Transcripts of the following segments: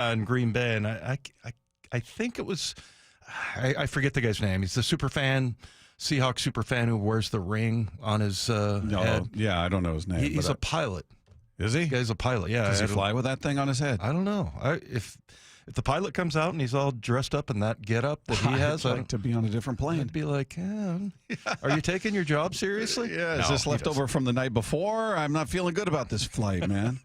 in Green Bay, and I think it was I forget the guy's name. He's the Seahawks super fan who wears the ring on his head. Yeah, I don't know his name. He's a pilot. Is he? The guy's a pilot. Yeah. Does he fly with that thing on his head? I don't know. If the pilot comes out and he's all dressed up in that getup that he has, I'd like to be on a different plane. I'd be like, are you taking your job seriously? Yeah, is this leftover from the night before? I'm not feeling good about this flight, man.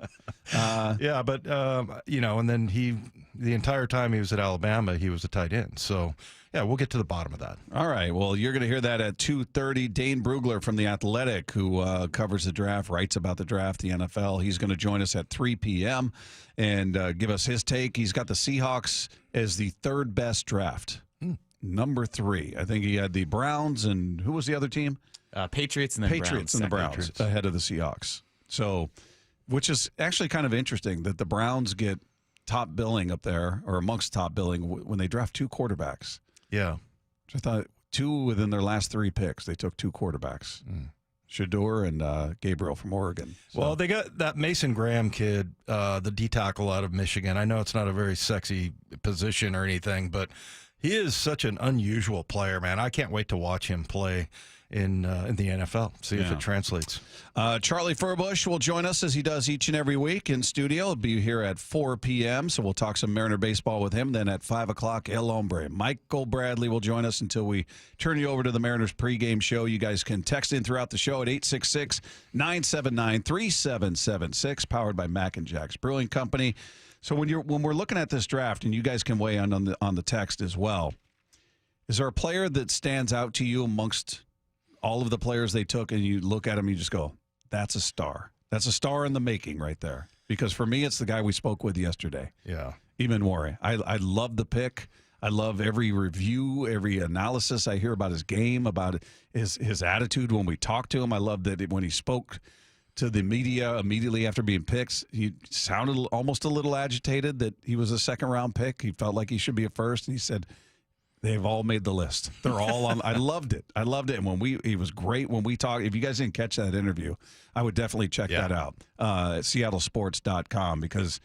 Yeah, but, and then the entire time he was at Alabama, he was a tight end. So, yeah, we'll get to the bottom of that. All right. Well, you're going to hear that at 2:30. Dane Brugler from The Athletic, who covers the draft, writes about the draft, the NFL. He's going to join us at 3 p.m. and give us his take. He's got the Seahawks as the third best draft. Number 3. I think he had the Browns and who was the other team? Patriots and then Patriots and the Browns ahead of the Seahawks. So, which is actually kind of interesting that the Browns get top billing up there, or amongst top billing, when they draft 2 quarterbacks. Yeah. Which I thought 2 within their last 3 picks. They took 2 quarterbacks. Shador and Gabriel from Oregon. So. Well, they got that Mason Graham kid, the D-tackle out of Michigan. I know it's not a very sexy position or anything, but he is such an unusual player, man. I can't wait to watch him play in the NFL, see if it translates. Charlie Furbush will join us as he does each and every week in studio. He'll be here at 4 p.m., so we'll talk some Mariner baseball with him. Then at 5 o'clock, El Hombre. Michael Bradley will join us until we turn you over to the Mariners pregame show. You guys can text in throughout the show at 866-979-3776, powered by Mac and Jack's Brewing Company. So when we're looking at this draft, and you guys can weigh in on the text as well, is there a player that stands out to you amongst all of the players they took, and you look at him, you just go, that's a star. That's a star in the making right there. Because for me, it's the guy we spoke with yesterday. Yeah. Eamon Warre. I love the pick. I love every review, every analysis I hear about his game, about his attitude when we talk to him. I love that when he spoke to the media immediately after being picked, he sounded almost a little agitated that he was a second-round pick. He felt like he should be a first, and he said, they've all made the list. They're all on. I loved it. And he was great when we talked. If you guys didn't catch that interview, I would definitely check that out at seattlesports.com, because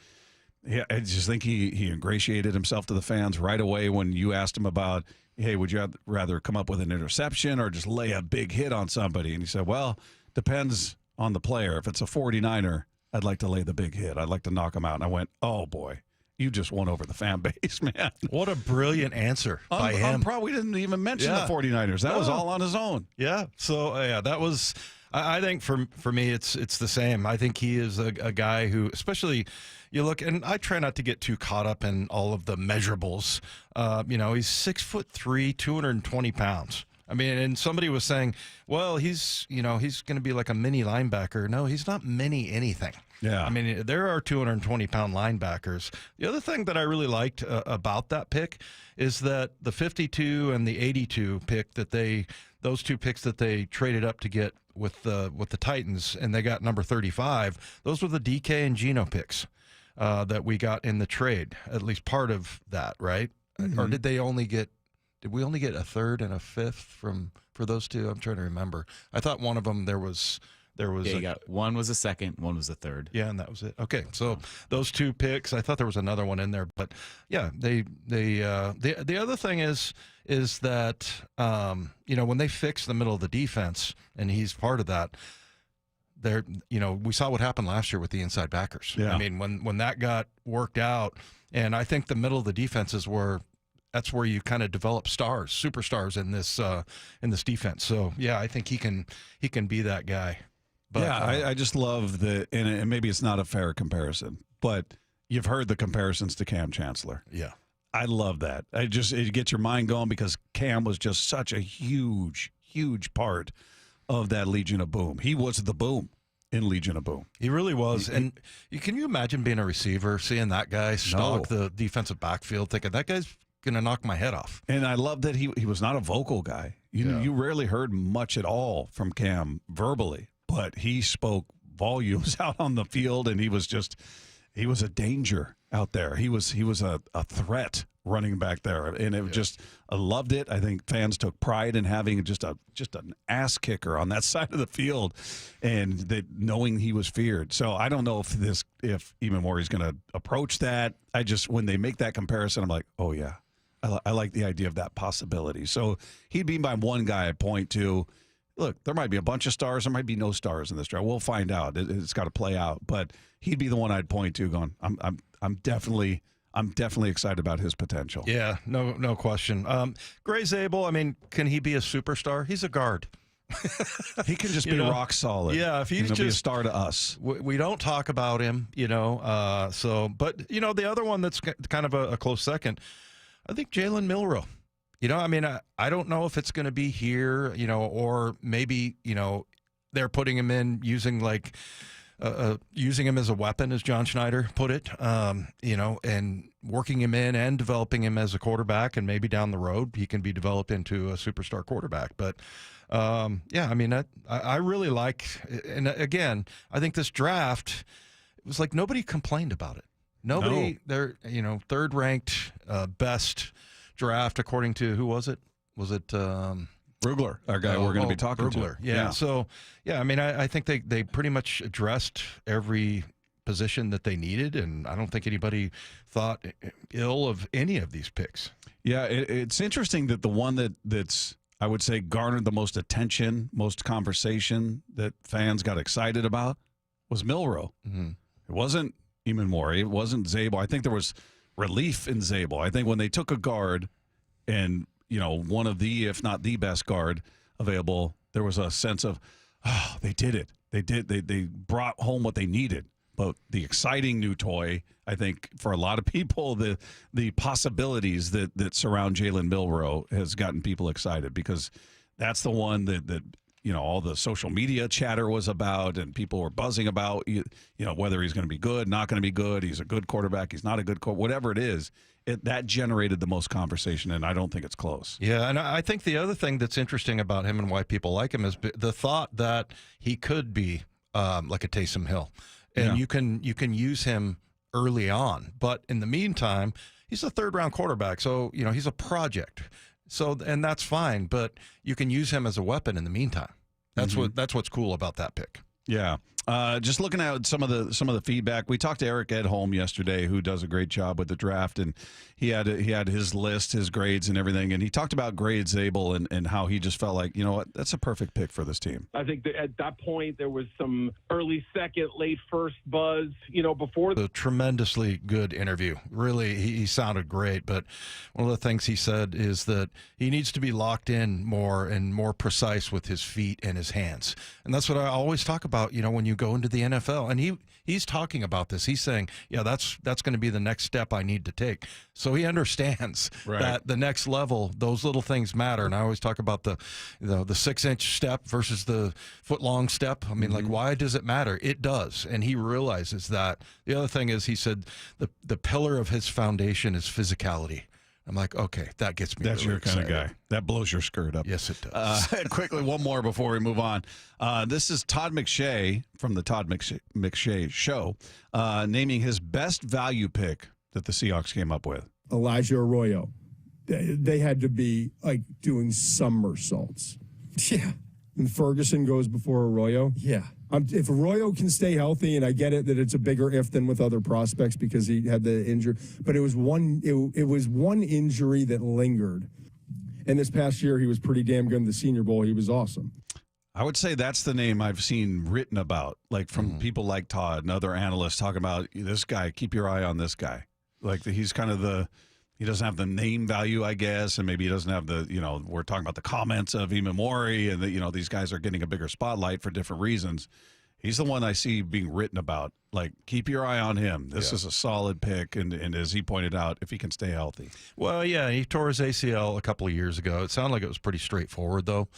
I just think he ingratiated himself to the fans right away when you asked him about, hey, would you rather come up with an interception or just lay a big hit on somebody? And he said, well, depends on the player. If it's a 49er, I'd like to lay the big hit. I'd like to knock him out. And I went, oh, boy. You just won over the fan base, man. What a brilliant answer by him. We didn't even mention the 49ers. That was all on his own. Yeah. So, that was – I think for me it's the same. I think he is a guy who, especially you look – and I try not to get too caught up in all of the measurables. He's 6'3", 220 pounds. I mean, and somebody was saying, well, he's going to be like a mini linebacker. No, he's not mini anything. Yeah. I mean, there are 220-pound linebackers. The other thing that I really liked about that pick is that the 52 and the 82 pick those 2 picks that they traded up to get with the Titans, and they got number 35, those were the DK and Geno picks that we got in the trade, at least part of that, right? Mm-hmm. Or did we only get a third and a fifth for those 2? I'm trying to remember. I thought one of them there was you got one was a second, one was a third. Yeah, and that was it. Okay, so those 2 picks. I thought there was another one in there, but yeah, the other thing is that when they fix the middle of the defense, and he's part of that. We saw what happened last year with the inside backers. Yeah. I mean, when that got worked out, and I think the middle of the defenses that's where you kind of develop superstars in this defense. So yeah, I think he can be that guy. But, I just love and maybe it's not a fair comparison, but you've heard the comparisons to Cam Chancellor. Yeah. I love that. It gets your mind going, because Cam was just such a huge, huge part of that Legion of Boom. He was the boom in Legion of Boom. He really was. And can you imagine being a receiver, seeing that guy stalk the defensive backfield, thinking that guy's going to knock my head off? And I love that he was not a vocal guy. You rarely heard much at all from Cam verbally, but he spoke volumes out on the field, and he was a danger out there. He was a threat running back there, and it just I loved it. I think fans took pride in having just an ass kicker on that side of the field, and that knowing he was feared. So I don't know if Eamon Morey's going to approach that. When they make that comparison, I'm like, oh yeah, I like the idea of that possibility. So he'd be my one guy I'd point to. Look, there might be a bunch of stars, there might be no stars in this draft. We'll find out. It's got to play out, but he'd be the one I'd point to. Going, I'm definitely excited about his potential. Yeah, no question. Gray Zabel, I mean, can he be a superstar? He's a guard. He can just be rock solid. Yeah, if he's just be a star to us. We don't talk about him, but the other one that's kind of a close second, I think Jalen Milroe. I mean, I don't know if it's going to be here, or maybe, they're putting him in using using him as a weapon, as John Schneider put it, and working him in and developing him as a quarterback, and maybe down the road he can be developed into a superstar quarterback. But, I mean, I really like, and again, I think this draft, it was like nobody complained about it. Nobody, they're, third-ranked, best draft according to, who was it? Was it Brugler, our guy we're going to be talking Brugler. to? Yeah. So, I mean, I think they pretty much addressed every position that they needed, and I don't think anybody thought ill of any of these picks. Yeah, it's interesting that the one that's I would say garnered the most attention, most conversation that fans got excited about was Milroe. Mm-hmm. It wasn't Eamon Morey. It wasn't Zabel. I think there was relief in Zabel. I think when they took a guard and, one of the, if not the best guard available, there was a sense of, oh, they did it. They brought home what they needed. But the exciting new toy, I think, for a lot of people, the possibilities that surround Jalen Milroe has gotten people excited, because that's the one that all the social media chatter was about, and people were buzzing about, whether he's going to be good, not going to be good, he's a good quarterback, he's not a good quarterback, whatever it is, that generated the most conversation, and I don't think it's close. Yeah, and I think the other thing that's interesting about him and why people like him is the thought that he could be like a Taysom Hill, and you can use him early on, but in the meantime, he's a third-round quarterback, so he's a project. So, and that's fine, but you can use him as a weapon in the meantime. That's what's cool about that pick. Yeah. Just looking at some of the feedback, we talked to Eric Edholm yesterday, who does a great job with the draft, and he had his list, his grades, and everything, and he talked about grade Zabel and how he just felt like, that's a perfect pick for this team. I think that at that point there was some early second, late first buzz, before the tremendously good interview. Really, he sounded great, but one of the things he said is that he needs to be locked in more and more precise with his feet and his hands, and that's what I always talk about. When you go into the NFL, and he's talking about this. He's saying, that's going to be the next step I need to take. So he understands that the next level, those little things matter. And I always talk about the 6-inch step versus the foot-long step. I mean, why does it matter? It does. And he realizes that. The other thing is, he said the pillar of his foundation is physicality. I'm like, okay, that gets me. That's really your kind excited. of guy. That blows your skirt up. Yes, it does. Quickly, one more before we move on. This is Todd McShay from the Todd McShay Show, naming his best value pick that the Seahawks came up with. Elijah Arroyo. They had to be like doing somersaults. Yeah. And Ferguson goes before Arroyo. Yeah. If Arroyo can stay healthy, and I get it that it's a bigger if than with other prospects because he had the injury, but it was one injury that lingered. And this past year, he was pretty damn good in the Senior Bowl. He was awesome. I would say that's the name I've seen written about, like from people like Todd and other analysts talking about this guy. Keep your eye on this guy. Like he's kind of he doesn't have the name value, I guess, and maybe he doesn't have we're talking about the comments of Eamon Morey, and these guys are getting a bigger spotlight for different reasons. He's the one I see being written about. Like, keep your eye on him. This is a solid pick, and as he pointed out, if he can stay healthy. Well, yeah, he tore his ACL a couple of years ago. It sounded like it was pretty straightforward, though.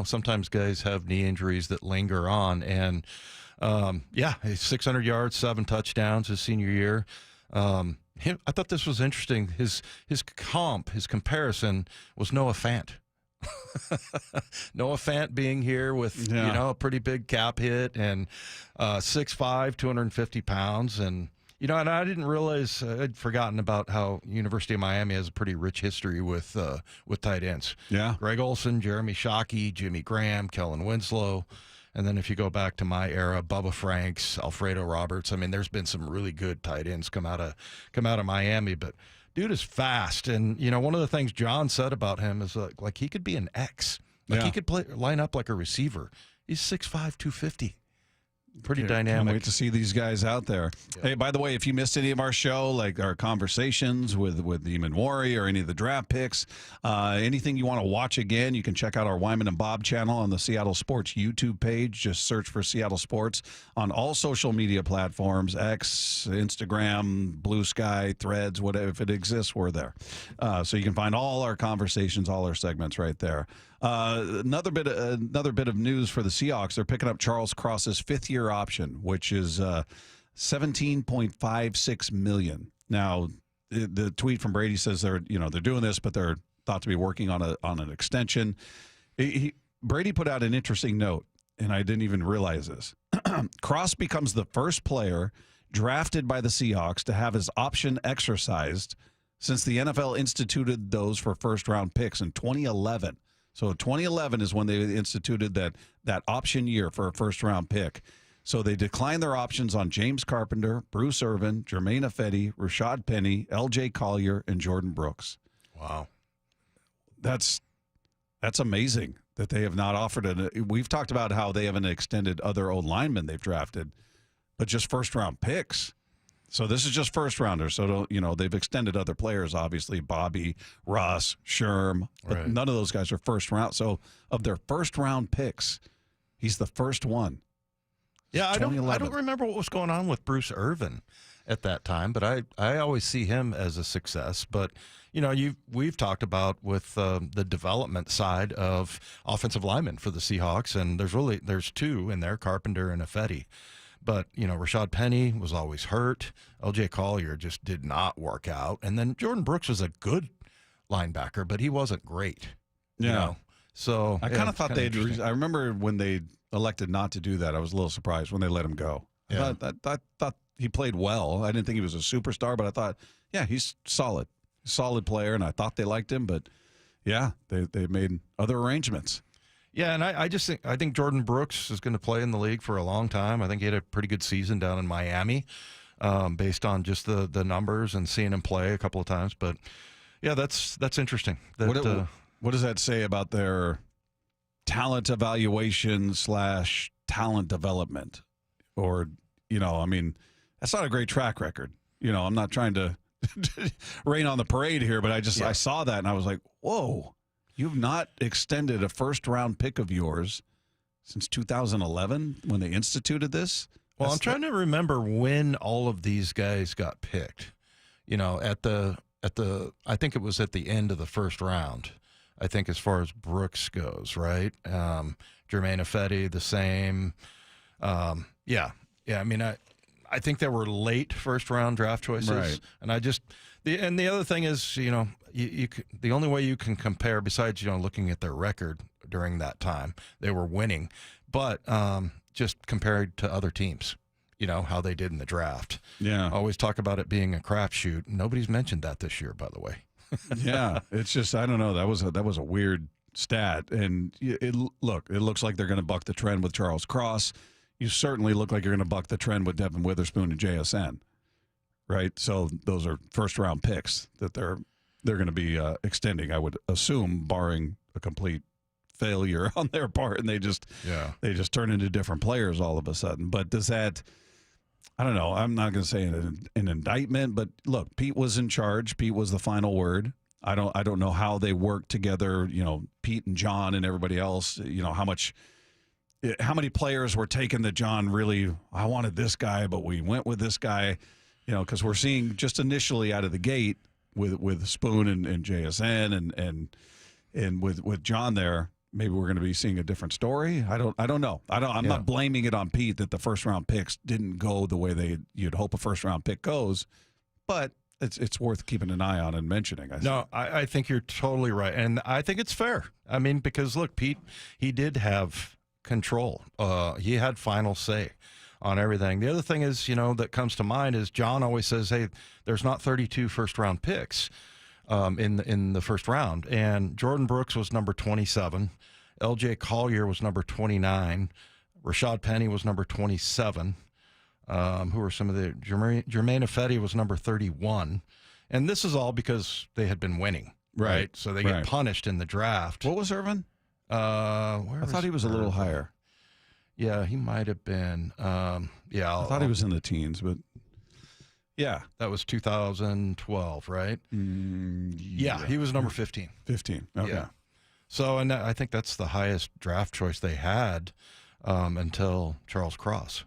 Sometimes guys have knee injuries that linger on, and 600 yards, 7 touchdowns his senior year. I thought this was interesting. His comparison was Noah Fant. Noah Fant being here with a pretty big cap hit and 6'5", 250 pounds, and And I didn't realize I'd forgotten about how University of Miami has a pretty rich history with tight ends. Yeah. Greg Olson, Jeremy Shockey, Jimmy Graham, Kellen Winslow. And then if you go back to my era, Bubba Franks, Alfredo Roberts. I mean, there's been some really good tight ends come out of Miami, but dude is fast. And, one of the things John said about him is like he could be an X. He could line up like a receiver. He's 6'5", 250. Pretty dynamic. Can't wait to see these guys out there. Yeah. Hey, by the way, if you missed any of our show, like our conversations with Eamon Worry or any of the draft picks, anything you want to watch again, you can check out our Wyman and Bob channel on the Seattle Sports YouTube page. Just search for Seattle Sports on all social media platforms, X, Instagram, Blue Sky, Threads, whatever. If it exists, we're there. So you can find all our conversations, all our segments right there. Another bit of news for the Seahawks. They're picking up Charles Cross's fifth-year option, which is $17.56 million. Now, the tweet from Brady says they're doing this, but they're thought to be working on an extension. Brady put out an interesting note, and I didn't even realize this. Cross becomes the first player drafted by the Seahawks to have his option exercised since the NFL instituted those for first-round picks in 2011. So 2011 is when they instituted that option year for a first-round pick. So they declined their options on James Carpenter, Bruce Irvin, Jermaine Ifedi, Rashad Penny, L.J. Collier, and Jordan Brooks. Wow. That's amazing that they have not offered it. We've talked about how they haven't extended other old linemen they've drafted, but just first-round picks. So this is just first-rounders. So, they've extended other players, obviously, Bobby, Russ, Sherm. But right. None of those guys are first-round. So of their first-round picks, he's the first one. Yeah, I don't remember what was going on with Bruce Irvin at that time, but I always see him as a success. But, we've talked about with the development side of offensive linemen for the Seahawks, and there's two in there, Carpenter and Ifedi. But, Rashad Penny was always hurt. L.J. Collier just did not work out. And then Jordan Brooks was a good linebacker, but he wasn't great. Yeah. So I kind of thought I remember when they elected not to do that, I was a little surprised when they let him go. Yeah. I thought he played well. I didn't think he was a superstar, but I thought, yeah, he's solid. Solid player, and I thought they liked him. But, yeah, they made other arrangements. Yeah, and I think Jordan Brooks is going to play in the league for a long time. I think he had a pretty good season down in Miami, based on just the numbers and seeing him play a couple of times. But yeah, that's interesting. What does that say about their talent evaluation / talent development? Or that's not a great track record. I'm not trying to rain on the parade here, but I saw that and I was like, whoa. You've not extended a first-round pick of yours since 2011 when they instituted this? Well, I'm trying to remember when all of these guys got picked. I think it was at the end of the first round. I think as far as Brooks goes, right? Jermaine Ifedi, the same. Yeah. I mean, I think there were late first-round draft choices, right. And the other thing is, the only way you can compare, besides looking at their record during that time, they were winning, but just compared to other teams, how they did in the draft. Yeah, I always talk about it being a crapshoot. Nobody's mentioned that this year, by the way. Yeah, it's just I don't know. That was a weird stat, and it looks like they're going to buck the trend with Charles Cross. You certainly look like you're going to buck the trend with Devin Witherspoon and JSN. Right, so those are first-round picks that they're going to be extending, I would assume, barring a complete failure on their part, and they just turn into different players all of a sudden. But does that? I don't know. I'm not going to say an indictment, but look, Pete was in charge. Pete was the final word. I don't know how they worked together. Pete and John and everybody else. How many players were taken that John really? I wanted this guy, but we went with this guy. Because we're seeing just initially out of the gate with Spoon and JSN and with John there, maybe we're going to be seeing a different story. I don't know. I'm not blaming it on Pete that the first round picks didn't go the way you'd hope a first round pick goes, but it's worth keeping an eye on and mentioning. I think you're totally right, and I think it's fair. I mean, because look, Pete, he did have control. He had final say on everything. The other thing is, that comes to mind is John always says, hey, there's not 32 first-round picks in the first round. And Jordan Brooks was number 27. L.J. Collier was number 29. Rashad Penny was number 27. Who were some of the Jermaine Ifedi was number 31. And this is all because they had been winning, right? So they get punished in the draft. What was Irvin? I thought he was a little higher. Yeah, he might have been. I thought he was in the teens, but yeah. That was 2012, right? Yeah, he was number 15. 15, okay. Yeah. So, and I think that's the highest draft choice they had until Charles Cross,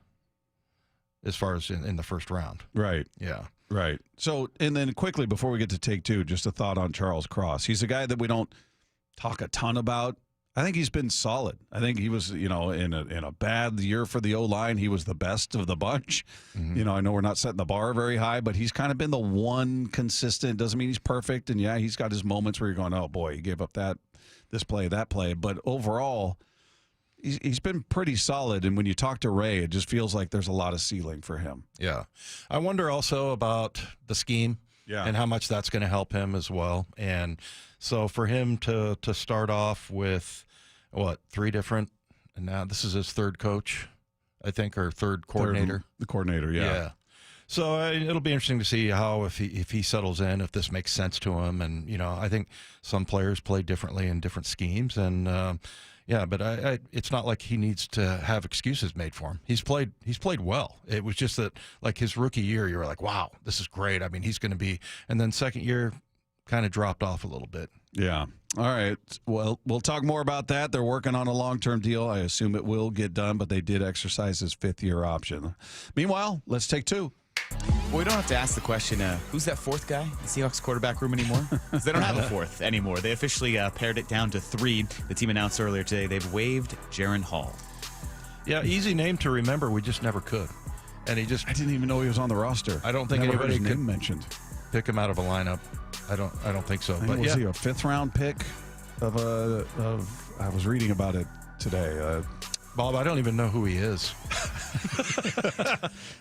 as far as in the first round. Right. Yeah. Right. So, and then quickly before we get to take two, just a thought on Charles Cross. He's a guy that we don't talk a ton about. I think he's been solid. I think he was, in a bad year for the O-line, he was the best of the bunch. Mm-hmm. I know we're not setting the bar very high, but he's kind of been the one consistent. Doesn't mean he's perfect. And yeah, he's got his moments where you're going, oh boy, he gave up this play, that play. But overall, he's been pretty solid. And when you talk to Ray, it just feels like there's a lot of ceiling for him. Yeah. I wonder also about the scheme and how much that's going to help him as well. And so for him to start off with, three different, and now this is his third coach, I think, or third coordinator. The coordinator, yeah. So it'll be interesting to see how if he settles in, if this makes sense to him. And, I think some players play differently in different schemes. And, but it's not like he needs to have excuses made for him. He's played well. It was just that, like, his rookie year, you were like, wow, this is great. I mean, he's going to be – and then second year kind of dropped off a little bit. Yeah. All right. Well, we'll talk more about that. They're working on a long-term deal. I assume it will get done, but they did exercise his fifth-year option. Meanwhile, let's take two. Well, we don't have to ask the question, who's that fourth guy in the Seahawks quarterback room anymore? Because they don't have a fourth anymore. They officially pared it down to 3. The team announced earlier today they've waived Jaren Hall. Yeah, easy name to remember. We just never could. And I didn't even know he was on the I don't think anybody could mentioned. Pick him out of a lineup. I don't think so. But was he a 5th-round pick of I was reading about it today. Bob, I don't even know who he is.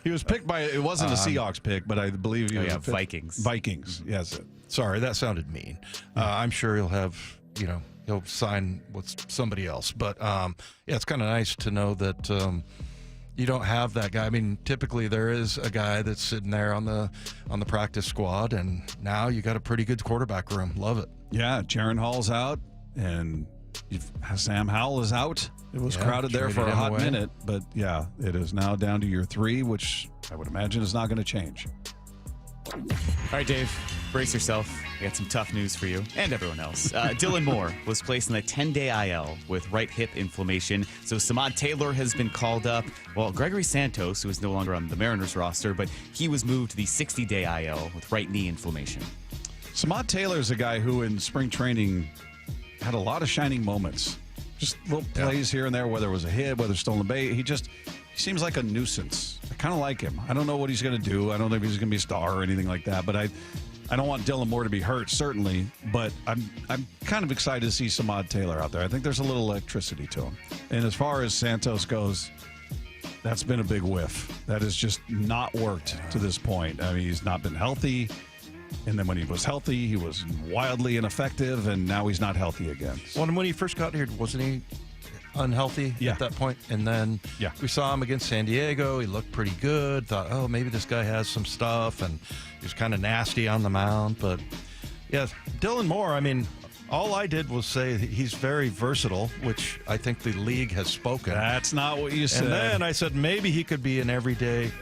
He was picked by, it wasn't a Seahawks pick, but I believe he was Vikings. Vikings, yes. Sorry, that sounded mean. I'm sure he'll have, he'll sign with somebody else. But, it's kind of nice to know that you don't have that guy. I mean, typically there is a guy that's sitting there on the practice squad, and now you got a pretty good quarterback room. Love it. Yeah, Jaren Hall's out, and Sam Howell is out. It was crowded there for a hot minute, but yeah, it is now down to your 3, which I would imagine is not going to change. All right, Dave, brace yourself. I got some tough news for you and everyone else. Dylan Moore was placed in the 10-day IL with right hip inflammation. So Samad Taylor has been called up. Well, Gregory Santos, who is no longer on the Mariners roster, but he was moved to the 60-day IL with right knee inflammation. Samad Taylor is a guy who in spring training had a lot of shining moments. Just little plays here and there, whether it was a hit, whether stolen base. He seems like a nuisance. I kind of like him. I don't know what he's going to do. I don't know if he's going to be a star or anything like that. But I don't want Dylan Moore to be hurt, certainly. But I'm kind of excited to see Samad Taylor out there. I think there's a little electricity to him. And as far as Santos goes, that's been a big whiff. That has just not worked to this point. I mean, he's not been healthy. And then when he was healthy, he was wildly ineffective, and now he's not healthy again. Well, and when he first got here, wasn't he unhealthy at that point? And then we saw him against San Diego. He looked pretty good. Thought, oh, maybe this guy has some stuff, and he was kind of nasty on the mound. But, yeah, Dylan Moore, I mean, all I did was say he's very versatile, which I think the league has spoken. That's not what you said. And then I said maybe he could be an everyday.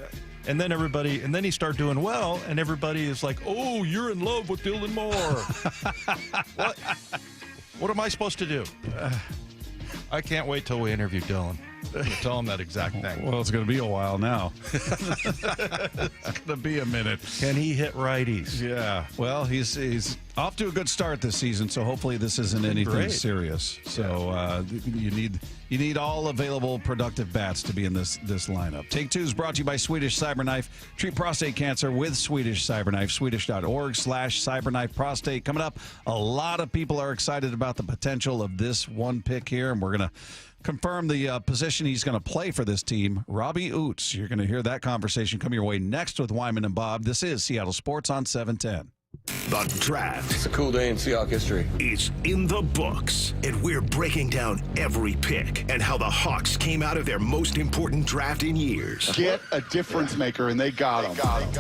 And then he started doing well, and everybody is like, oh, you're in love with Dylan Moore. What am I supposed to do? I can't wait till we interview Dylan. Tell him that exact thing. Well, it's going to be a while now. It's going to be a minute. Can he hit righties? Yeah. Well, he's off to a good start this season, so hopefully this isn't anything serious. So you need all available productive bats to be in this lineup. Take Two is brought to you by Swedish Cyberknife. Treat prostate cancer with Swedish Cyberknife. Swedish.org/cyberknife prostate. Coming up, a lot of people are excited about the potential of this one pick here, and we're going to confirm the position he's going to play for this team, Robbie Ouzts. You're going to hear that conversation come your way next with Wyman and Bob. This is Seattle Sports on 710. The draft. It's a cool day in Seahawks history. Is in the books, and we're breaking down every pick and how the Hawks came out of their most important draft in years. Get a difference maker, and they got him.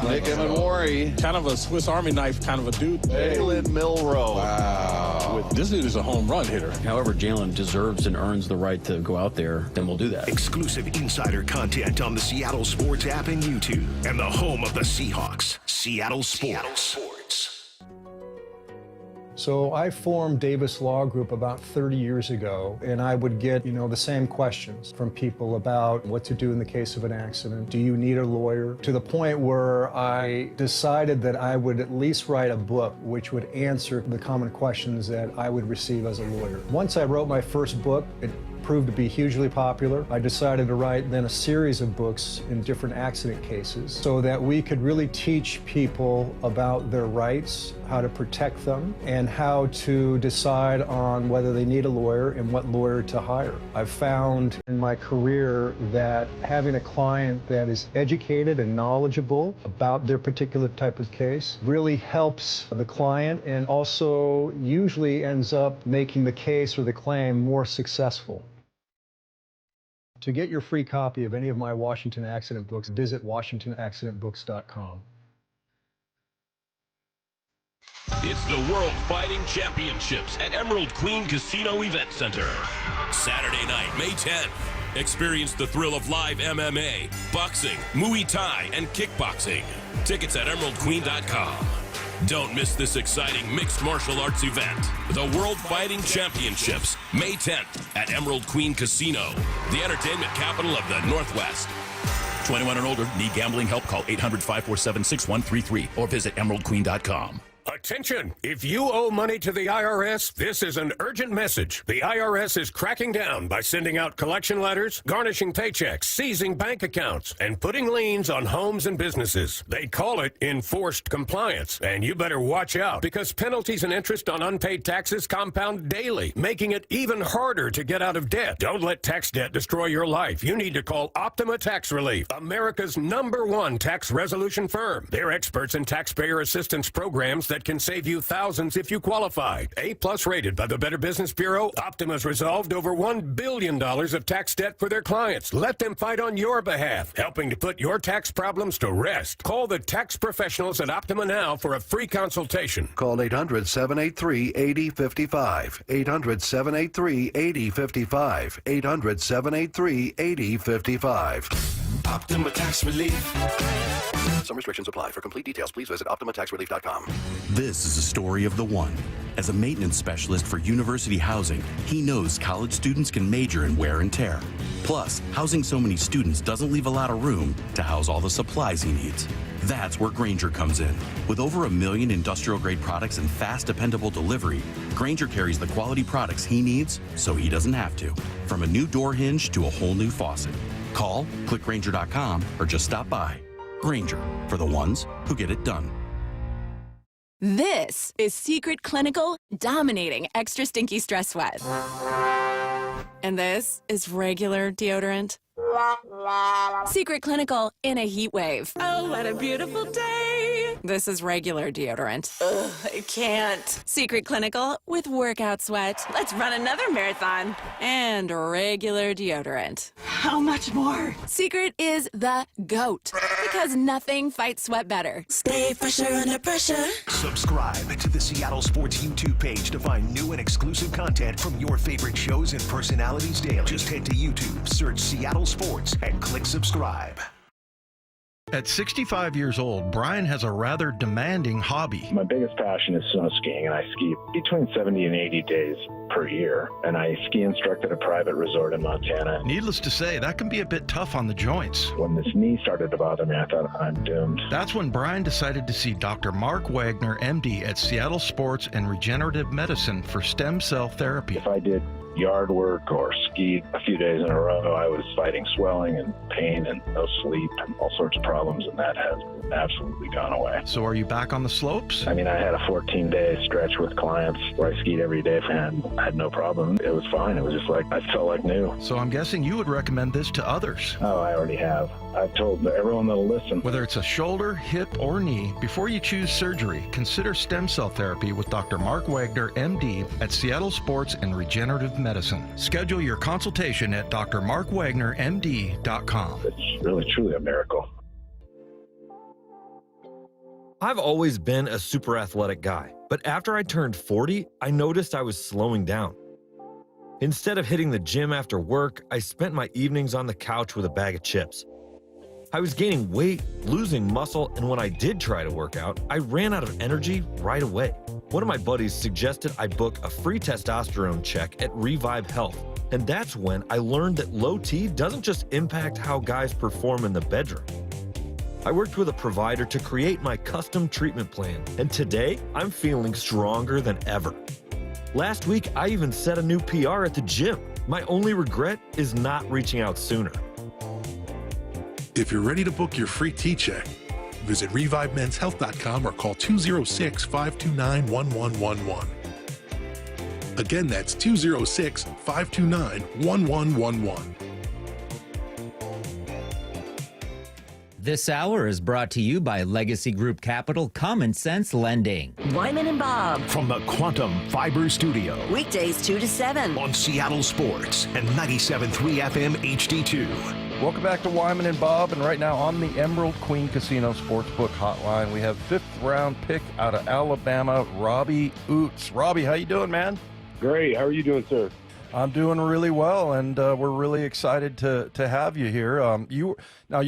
Nick Emenwari. Kind of a Swiss Army knife kind of a dude. Jalen Milroe. Wow. This dude is a home run hitter. However, Jalen deserves and earns the right to go out there, then we'll do that. Exclusive insider content on the Seattle Sports app and YouTube, and the home of the Seahawks, Seattle Sports. So I formed Davis Law Group about 30 years ago, and I would get, the same questions from people about what to do in the case of an accident. Do you need a lawyer? To the point where I decided that I would at least write a book which would answer the common questions that I would receive as a lawyer. Once I wrote my first book, it proved to be hugely popular. I decided to write then a series of books in different accident cases so that we could really teach people about their rights, how to protect them, and how to decide on whether they need a lawyer and what lawyer to hire. I've found in my career that having a client that is educated and knowledgeable about their particular type of case really helps the client and also usually ends up making the case or the claim more successful. To get your free copy of any of my Washington accident books, visit WashingtonAccidentBooks.com. It's the World Fighting Championships at Emerald Queen Casino Event Center. Saturday night, May 10th. Experience the thrill of live MMA, boxing, Muay Thai, and kickboxing. Tickets at emeraldqueen.com. Don't miss this exciting mixed martial arts event. The World Fighting Championships, May 10th at Emerald Queen Casino, the entertainment capital of the Northwest. 21 and older, need gambling help? Call 800-547-6133 or visit emeraldqueen.com. Attention! If you owe money to the IRS, this is an urgent message. The IRS is cracking down by sending out collection letters, garnishing paychecks, seizing bank accounts, and putting liens on homes and businesses. They call it enforced compliance, and you better watch out because penalties and interest on unpaid taxes compound daily, making it even harder to get out of debt. Don't let tax debt destroy your life. You need to call Optima Tax Relief, America's #1 tax resolution firm. They're experts in taxpayer assistance programs that can save you thousands if you qualify. A+ rated by the Better Business Bureau, Optima's resolved over $1 billion of tax debt for their clients. Let them fight on your behalf, helping to put your tax problems to rest. Call the tax professionals at Optima now for a free consultation. Call 800-783-8055. 800-783-8055. 800-783-8055. Optima Tax Relief. Some restrictions apply. For complete details, please visit OptimaTaxRelief.com. This is a story of the one. As a maintenance specialist for university housing, he knows college students can major in wear and tear. Plus, housing so many students doesn't leave a lot of room to house all the supplies he needs. That's where Grainger comes in. With over 1 million industrial-grade products and fast, dependable delivery, Grainger carries the quality products he needs so he doesn't have to. From a new door hinge to a whole new faucet. Call, click Grainger.com, or just stop by. Grainger, for the ones who get it done. This is Secret Clinical dominating extra stinky stress sweat. And this is regular deodorant. Secret Clinical in a heat wave. Oh, what a beautiful day. This is regular deodorant. Ugh, I can't. Secret Clinical with workout sweat. Let's run another marathon. And regular deodorant. How much more? Secret is the GOAT. Because nothing fights sweat better. Stay fresher under pressure. Subscribe to the Seattle Sports YouTube page to find new and exclusive content from your favorite shows and personalities daily. Just head to YouTube, search Seattle Sports, and click subscribe. At 65 years old, Brian has a rather demanding hobby. My biggest passion is snow skiing, and I ski between 70 and 80 days per year. And I ski instruct at a private resort in Montana. Needless to say, that can be a bit tough on the joints. When this knee started to bother me, I thought I'm doomed. That's when Brian decided to see Dr. Mark Wagner, MD, at Seattle Sports and Regenerative Medicine for stem cell therapy. If I did yard work or skied a few days in a row, I was fighting swelling and pain and no sleep and all sorts of problems, and that has absolutely gone away. So are you back on the slopes? I mean, I had a 14-day stretch with clients where I skied every day and I had no problem. It was fine. It was just like, I felt like new. So I'm guessing you would recommend this to others. Oh, I already have. I've told everyone that'll listen. Whether it's a shoulder, hip, or knee, before you choose surgery, consider stem cell therapy with Dr. Mark Wagner, MD, at Seattle Sports and Regenerative Medicine. Schedule your consultation at drmarkwagnermd.com. It's really, truly a miracle. I've always been a super athletic guy, but after I turned 40, I noticed I was slowing down. Instead of hitting the gym after work, I spent my evenings on the couch with a bag of chips. I was gaining weight, losing muscle, and when I did try to work out, I ran out of energy right away. One of my buddies suggested I book a free testosterone check at Revive Health, and that's when I learned that low T doesn't just impact how guys perform in the bedroom. I worked with a provider to create my custom treatment plan, and today I'm feeling stronger than ever. Last week, I even set a new PR at the gym. My only regret is not reaching out sooner. If you're ready to book your free T-check, visit ReviveMen'sHealth.com or call 206-529-1111. Again, that's 206-529-1111. This hour is brought to you by Legacy Group Capital Common Sense Lending. Wyman and Bob. From the Quantum Fiber Studio. Weekdays 2 to 7. On Seattle Sports and 97.3 FM HD2. Welcome back to Wyman and Bob, and right now on the Emerald Queen Casino Sportsbook Hotline, we have fifth-round pick out of Alabama, Robbie Ouzts. Robbie, how you doing, man? Great. How are you doing, sir? I'm doing really well, and we're really excited to have you here. You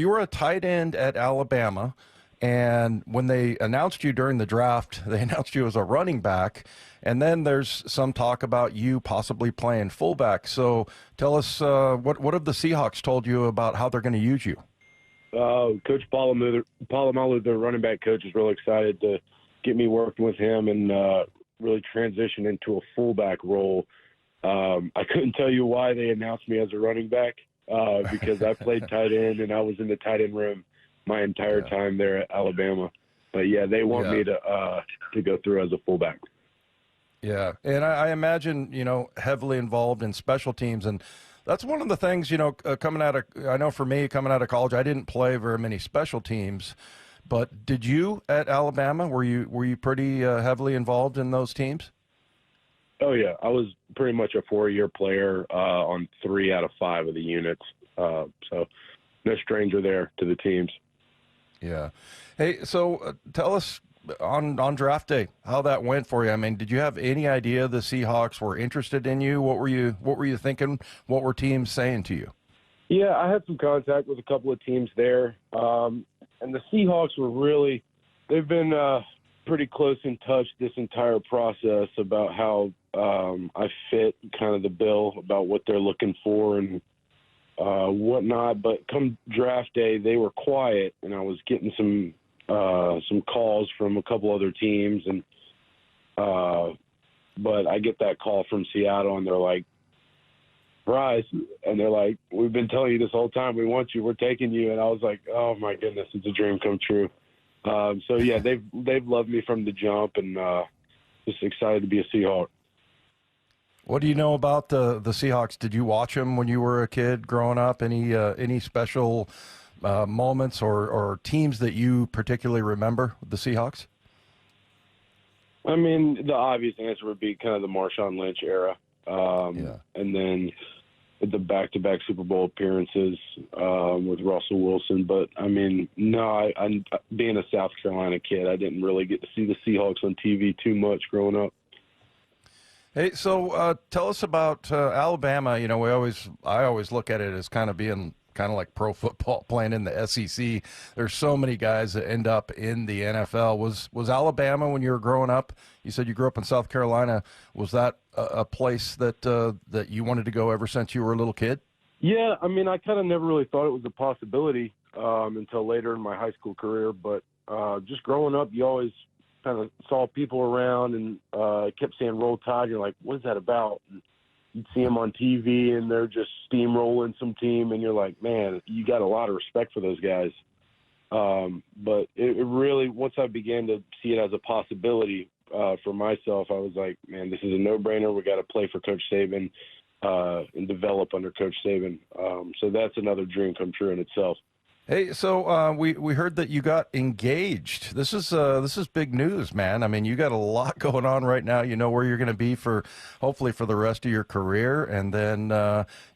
were a tight end at Alabama, and when they announced you during the draft, they announced you as a running back, and then there's some talk about you possibly playing fullback. So tell us, what have the Seahawks told you about how they're going to use you? Coach Polamalu, the running back coach, is really excited to get me working with him and really transition into a fullback role. I couldn't tell you why they announced me as a running back because I played tight end and I was in the tight end room my entire time there at Alabama. But yeah, they want me to go through as a fullback. Yeah, and I imagine, heavily involved in special teams, and that's one of the things, coming out of college, I didn't play very many special teams, but did you at Alabama? Were you pretty heavily involved in those teams? Oh, yeah. I was pretty much a 4-year player on 3 out of 5 of the units. So no stranger there to the teams. Yeah. Hey, so tell us on draft day how that went for you. I mean, did you have any idea the Seahawks were interested in you? What were you thinking? What were teams saying to you? Yeah, I had some contact with a couple of teams there. And the Seahawks were they've been pretty close in touch this entire process about how I fit kind of the bill, about what they're looking for and whatnot. But come draft day, they were quiet, and I was getting some calls from a couple other teams, and but I get that call from Seattle, and they're like, "Bryce," and they're like, "We've been telling you this whole time. We want you. We're taking you." And I was like, "Oh my goodness, it's a dream come true." So yeah, they've loved me from the jump, and just excited to be a Seahawk. What do you know about the Seahawks? Did you watch them when you were a kid growing up? Any special moments or teams that you particularly remember with the Seahawks? I mean, the obvious answer would be kind of the Marshawn Lynch era, and then the back-to-back Super Bowl appearances with Russell Wilson. But, I mean, no, I being a South Carolina kid, I didn't really get to see the Seahawks on TV too much growing up. Hey, so tell us about Alabama. You know, I always look at it as kind of being kind of like pro football playing in the SEC. There's so many guys that end up in the NFL. Was Alabama, when you were growing up, you said you grew up in South Carolina, was that a place that you wanted to go ever since you were a little kid? Yeah, I mean, I kind of never really thought it was a possibility until later in my high school career. But just growing up, you always kind of saw people around and kept saying Roll Tide. You're like, what is that about? And you'd see them on TV and they're just steamrolling some team, and you're like, man, you got a lot of respect for those guys. But it really, once I began to see it as a possibility for myself, I was like, man, this is a no-brainer. We got to play for Coach Saban and develop under Coach Saban. So that's another dream come true in itself. Hey, so we heard that you got engaged. This is big news, man. I mean, you got a lot going on right now. You know where you're going to be for hopefully for the rest of your career, and then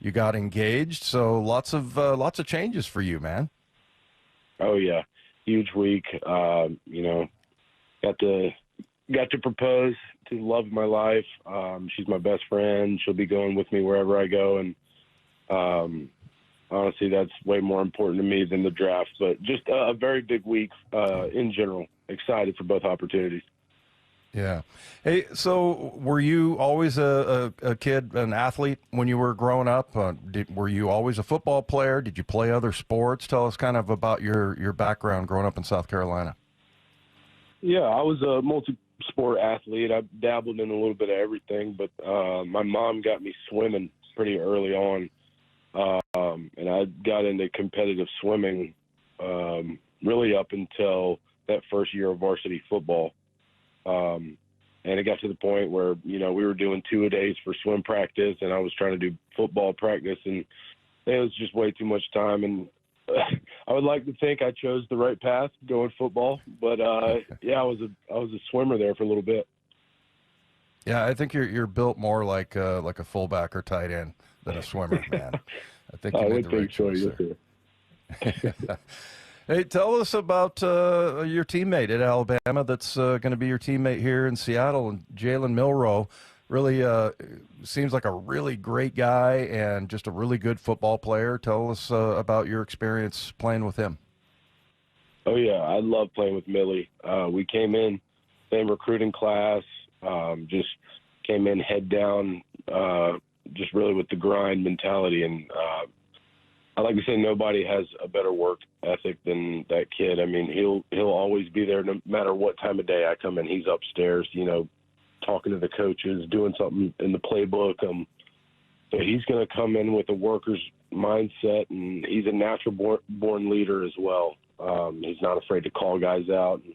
you got engaged. So lots of changes for you, man. Oh yeah, huge week. You know, got to propose to the love of my life. She's my best friend. She'll be going with me wherever I go, and honestly, that's way more important to me than the draft. But just a very big week in general. Excited for both opportunities. Yeah. Hey, so were you always a kid, an athlete when you were growing up? Were you always a football player? Did you play other sports? Tell us kind of about your background growing up in South Carolina. Yeah, I was a multi-sport athlete. I dabbled in a little bit of everything, but my mom got me swimming pretty early on. And I got into competitive swimming really up until that first year of varsity football. And it got to the point where, you know, we were doing 2-a-days for swim practice, and I was trying to do football practice, and it was just way too much time. And I would like to think I chose the right path going football, but yeah, I was a swimmer there for a little bit. Yeah, I think you're built more like a fullback or tight end than a swimmer, man. I think you made the right choice there. Hey, tell us about your teammate at Alabama that's going to be your teammate here in Seattle, and Jalen Milroe. Really seems like a really great guy and just a really good football player. Tell us about your experience playing with him. Oh, yeah, I love playing with Millie. We came in, same recruiting class, just came in head down, just really with the grind mentality. And I like to say nobody has a better work ethic than that kid. I mean, he'll always be there no matter what time of day I come in. He's upstairs, you know, talking to the coaches, doing something in the playbook. So he's going to come in with a worker's mindset, and he's a natural born leader as well. He's not afraid to call guys out. And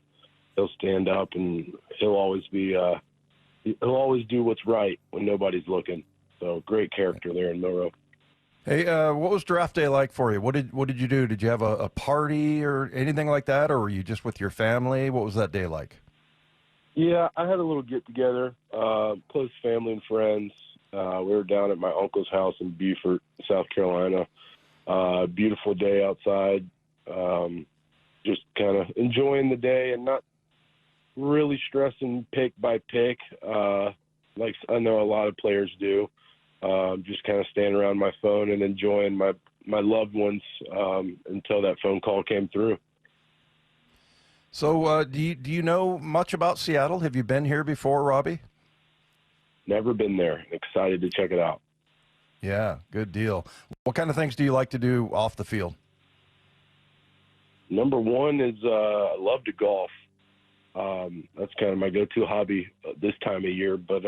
he'll stand up, and he'll always do what's right when nobody's looking. So great character there in Milroe. Hey, what was draft day like for you? What did you do? Did you have a party or anything like that, or were you just with your family? What was that day like? Yeah, I had a little get-together, close family and friends. We were down at my uncle's house in Beaufort, South Carolina. Beautiful day outside. Just kind of enjoying the day and not really stressing pick by pick like I know a lot of players do. Just kind of standing around my phone and enjoying my loved ones until that phone call came through. So do you know much about Seattle? Have you been here before, Robbie? Never been there. Excited to check it out. Yeah, good deal. What kind of things do you like to do off the field? Number one is I love to golf. That's kind of my go-to hobby this time of year. But,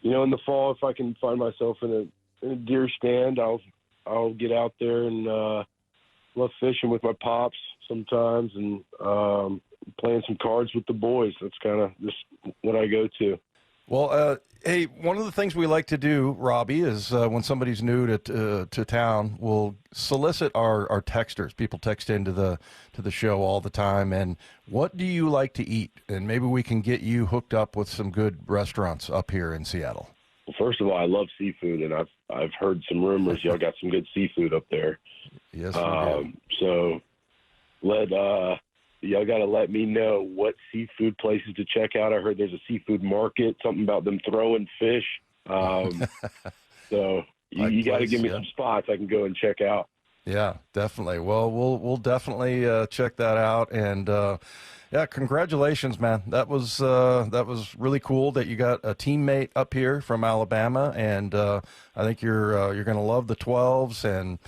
you know, in the fall, if I can find myself in a deer stand, I'll get out there and love fishing with my pops sometimes and playing some cards with the boys. That's kind of just what I go to. Well, hey, one of the things we like to do, Robbie, is when somebody's new to town, we'll solicit our texters. People text into the show all the time. And what do you like to eat? And maybe we can get you hooked up with some good restaurants up here in Seattle. Well, first of all, I love seafood, and I've heard some rumors y'all got some good seafood up there. Yes, we do. So y'all got to let me know what seafood places to check out. I heard there's a seafood market, something about them throwing fish. So you got to give me some spots I can go and check out. Yeah, definitely. Well, we'll definitely check that out. And yeah, congratulations, man. That was really cool that you got a teammate up here from Alabama, and I think you're going to love the 12s. And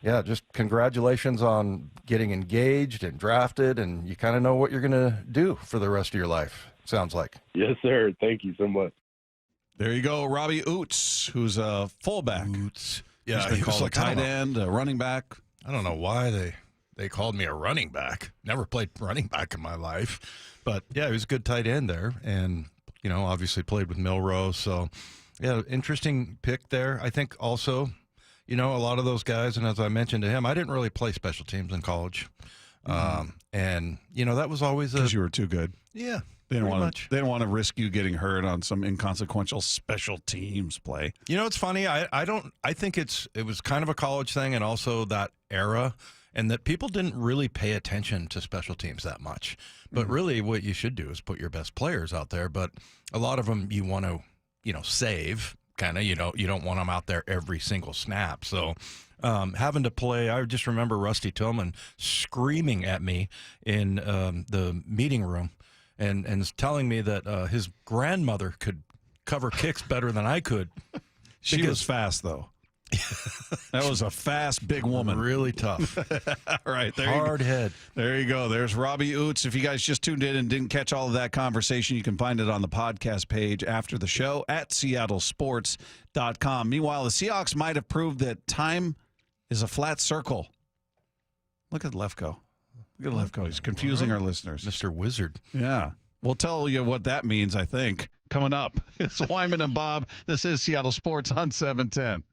yeah, just congratulations on getting engaged and drafted, and you kind of know what you're going to do for the rest of your life, sounds like. Yes, sir. Thank you so much. There you go, Robbie Ouzts, who's a fullback. Yeah, he's been he was called like, a I don't tight know. end, a running back. I don't know why they called me a running back. Never played running back in my life. But, yeah, he was a good tight end there. And, obviously played with Milrow. So, yeah, interesting pick there. I think also, a lot of those guys, and as I mentioned to him, I didn't really play special teams in college. And, that was always Because you were too good. Yeah. They don't pretty want much. to. They don't want to risk you getting hurt on some inconsequential special teams play. It's funny. I think it was kind of a college thing, and also that era, and that people didn't really pay attention to special teams that much. But really, what you should do is put your best players out there. But a lot of them you want to, save. Kind of, you don't want them out there every single snap. So. Having to play, I just remember Rusty Tillman screaming at me in the meeting room and telling me that his grandmother could cover kicks better than I could. She was fast, though. That was a fast, big woman. Really tough. All right. Hard head. There you go. There's Robbie Ouzts. If you guys just tuned in and didn't catch all of that conversation, you can find it on the podcast page after the show at seattlesports.com. Meanwhile, the Seahawks might have proved that time is a flat circle. Look at Lefko. Look at Lefko. He's confusing our listeners. Mr. Wizard. Yeah. We'll tell you what that means, I think. Coming up, it's Wyman and Bob. This is Seattle Sports on 710.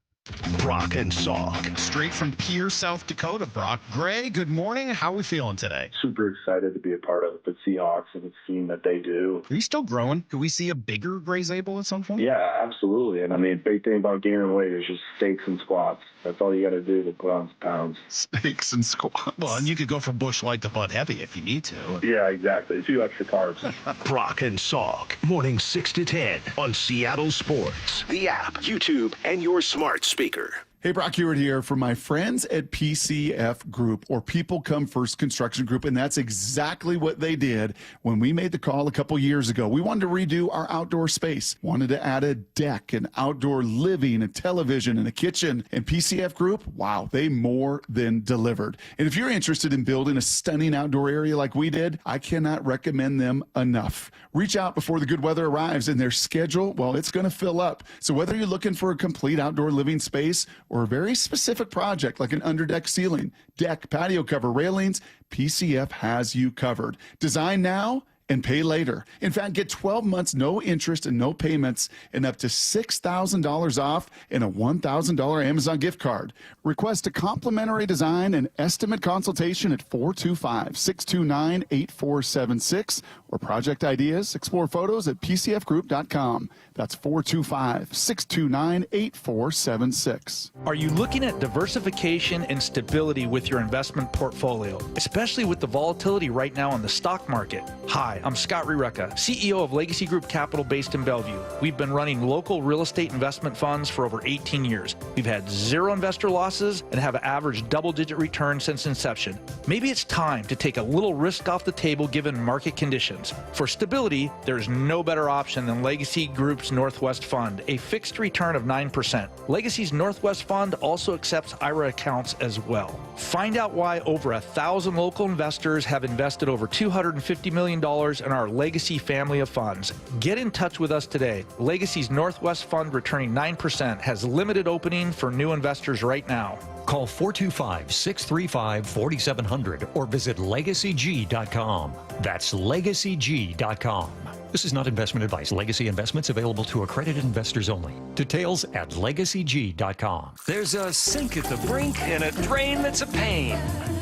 Brock and Salk. Straight from Pierre, South Dakota, Brock. Gray, good morning. How are we feeling today? Super excited to be a part of the Seahawks and the team that they do. Are you still growing? Could we see a bigger Gray Zabel at some point? Yeah, absolutely. And big thing about gaining weight is just steaks and squats. That's all you got to do to put on pounds. Steaks and squats. Well, and you could go from Bush Light to Bud Heavy if you need to. Yeah, exactly. 2 extra carbs. Brock and Salk. Morning 6 to 10 on Seattle Sports. The app, YouTube, and your smart speaker. Hey, Brock Hewitt here from my friends at PCF Group, or People Come First Construction Group, and that's exactly what they did when we made the call a couple years ago. We wanted to redo our outdoor space, wanted to add a deck, an outdoor living, a television, and a kitchen. And PCF Group, wow, they more than delivered. And if you're interested in building a stunning outdoor area like we did, I cannot recommend them enough. Reach out before the good weather arrives, and their schedule, well, it's going to fill up. So whether you're looking for a complete outdoor living space or a very specific project like an underdeck ceiling, deck, patio cover, railings, PCF has you covered. Design now and pay later. In fact, get 12 months, no interest and no payments, and up to $6,000 off and a $1,000 Amazon gift card. Request a complimentary design and estimate consultation at 425-629-8476 or project ideas. Explore photos at pcfgroup.com. That's 425-629-8476. Are you looking at diversification and stability with your investment portfolio, especially with the volatility right now in the stock market? Hi, I'm Scott Riereka, CEO of Legacy Group Capital based in Bellevue. We've been running local real estate investment funds for over 18 years. We've had 0 investor losses and have averaged double-digit returns since inception. Maybe it's time to take a little risk off the table given market conditions. For stability, there's no better option than Legacy Group's Northwest Fund, a fixed return of 9%. Legacy's Northwest Fund also accepts IRA accounts as well. Find out why over 1,000 local investors have invested over $250 million in our Legacy family of funds. Get in touch with us today. Legacy's Northwest Fund returning 9% has limited opening for new investors right now. Call 425-635-4700 or visit legacyg.com. That's legacyg.com. This is not investment advice. Legacy investments available to accredited investors only. Details at legacyg.com. There's a sink at the brink and a drain that's a pain.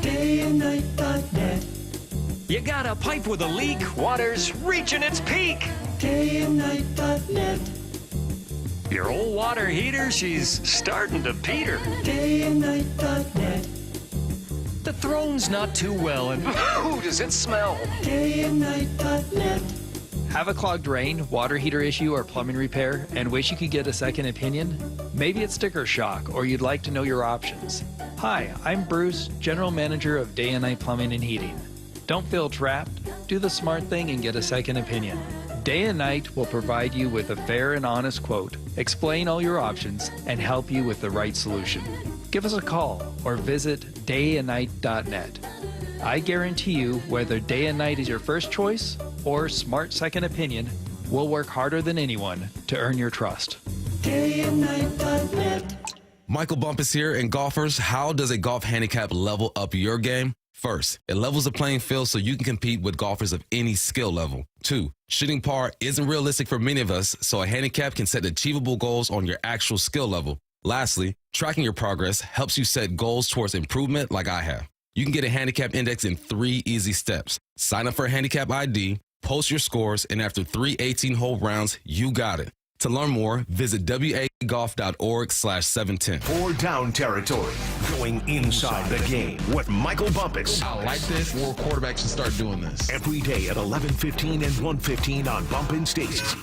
DayandNight.net. You got a pipe with a leak, water's reaching its peak. DayandNight.net. Your old water heater, she's starting to peter. DayandNight.net. The throne's not too well, and ooh, does it smell? DayandNight.net. Have a clogged drain, water heater issue, or plumbing repair, and wish you could get a second opinion? Maybe it's sticker shock, or you'd like to know your options. Hi, I'm Bruce, General Manager of Day and Night Plumbing and Heating. Don't feel trapped. Do the smart thing and get a second opinion. Day and Night will provide you with a fair and honest quote, explain all your options, and help you with the right solution. Give us a call or visit dayandnight.net. I guarantee you, whether Day and Night is your first choice or smart second opinion, We'll work harder than anyone to earn your trust. DayandNight.net. Michael Bumpus here, and golfers, how does a golf handicap level up your game? First, it levels the playing field so you can compete with golfers of any skill level. 2, shooting par isn't realistic for many of us, so a handicap can set achievable goals on your actual skill level. Lastly, tracking your progress helps you set goals towards improvement like I have. You can get a handicap index in 3 easy steps. Sign up for a handicap ID, post your scores, and after 3 18-hole rounds, you got it. To learn more, visit wagolf.org/710. 4 down territory, going inside the game with Michael Bumpus. I like this. More quarterbacks should start doing this. Every day at 11:15 and 1:15 on Bump and Stacy.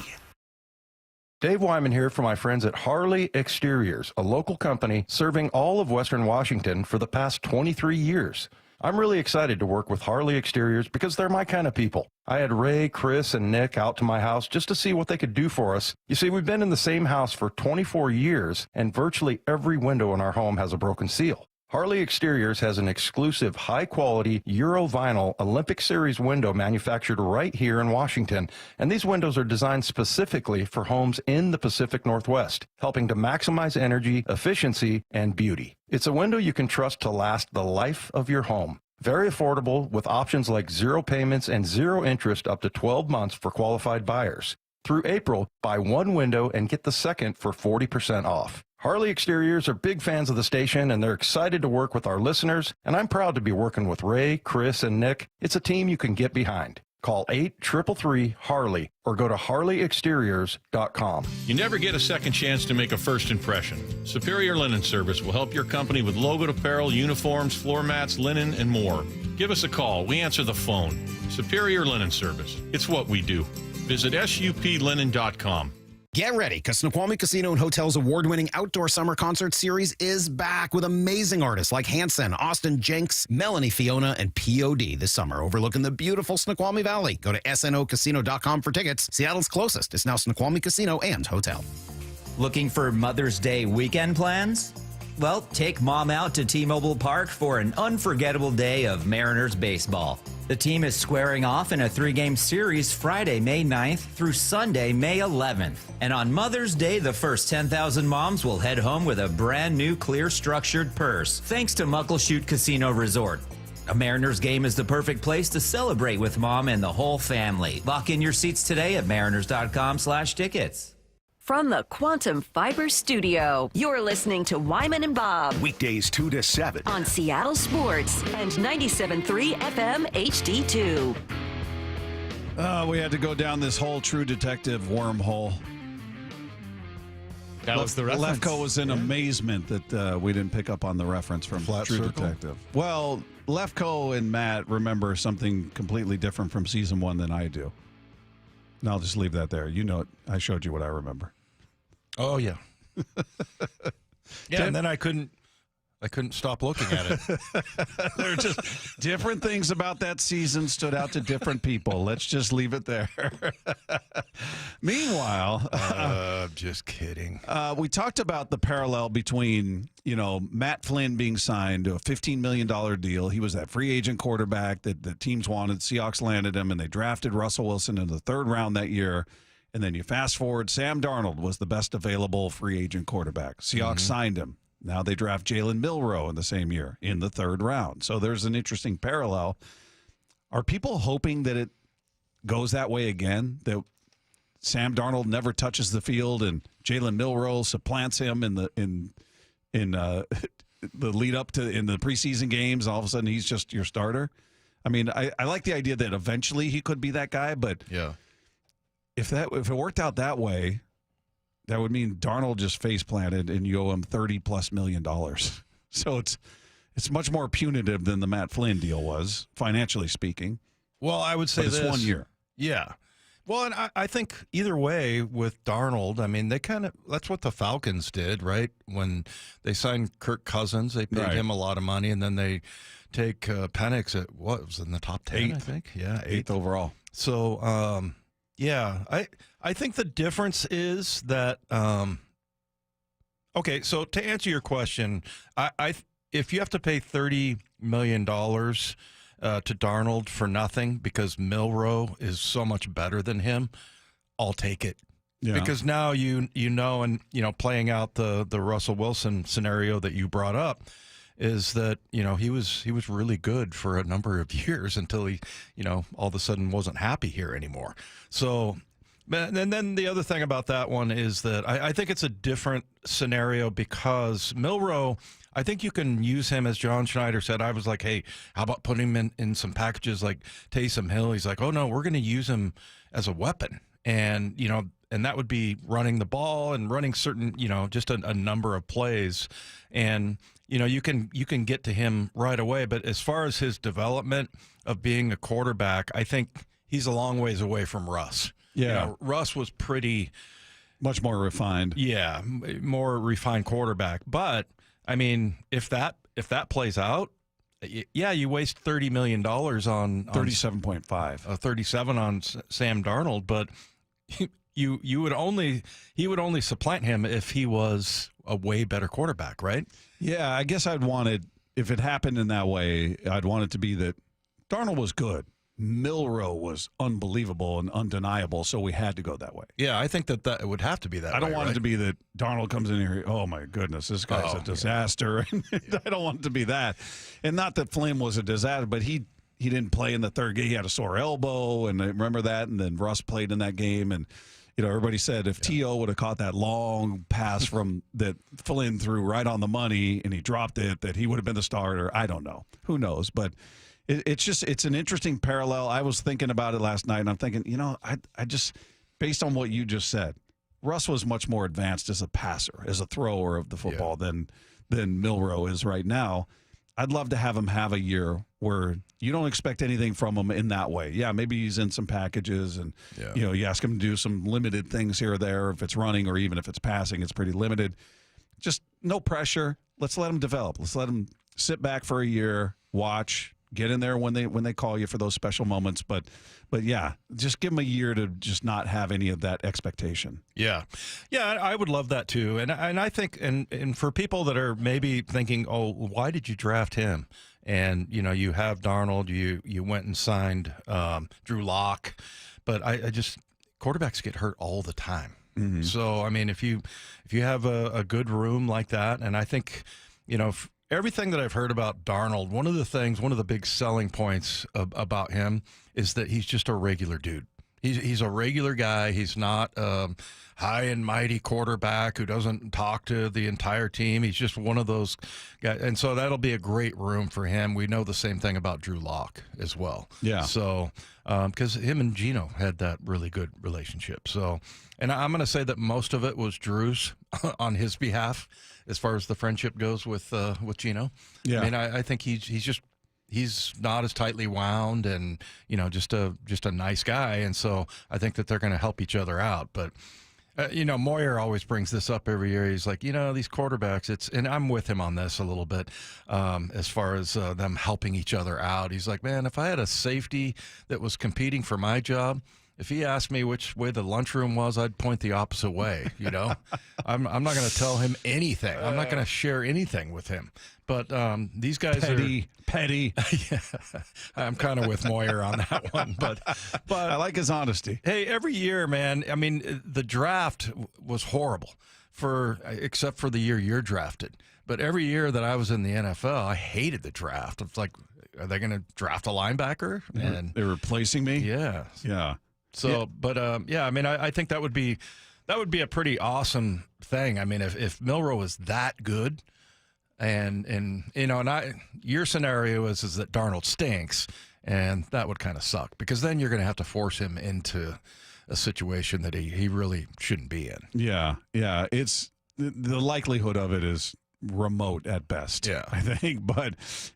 Dave Wyman here for my friends at Harley Exteriors, a local company serving all of Western Washington for the past 23 years. I'm really excited to work with Harley Exteriors because they're my kind of people. I had Ray, Chris, and Nick out to my house just to see what they could do for us. You see, we've been in the same house for 24 years, and virtually every window in our home has a broken seal. Harley Exteriors has an exclusive high-quality Euro vinyl Olympic Series window manufactured right here in Washington, and these windows are designed specifically for homes in the Pacific Northwest, helping to maximize energy, efficiency, and beauty. It's a window you can trust to last the life of your home. Very affordable with options like 0 payments and 0 interest up to 12 months for qualified buyers. Through April, buy 1 window and get the second for 40% off. Harley Exteriors are big fans of the station, and they're excited to work with our listeners, and I'm proud to be working with Ray, Chris, and Nick. It's a team you can get behind. Call 833-HARLEY or go to harleyexteriors.com. You never get a second chance to make a first impression. Superior Linen Service will help your company with logoed apparel, uniforms, floor mats, linen, and more. Give us a call. We answer the phone. Superior Linen Service. It's what we do. Visit suplinen.com. Get ready, because Snoqualmie Casino and Hotel's award-winning outdoor summer concert series is back with amazing artists like Hanson, Austin Jenks, Melanie Fiona, and POD this summer, overlooking the beautiful Snoqualmie Valley. Go to snocasino.com for tickets. Seattle's closest is now Snoqualmie Casino and Hotel. Looking for Mother's Day weekend plans? Well, take Mom out to T-Mobile Park for an unforgettable day of Mariners baseball. The team is squaring off in a 3-game series Friday, May 9th through Sunday, May 11th. And on Mother's Day, the first 10,000 moms will head home with a brand new clear structured purse, thanks to Muckleshoot Casino Resort. A Mariners game is the perfect place to celebrate with Mom and the whole family. Lock in your seats today at mariners.com/tickets. From the Quantum Fiber Studio, you're listening to Wyman and Bob. Weekdays 2 to 7. On Seattle Sports and 97.3 FM HD2. We had to go down this whole True Detective wormhole. That was the reference. Lefko was in amazement that we didn't pick up on the reference from Flat True Circle? Detective. Well, Lefko and Matt remember something completely different from season 1 than I do. And I'll just leave that there. You know it. I showed you what I remember. Oh, yeah. Yeah, and then I couldn't stop looking at it. There are just different things about that season stood out to different people. Let's just leave it there. Meanwhile, just kidding. We talked about the parallel between, Matt Flynn being signed to a $15 million deal. He was that free agent quarterback that the teams wanted. Seahawks landed him, and they drafted Russell Wilson in the 3rd round that year. And then you fast forward, Sam Darnold was the best available free agent quarterback. Seahawks signed him. Now they draft Jalen Milroe in the same year in the 3rd round. So there's an interesting parallel. Are people hoping that it goes that way again? That Sam Darnold never touches the field and Jalen Milroe supplants him in the lead up to in the preseason games. All of a sudden he's just your starter. I mean, I like the idea that eventually he could be that guy, but yeah. If it worked out that way, that would mean Darnold just face planted and you owe him $30+ million. So it's much more punitive than the Matt Flynn deal was, financially speaking. Well, I would say but it's this. 1 year. Yeah. Well, and I think either way with Darnold, I mean, that's what the Falcons did, right? When they signed Kirk Cousins, they paid him a lot of money, and then they take Penix at what was in the top 10, I think? Yeah, 8th overall. So, yeah, I think the difference is that okay, so to answer your question, if you have to pay $30 million to Darnold for nothing because Milroe is so much better than him, I'll take it. Yeah. Because now you know, and playing out the Russell Wilson scenario that you brought up is that he was really good for a number of years until he all of a sudden wasn't happy here anymore. So. And then the other thing about that one is that I think it's a different scenario because Milroe, I think you can use him, as John Schneider said. I was like, hey, how about putting him in some packages like Taysom Hill? He's like, oh, no, we're going to use him as a weapon. And, and that would be running the ball and running certain, just a number of plays. And, you can get to him right away. But as far as his development of being a quarterback, I think he's a long ways away from Russ. Yeah. Russ was much more refined. Yeah, more refined quarterback. But I mean, if that plays out, yeah, you waste $30 million on 37.5, 37 on Sam Darnold, but he would only supplant him if he was a way better quarterback, right? Yeah, I guess I'd want it, if it happened in that way, I'd want it to be that Darnold was good. Milroe was unbelievable and undeniable, so we had to go that way. Yeah, I think that it would have to be that way. I don't want it to be that Darnold comes in here, oh, my goodness, this guy's a disaster. Yeah. I don't want it to be that. And not that Flynn was a disaster, but he didn't play in the third game. He had a sore elbow, and I remember that, and then Russ played in that game, and everybody said if T.O. would have caught that long pass from that Flynn threw right on the money and he dropped it, that he would have been the starter. I don't know. Who knows? But it's an interesting parallel. I was thinking about it last night, and I'm thinking, I just, based on what you just said, Russ was much more advanced as a passer, as a thrower of the football than Milroe is right now. I'd love to have him have a year where you don't expect anything from him in that way. Yeah, maybe he's in some packages, and you ask him to do some limited things here or there. If it's running or even if it's passing, it's pretty limited. Just no pressure. Let's let him develop. Let's let him sit back for a year, watch. Get in there when they call you for those special moments, but yeah, just give them a year to just not have any of that expectation. Yeah, I would love that too, and I think and for people that are maybe thinking, oh, why did you draft him? And you have Darnold, you went and signed Drew Lock, but I just quarterbacks get hurt all the time. Mm-hmm. So I mean, if you have a good room like that, and I think everything that I've heard about Darnold, one of the big selling points about him is that he's just a regular dude. He's a regular guy. He's not high and mighty quarterback who doesn't talk to the entire team. He's just one of those guys. And so that'll be a great room for him. We know the same thing about Drew Lock as well. Yeah. So because him and Geno had that really good relationship. So, and I'm going to say that most of it was Drew's on his behalf as far as the friendship goes with Geno. Yeah. I mean, I think he's not as tightly wound and, just a nice guy. And so I think that they're going to help each other out. But, Moyer always brings this up every year. He's like, these quarterbacks, and I'm with him on this a little bit as far as them helping each other out. He's like, man, if I had a safety that was competing for my job, if he asked me which way the lunchroom was, I'd point the opposite way. I'm not going to tell him anything. I'm not going to share anything with him. But these guys petty. Yeah, I'm kind of with Moyer on that one. But I like his honesty. Hey, every year, man. I mean, the draft was horrible except for the year you're drafted. But every year that I was in the NFL, I hated the draft. It's like, are they going to draft a linebacker? And they're replacing me. Yeah. Yeah. So, yeah. But I mean, I think that would be a pretty awesome thing. I mean, if Milroe is that good, and your scenario is that Darnold stinks, and that would kind of suck because then you're going to have to force him into a situation that he really shouldn't be in. Yeah, it's the likelihood of it is remote at best. Yeah, I think. But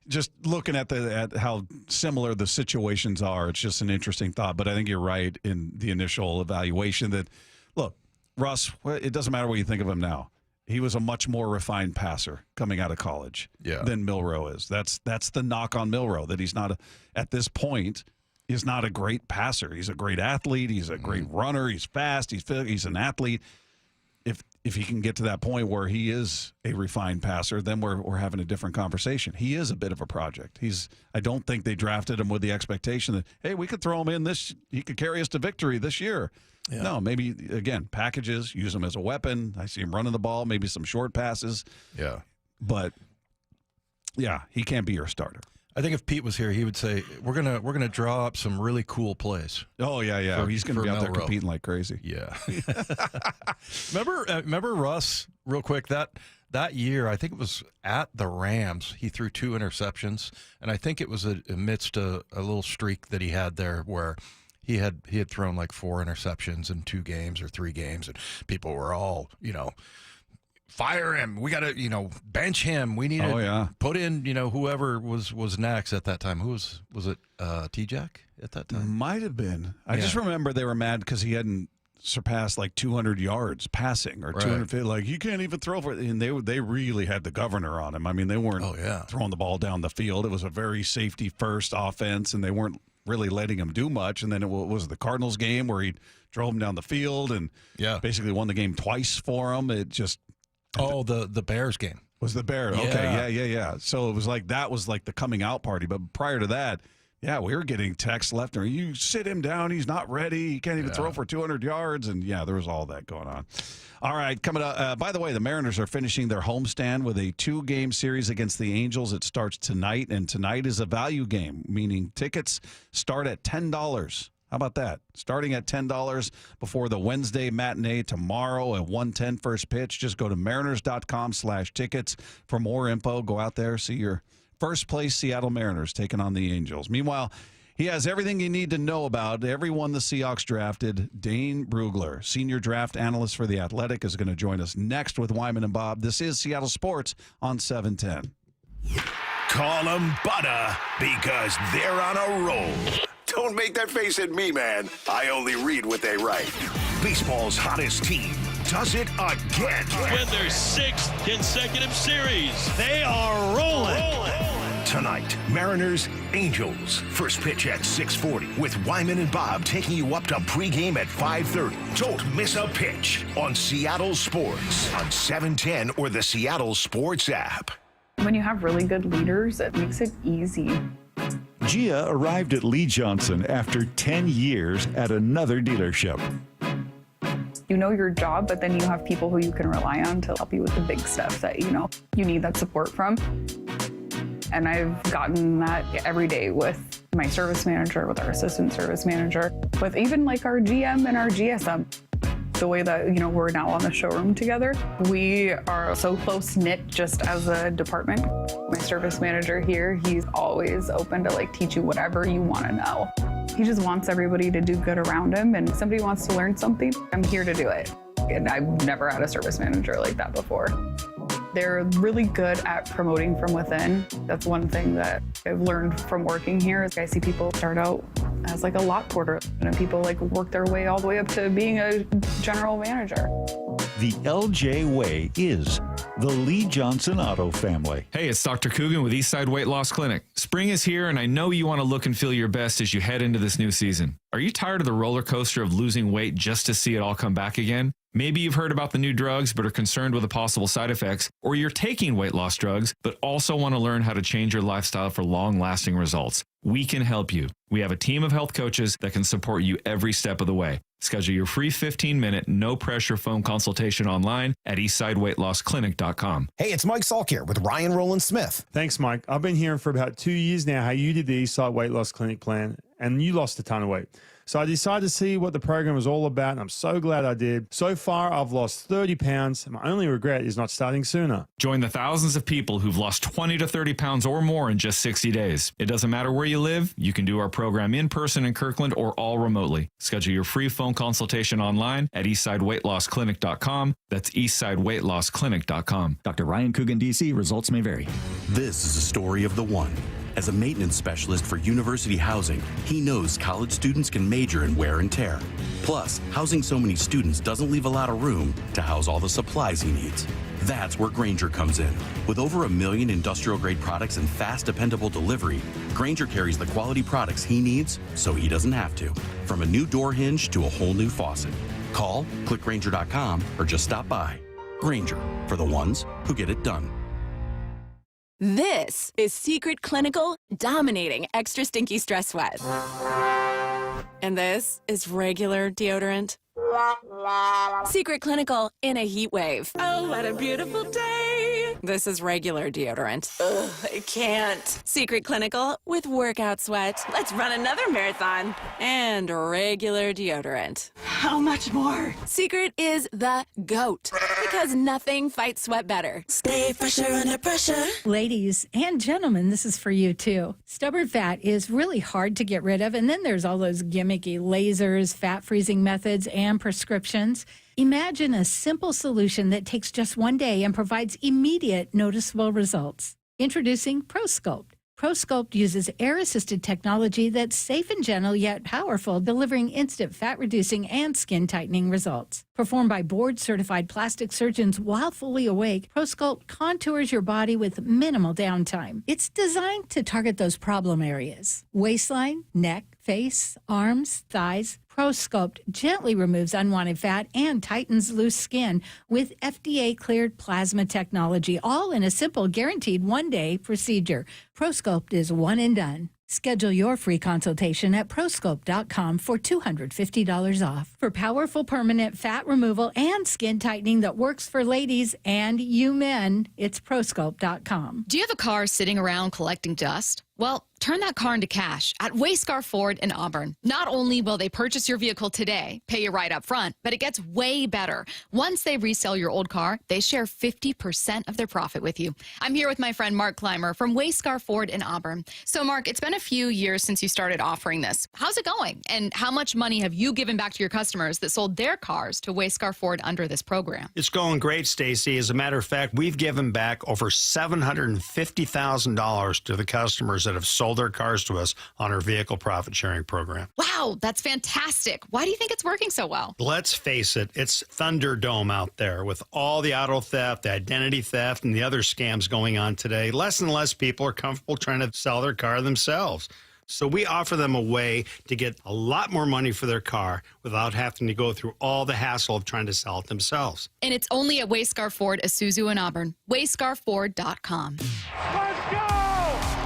just looking at how similar the situations are, it's just an interesting thought. But I think you're right in the initial evaluation that, look, Russ, it doesn't matter what you think of him now. He was a much more refined passer coming out of college than Milroe is. That's the knock on Milroe, that he's not at this point is not a great passer. He's a great athlete. He's a great runner. He's fast. He's an athlete. If he can get to that point where he is a refined passer, then we're having a different conversation. He is a bit of a project. I don't think they drafted him with the expectation that, hey, we could throw him in he could carry us to victory this year. Yeah. No, maybe, again, packages, use them as a weapon. I see him running the ball, maybe some short passes. Yeah. But, yeah, he can't be your starter. I think if Pete was here, he would say, we're gonna draw up some really cool plays. Oh, yeah. He's going to be out there competing like crazy. Yeah. Remember Russ, real quick, that year, I think it was at the Rams, he threw 2 interceptions, and I think it was amidst a little streak that he had there where he had thrown like 4 interceptions in 2 games or 3 games, and people were all, fire him. We got to, bench him. We need to put in, whoever was next at that time. Who was it? T-Jack at that time? Might have been. I just remember they were mad because he hadn't surpassed like 200 yards passing or 250. Like, you can't even throw for it. And they really had the governor on him. I mean, they weren't throwing the ball down the field. It was a very safety first offense, and they weren't really letting him do much. And then it was the Cardinals game where he drove him down the field and basically won the game twice for him. It just the Bears game was the Bears. Okay, yeah. So it was like that was like the coming out party. But prior to that, we were getting texts left and right. You sit him down. He's not ready. He can't even throw for 200 yards. And there was all that going on. All right, coming up. By the way, the Mariners are finishing their homestand with a 2-game series against the Angels. It starts tonight, and tonight is a value game, meaning tickets start at $10. How about that? Starting at $10 before the Wednesday matinee tomorrow at 1:10 first pitch. Just go to mariners.com/tickets for more info. Go out there, see your first place Seattle Mariners taking on the Angels. Meanwhile, he has everything you need to know about everyone the Seahawks drafted. Dane Brugler, senior draft analyst for The Athletic, is going to join us next with Wyman and Bob. This is Seattle Sports on 710. Call them butter because they're on a roll. Don't make that face at me, man. I only read what they write. Baseball's hottest team does it again. Win their 6th consecutive series. They are rolling. Tonight, Mariners, Angels. First pitch at 6:40 with Wyman and Bob taking you up to pregame at 5:30. Don't miss a pitch on Seattle Sports on 710 or the Seattle Sports app. When you have really good leaders, it makes it easy. Gia arrived at Lee Johnson after 10 years at another dealership. You know your job, but then you have people who you can rely on to help you with the big stuff that you need that support from. And I've gotten that every day with my service manager, with our assistant service manager, with even like our GM and our GSM. The way that, we're now on the showroom together, we are so close-knit just as a department. My service manager here, he's always open to teach you whatever you want to know. He just wants everybody to do good around him, and if somebody wants to learn something, I'm here to do it. And I've never had a service manager like that before. They're really good at promoting from within. That's one thing that I've learned from working here. Is I see people start out as a lot porter, and people work their way all the way up to being a general manager. The LJ way is the Lee Johnson Auto family. Hey, it's Dr. Coogan with Eastside Weight Loss Clinic. Spring is here, and I know you want to look and feel your best as you head into this new season. Are you tired of the roller coaster of losing weight just to see it all come back again? Maybe you've heard about the new drugs but are concerned with the possible side effects, or you're taking weight loss drugs but also want to learn how to change your lifestyle for long-lasting results. We can help you. We have a team of health coaches that can support you every step of the way. Schedule your free 15-minute, no-pressure phone consultation online at eastsideweightlossclinic.com. Hey, it's Mike Salk here with Ryan Rowland Smith. Thanks, Mike. I've been hearing for about 2 years now how you did the Eastside Weight Loss Clinic plan, and you lost a ton of weight. So I decided to see what the program was all about, and I'm so glad I did. So far, I've lost 30 pounds, and my only regret is not starting sooner. Join the thousands of people who've lost 20 to 30 pounds or more in just 60 days. It doesn't matter where you live. You can do our program in person in Kirkland or all remotely. Schedule your free phone consultation online at eastsideweightlossclinic.com. That's eastsideweightlossclinic.com. Dr. Ryan Coogan, D.C. Results may vary. This is a story of the one. As a maintenance specialist for university housing, he knows college students can major in wear and tear. Plus, housing so many students doesn't leave a lot of room to house all the supplies he needs. That's where Grainger comes in. With over 1 million industrial-grade products and fast, dependable delivery, Grainger carries the quality products he needs so he doesn't have to. From a new door hinge to a whole new faucet. Call, click Grainger.com, or just stop by. Grainger, for the ones who get it done. This is Secret Clinical Dominating Extra Stinky Stress Sweat. And this is regular deodorant. Secret Clinical in a heat wave. Oh, what a beautiful day. This is regular deodorant. Ugh, I can't. Secret Clinical with workout sweat. Let's run another marathon. And regular deodorant. How much more? Secret is the GOAT because nothing fights sweat better. Stay fresher under pressure. Ladies and gentlemen, this is for you too. Stubborn fat is really hard to get rid of, and then there's all those gimmicky lasers, fat freezing methods, and prescriptions. Imagine a simple solution that takes just one day and provides immediate noticeable results. Introducing ProSculpt. ProSculpt uses air-assisted technology that's safe and gentle yet powerful, delivering instant fat-reducing and skin-tightening results. Performed by board-certified plastic surgeons while fully awake, ProSculpt contours your body with minimal downtime. It's designed to target those problem areas: waistline, neck, face, arms, thighs. ProSculpt gently removes unwanted fat and tightens loose skin with FDA-cleared plasma technology, all in a simple, guaranteed one-day procedure. ProSculpt is one and done. Schedule your free consultation at prosculpt.com for $250 off. For powerful permanent fat removal and skin tightening that works for ladies and you men, it's prosculpt.com. Do you have a car sitting around collecting dust? Well, turn that car into cash at Wayscar Ford in Auburn. Not only will they purchase your vehicle today, pay you right up front, but it gets way better. Once they resell your old car, they share 50% of their profit with you. I'm here with my friend Mark Clymer from Wayscar Ford in Auburn. So, Mark, it's been a few years since you started offering this. How's it going? And how much money have you given back to your customers that sold their cars to Wayscar Ford under this program? It's going great, Stacy. As a matter of fact, we've given back over $750,000 to the customers that have sold their cars to us on our vehicle profit sharing program. Wow, that's fantastic. Why do you think it's working so well? Let's face it, it's Thunderdome out there with all the auto theft, the identity theft, and the other scams going on today. Less and less people are comfortable trying to sell their car themselves. So we offer them a way to get a lot more money for their car without having to go through all the hassle of trying to sell it themselves. And it's only at Wayscar Ford, Isuzu in Auburn. WayscarFord.com. Let's go!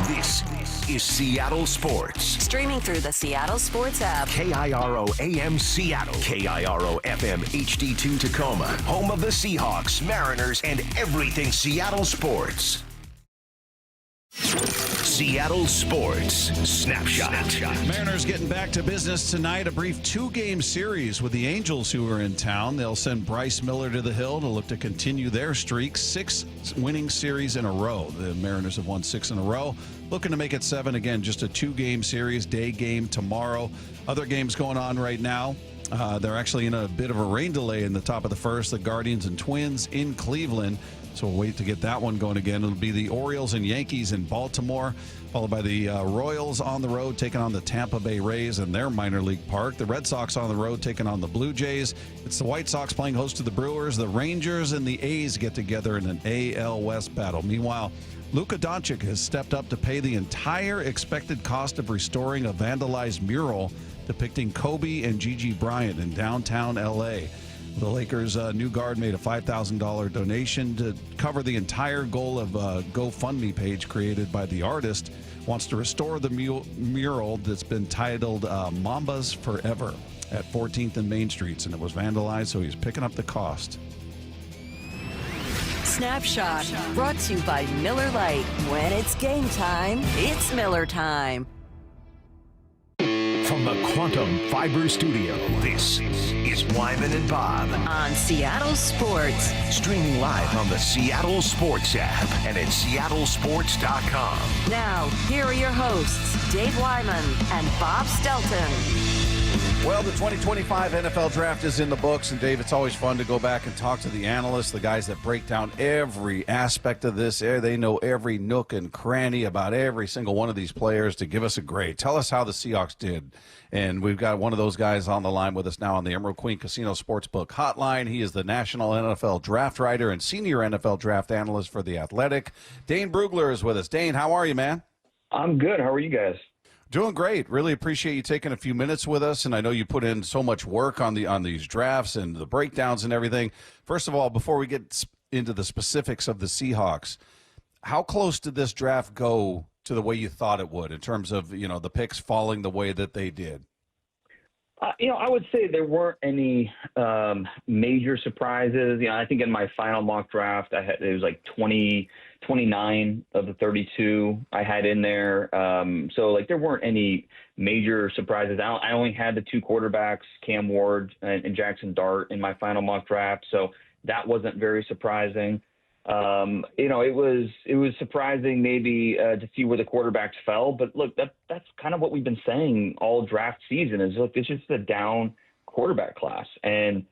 This is Seattle Sports. Streaming through the Seattle Sports app. KIRO AM Seattle. KIRO FM HD2 Tacoma. Home of the Seahawks, Mariners, and everything Seattle sports. Seattle Sports Snapshot. Mariners getting back to business tonight. A brief two-game series with the Angels, who are in town. They'll send Bryce Miller to the hill to look to continue their streak. 6 winning series in a row. The Mariners have won 6 in a row. Looking to make it 7 again. Just a 2-game series. Day game tomorrow. Other games going on right now. They're actually in a bit of a rain delay in the top of the first. The Guardians and Twins in Cleveland. So we'll wait to get that one going again. It'll be the Orioles and Yankees in Baltimore, followed by the Royals on the road taking on the Tampa Bay Rays in their minor league park. The Red Sox on the road taking on the Blue Jays. It's the White Sox playing host to the Brewers. The Rangers and the A's get together in an AL West battle. Meanwhile, Luka Doncic has stepped up to pay the entire expected cost of restoring a vandalized mural depicting Kobe and Gigi Bryant in downtown L.A. The Lakers' new guard made a $5,000 donation to cover the entire goal of a GoFundMe page created by the artist. Wants to restore the mural that's been titled Mambas Forever at 14th and Main Streets, and it was vandalized, so he's picking up the cost. Snapshot, brought to you by Miller Lite. When it's game time, it's Miller time. From the Quantum Fiber Studio, this is Wyman and Bob on Seattle Sports. Streaming live on the Seattle Sports app and at seattlesports.com. Now, here are your hosts, Dave Wyman and Bob Stelton. Well, the 2025 NFL Draft is in the books, and Dave, it's always fun to go back and talk to the analysts, the guys that break down every aspect of this. They know every nook and cranny about every single one of these players to give us a grade. Tell us how the Seahawks did. And we've got one of those guys on the line with us now on the Emerald Queen Casino Sportsbook Hotline. He is the National NFL Draft Writer and Senior NFL Draft Analyst for The Athletic. Dane Brugler is with us. Dane, how are you, man? I'm good. How are you guys? Doing great. Really appreciate you taking a few minutes with us, and I know you put in so much work on these drafts and the breakdowns and everything. First of all, before we get into the specifics of the Seahawks, how close did this draft go to the way you thought it would in terms of, the picks falling the way that they did? I would say there weren't any major surprises. I think in my final mock draft, it was like 29 of the 32 I had in there. So there weren't any major surprises. I only had the two quarterbacks, Cam Ward and Jackson Dart, in my final mock draft. So that wasn't very surprising. It was surprising maybe to see where the quarterbacks fell, but look, that's kind of what we've been saying all draft season is, look, it's just a down quarterback class. And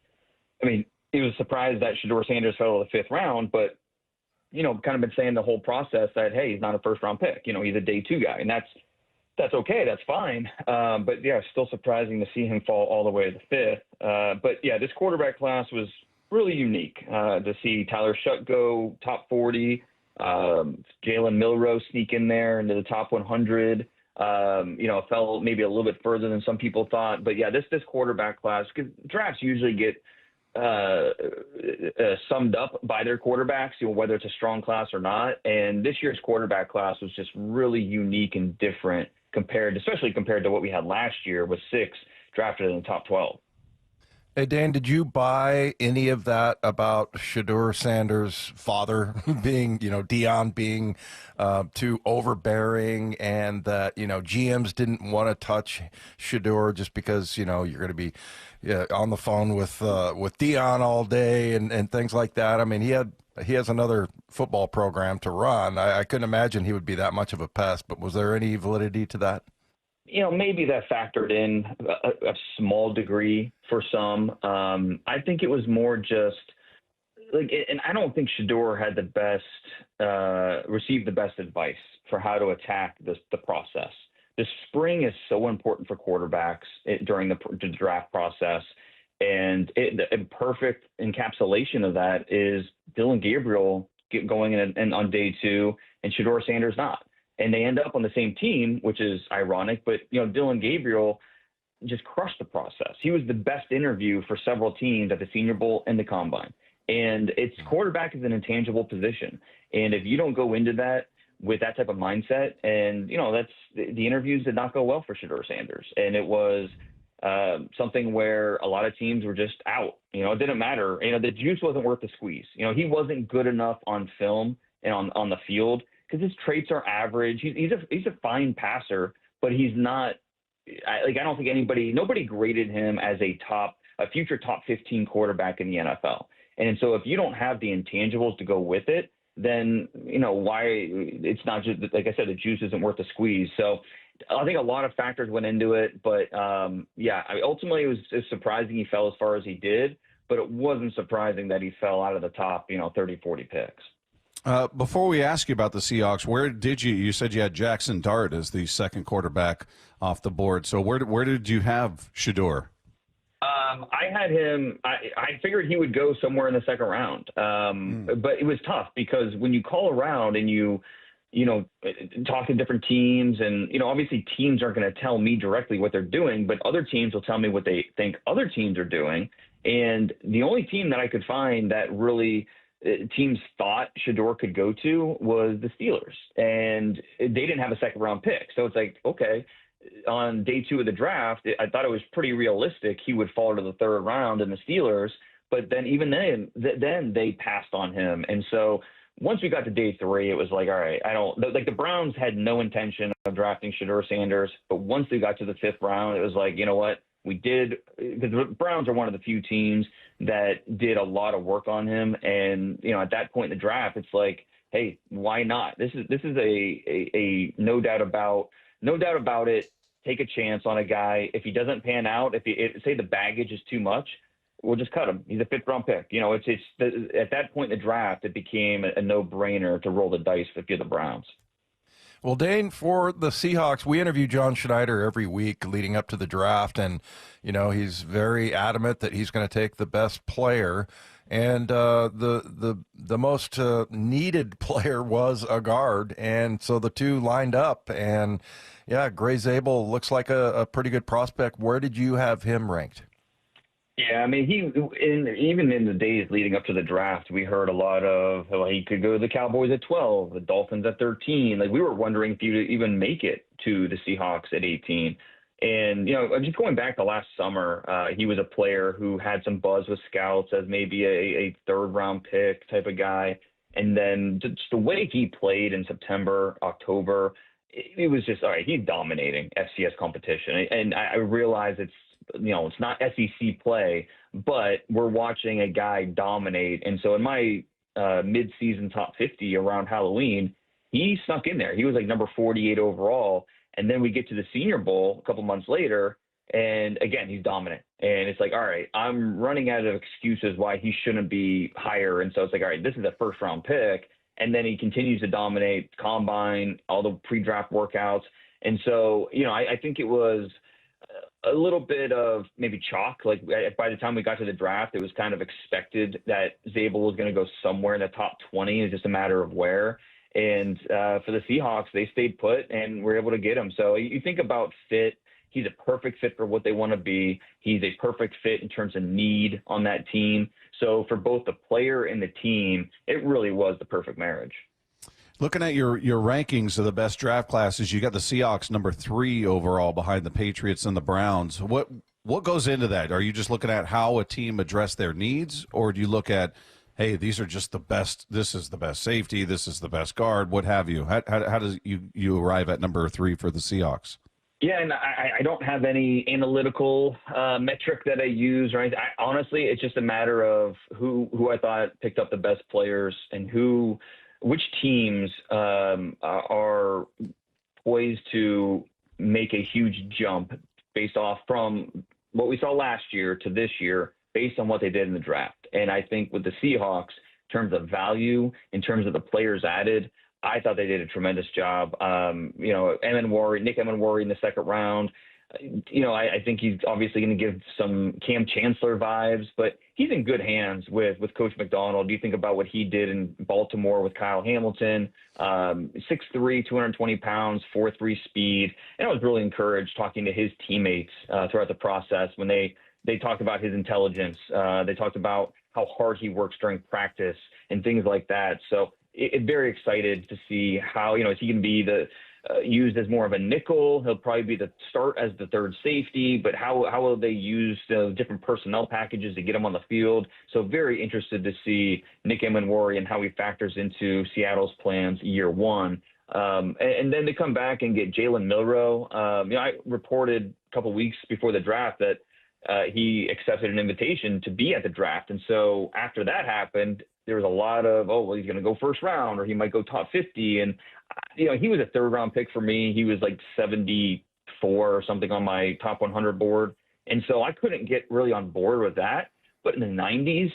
I mean, it was a surprise that Shedeur Sanders fell to the 5th round, but, kind of been saying the whole process that, hey, he's not a 1st-round pick. He's a day 2 guy, and that's okay. That's fine. But yeah, still surprising to see him fall all the way to the 5th. But yeah, this quarterback class was really unique to see Tyler Shutt go top 40, Jalen Milroe sneak in there into the top 100. Fell maybe a little bit further than some people thought. But yeah, this quarterback class, because drafts usually get summed up by their quarterbacks, whether it's a strong class or not. And this year's quarterback class was just really unique and different especially compared to what we had last year with 6 drafted in the top 12. Hey, Dan, did you buy any of that about Shedeur Sanders' father being, Dion being too overbearing, and that, GMs didn't want to touch Shedeur just because, you're going to be on the phone with Dion all day and things like that? I mean, he has another football program to run. I couldn't imagine he would be that much of a pest, but was there any validity to that? Maybe that factored in a small degree for some. I think it was more just and I don't think Shedeur had received the best advice for how to attack the process. The spring is so important for quarterbacks during the draft process. And the perfect encapsulation of that is Dillon Gabriel going in on day 2 and Shedeur Sanders not. And they end up on the same team, which is ironic. But, Dillon Gabriel just crushed the process. He was the best interview for several teams at the Senior Bowl and the Combine. And quarterback is an intangible position. And if you don't go into that with that type of mindset, and, the interviews did not go well for Shedeur Sanders. And it was something where a lot of teams were just out. It didn't matter. The juice wasn't worth the squeeze. He wasn't good enough on film and on the field, because his traits are average. He's a fine passer, but he's not. I don't think nobody graded him as a future top 15 quarterback in the NFL. And so if you don't have the intangibles to go with it, then why it's not just, like I said, the juice isn't worth the squeeze. So I think a lot of factors went into it, but ultimately it was surprising he fell as far as he did, but it wasn't surprising that he fell out of the top 30, 40 picks. Before we ask you about the Seahawks, where did you said you had Jackson Dart as the 2nd quarterback off the board. So where did you have Shedeur? I had him. I figured he would go somewhere in the 2nd round, but it was tough because when you call around and you talk to different teams, and obviously teams aren't going to tell me directly what they're doing, but other teams will tell me what they think other teams are doing. And the only team that I could find that really teams thought Shedeur could go to was the Steelers, and they didn't have a 2nd round pick. So it's like, okay, on day 2 of the draft, I thought it was pretty realistic he would fall to the 3rd round in the Steelers, but then even then they passed on him. And so once we got to day 3, it was like, all right, the Browns had no intention of drafting Shedeur Sanders, but once they got to the 5th round, it was like, you know what? We did, because the Browns are one of the few teams that did a lot of work on him. And, at that point in the draft, it's like, hey, why not? This is a no doubt about it. Take a chance on a guy. If he doesn't pan out, if say the baggage is too much, we'll just cut him. He's a 5th round pick. At that point in the draft, it became a no-brainer to roll the dice if you're the Browns. Well, Dane, for the Seahawks, we interview John Schneider every week leading up to the draft, and he's very adamant that he's going to take the best player, and the most needed player was a guard, and so the two lined up, and Gray Zabel looks like a pretty good prospect. Where did you have him ranked? Yeah, I mean, even in the days leading up to the draft, we heard a lot of, he could go to the Cowboys at 12, the Dolphins at 13. Like, we were wondering if he would even make it to the Seahawks at 18. And, just going back to last summer, he was a player who had some buzz with scouts as maybe a third-round pick type of guy. And then just the way he played in September, October, it was just, all right, he's dominating FCS competition. And I realize it's not SEC play, but we're watching a guy dominate. And so in my mid-season top 50 around Halloween, he snuck in there. He was like number 48 overall. And then we get to the Senior Bowl a couple months later, and again, he's dominant. And it's like, all right, I'm running out of excuses why he shouldn't be higher. And so it's like, all right, this is a first-round pick. And then he continues to dominate combine, all the pre-draft workouts. And so, I think it was a little bit of maybe chalk. Like by the time we got to the draft, it was kind of expected that Zabel was going to go somewhere in the top 20. It's just a matter of where. And for the Seahawks, they stayed put and were able to get him. So you think about fit. He's a perfect fit for what they want to be. He's a perfect fit in terms of need on that team. So for both the player and the team, it really was the perfect marriage. Looking at your rankings of the best draft classes, you got the Seahawks number 3 overall behind the Patriots and the Browns. What goes into that? Are you just looking at how a team addressed their needs, or do you look at, hey, these are just the best, this is the best safety, this is the best guard, what have you? How does you arrive at number 3 for the Seahawks? Yeah, and I don't have any analytical metric that I use, right? Honestly, it's just a matter of who I thought picked up the best players and which teams are poised to make a huge jump based off from what we saw last year to this year based on what they did in the draft. And I think with the Seahawks, in terms of value, in terms of the players added, I thought they did a tremendous job. Nick Emenwari in the second round. I think he's obviously going to give some Cam Chancellor vibes, but he's in good hands with Coach McDonald. You think about what he did in Baltimore with Kyle Hamilton, 6'3", 220 pounds, 4.3 speed. And I was really encouraged talking to his teammates throughout the process when they talked about his intelligence. They talked about how hard he works during practice and things like that. So very excited to see how, is he going to be used as more of a nickel? He'll probably be the start as the third safety, but how will they use the different personnel packages to get him on the field? So very interested to see Nick Emenwari and how he factors into Seattle's plans year one. And then to come back and get Jalen Milroe. I reported a couple weeks before the draft that he accepted an invitation to be at the draft. And so after that happened, there was a lot of, he's going to go first round or he might go top 50. And, he was a third round pick for me. He was like 74 or something on my top 100 board. And so I couldn't get really on board with that. But in the 90s,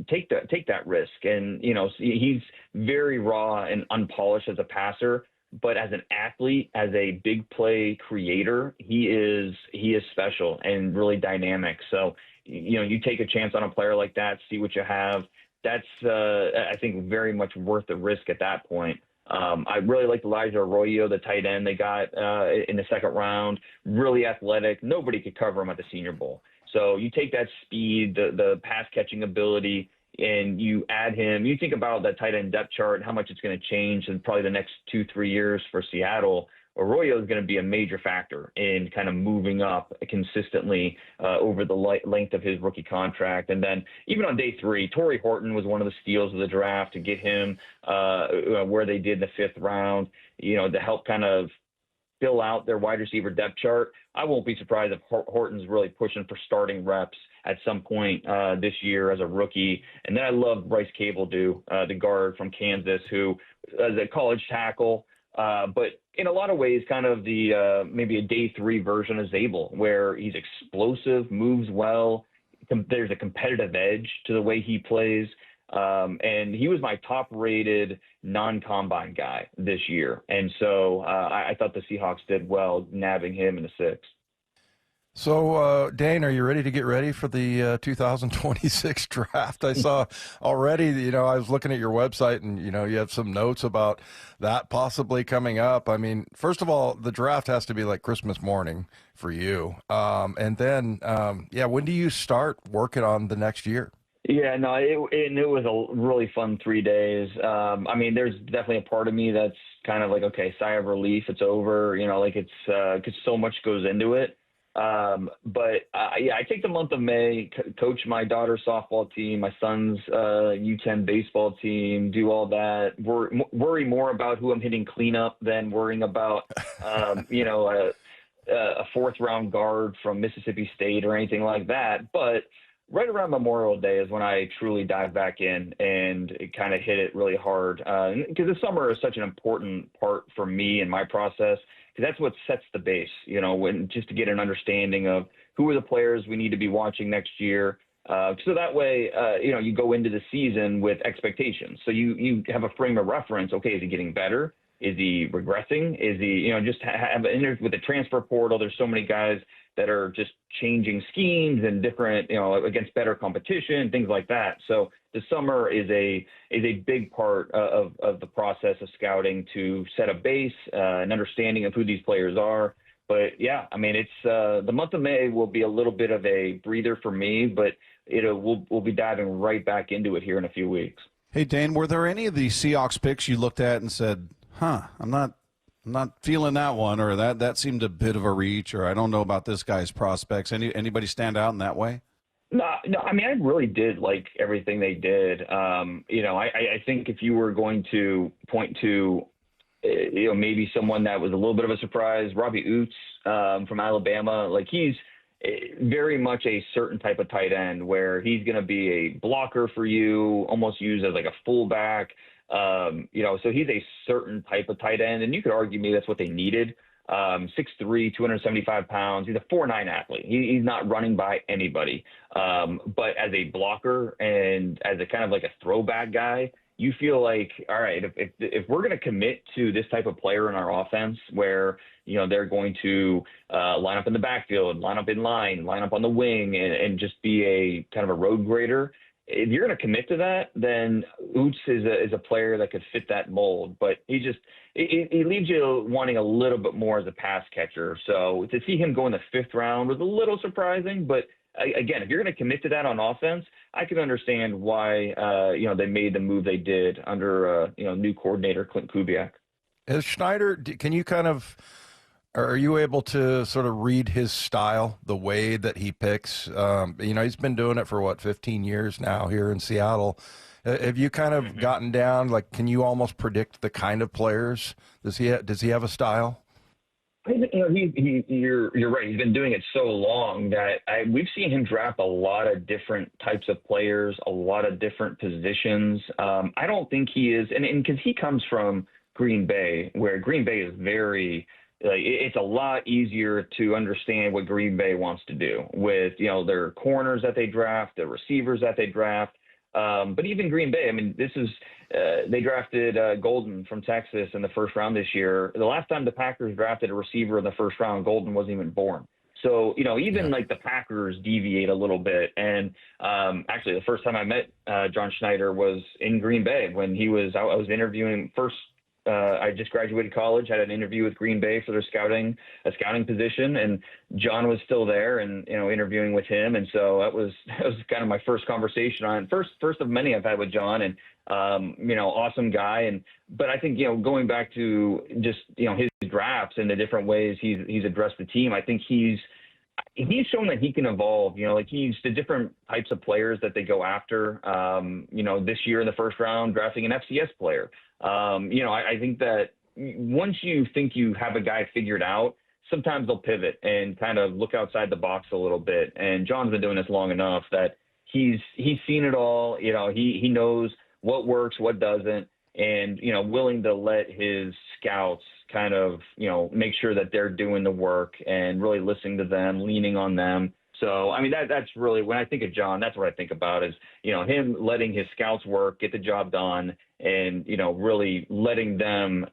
take that risk. And, he's very raw and unpolished as a passer. But as an athlete, as a big play creator, he is special and really dynamic. So, you take a chance on a player like that, see what you have. That's, I think, very much worth the risk at that point. I really liked Elijah Arroyo, the tight end they got in the second round. Really athletic. Nobody could cover him at the Senior Bowl. So you take that speed, the pass-catching ability, and you add him. You think about that tight end depth chart, how much it's going to change in probably the next 2-3 years for Seattle. Arroyo is going to be a major factor in kind of moving up consistently over the length of his rookie contract. And then even on day 3, Torrey Horton was one of the steals of the draft to get him where they did in the 5th round, to help kind of fill out their wide receiver depth chart. I won't be surprised if Horton's really pushing for starting reps at some point this year as a rookie. And then I love Bryce Cable-Dew, the guard from Kansas, who is a college tackle, but in a lot of ways kind of the maybe a day 3 version of Zabel, where he's explosive, moves well. There's a competitive edge to the way he plays. And he was my top-rated non-combine guy this year. And so I thought the Seahawks did well nabbing him in the 6th. So, Dane, are you ready to get ready for the 2026 draft? I saw already, I was looking at your website and, you have some notes about that possibly coming up. I mean, first of all, the draft has to be like Christmas morning for you. And then, when do you start working on the next year? Yeah, no, it was a really fun 3 days. I mean, there's definitely a part of me that's kind of like, okay, sigh of relief, it's over. Like it's because so much goes into it. But yeah, I take the month of May, coach my daughter's softball team, my son's U10 baseball team, do all that. Worry more about who I'm hitting cleanup than worrying about a fourth round guard from Mississippi State or anything like that. But right around Memorial Day is when I truly dive back in and kind of hit it really hard. Because the summer is such an important part for me and my process, because that's what sets the base, when just to get an understanding of who are the players we need to be watching next year. So that way, you go into the season with expectations. So you have a frame of reference. Okay, is he getting better? Is he regressing? Is he, just have with the transfer portal, there's so many guys that are just changing schemes and different, against better competition, things like that. So the summer is a big part of the process of scouting to set a base, an understanding of who these players are. But yeah, I mean, it's the month of May will be a little bit of a breather for me, but we'll be diving right back into it here in a few weeks. Hey, Dane, were there any of the Seahawks picks you looked at and said, I'm not feeling that one, or that seemed a bit of a reach, or I don't know about this guy's prospects. Anybody stand out in that way? No, I mean, I really did like everything they did. I think if you were going to point to, maybe someone that was a little bit of a surprise, Robbie Ouzts from Alabama, like he's very much a certain type of tight end where he's going to be a blocker for you, almost used as like a fullback. So he's a certain type of tight end, and you could argue maybe that's what they needed. 6'3", 275 pounds. He's a 4'9" athlete. He's not running by anybody. But as a blocker and as a kind of like a throwback guy, you feel like, all right, if we're going to commit to this type of player in our offense where, they're going to line up in the backfield, line up in line up on the wing, and just be a kind of a road grader, if you're going to commit to that, then Ouzts is a player that could fit that mold. But he leaves you wanting a little bit more as a pass catcher. So to see him go in the 5th round was a little surprising. But again, if you're going to commit to that on offense, I can understand why they made the move they did under new coordinator Clint Kubiak. As Schneider, can you are you able to sort of read his style, the way that he picks? He's been doing it for 15 years now here in Seattle. Have you kind of gotten down, like, can you almost predict the kind of players? Does he have a style? You're right. He's been doing it so long that we've seen him draft a lot of different types of players, a lot of different positions. I don't think he is, and because he comes from Green Bay, where Green Bay is very it's a lot easier to understand what Green Bay wants to do with, their corners that they draft, the receivers that they draft. But even Green Bay, I mean, they drafted Golden from Texas in the 1st round this year. The last time the Packers drafted a receiver in the 1st round, Golden wasn't even born. So, even like the Packers deviate a little bit. And actually, the first time I met John Schneider was in Green Bay when I was interviewing first. I just graduated college, had an interview with Green Bay for their scouting position, and John was still there and, interviewing with him. And so that was kind of my first conversation first of many I've had with John, and, awesome guy. But I think, going back to just, his drafts and the different ways he's addressed the team, I think he's shown that he can evolve, he's the different types of players that they go after, this year in the 1st round, drafting an FCS player. I think that once you think you have a guy figured out, sometimes they'll pivot and kind of look outside the box a little bit. And John's been doing this long enough that he's seen it all. He knows what works, what doesn't, and, willing to let his scouts kind of, make sure that they're doing the work and really listening to them, leaning on them. So, I mean, that's really, when I think of John, that's what I think about is, him letting his scouts work, get the job done, and, really letting them,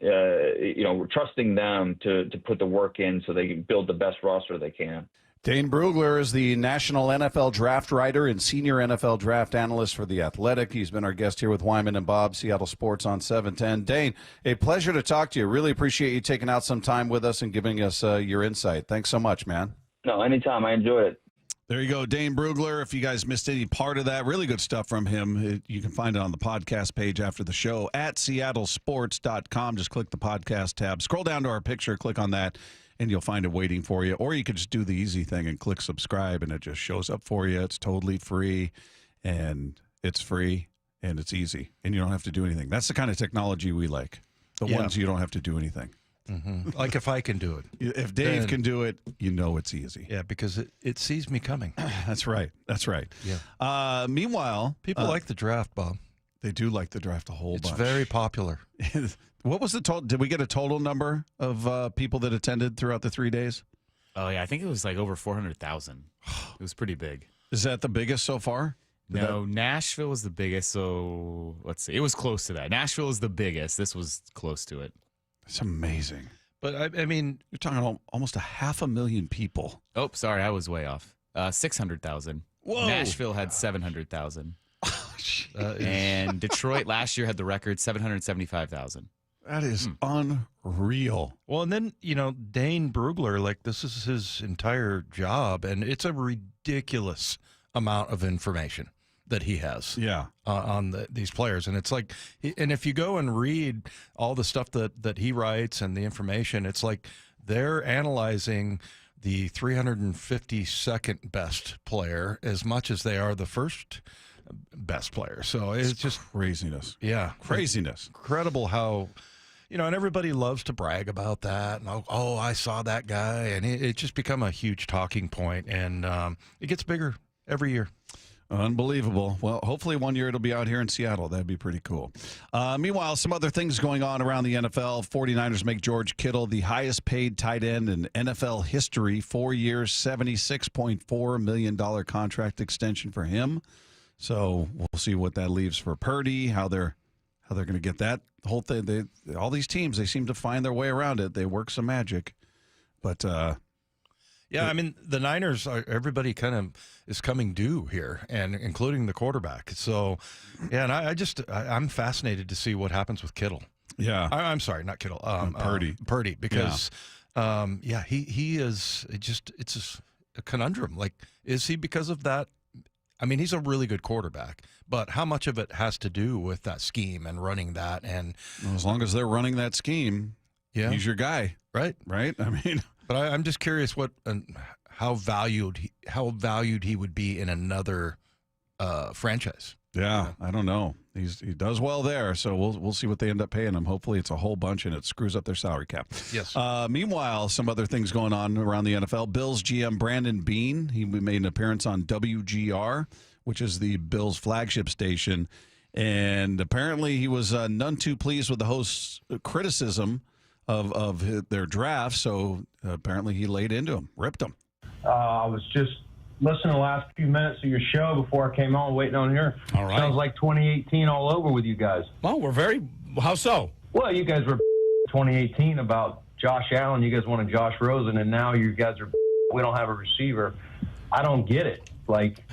trusting them to put the work in so they can build the best roster they can. Dane Brugler is the national NFL draft writer and senior NFL draft analyst for The Athletic. He's been our guest here with Wyman and Bob, Seattle Sports on 710. Dane, a pleasure to talk to you. Really appreciate you taking out some time with us and giving us your insight. Thanks so much, man. No, anytime. I enjoy it. There you go, Dane Brugler. If you guys missed any part of that, really good stuff from him. You can find it on the podcast page after the show at seattlesports.com. Just click the podcast tab. Scroll down to our picture, click on that, and you'll find it waiting for you. Or you could just do the easy thing and click subscribe, and it just shows up for you. It's totally free, and it's easy, and you don't have to do anything. That's the kind of technology we like, the ones you don't have to do anything. Mm-hmm. Like if I can do it. If Dave can do it, you know it's easy. Yeah, because it sees me coming. That's right. Yeah. Meanwhile, people like the draft, Bob. They do like the draft a whole bunch. It's very popular. What was the total? Did we get a total number of people that attended throughout the 3 days? Oh, yeah. I think it was like over 400,000. It was pretty big. Is that the biggest so far? No, Nashville was the biggest. So let's see. It was close to that. Nashville was the biggest. This was close to it. It's amazing. But, I mean, you're talking almost 500,000 people. Oh, sorry. I was way off. 600,000. Whoa. Nashville had 700,000. And Detroit last year had the record 775,000. That is unreal. Well, and then, Dane Brugler, like this is his entire job, and it's a ridiculous amount of information that he has on these players. And it's like, and if you go and read all the stuff that he writes and the information, it's like they're analyzing the 352nd best player as much as they are the first best player. So it's just craziness. Yeah. Craziness. Incredible how, and everybody loves to brag about that. And, oh, I saw that guy. And it's just become a huge talking point, and it gets bigger every year. Unbelievable. Well, hopefully one year it'll be out here in Seattle. That'd be pretty cool. Meanwhile, some other things going on around the NFL. 49ers make George Kittle the highest paid tight end in NFL history. 4 years, $76.4 million contract extension for him. So we'll see what that leaves for Purdy, how they're going to get that whole thing. All these teams, they seem to find their way around it. They work some magic. But yeah, I mean, the Niners, everybody kind of is coming due here, and including the quarterback. So, yeah, and I'm fascinated to see what happens with Kittle. Yeah. I'm sorry, not Kittle. Purdy. Purdy, because, he is it's a conundrum. Like, is he because of that? I mean, he's a really good quarterback, but how much of it has to do with that scheme and running that? And well, as long as they're running that scheme, he's your guy. Right? I mean, but I'm just curious how valued he would be in another franchise. Yeah, I don't know. He does well there, so we'll see what they end up paying him. Hopefully, it's a whole bunch and it screws up their salary cap. Yes. Meanwhile, some other things going on around the NFL. Bills GM Brandon Beane, he made an appearance on WGR, which is the Bills flagship station, and apparently he was none too pleased with the host's criticism of their draft. So apparently he laid into him, ripped him. I was just listening to the last few minutes of your show before I came on, waiting on here. All right. Sounds like 2018 all over with you guys. Well, how so? Well, you guys were 2018 about Josh Allen. You guys wanted Josh Rosen, and now you guys are, we don't have a receiver. I don't get it. Like,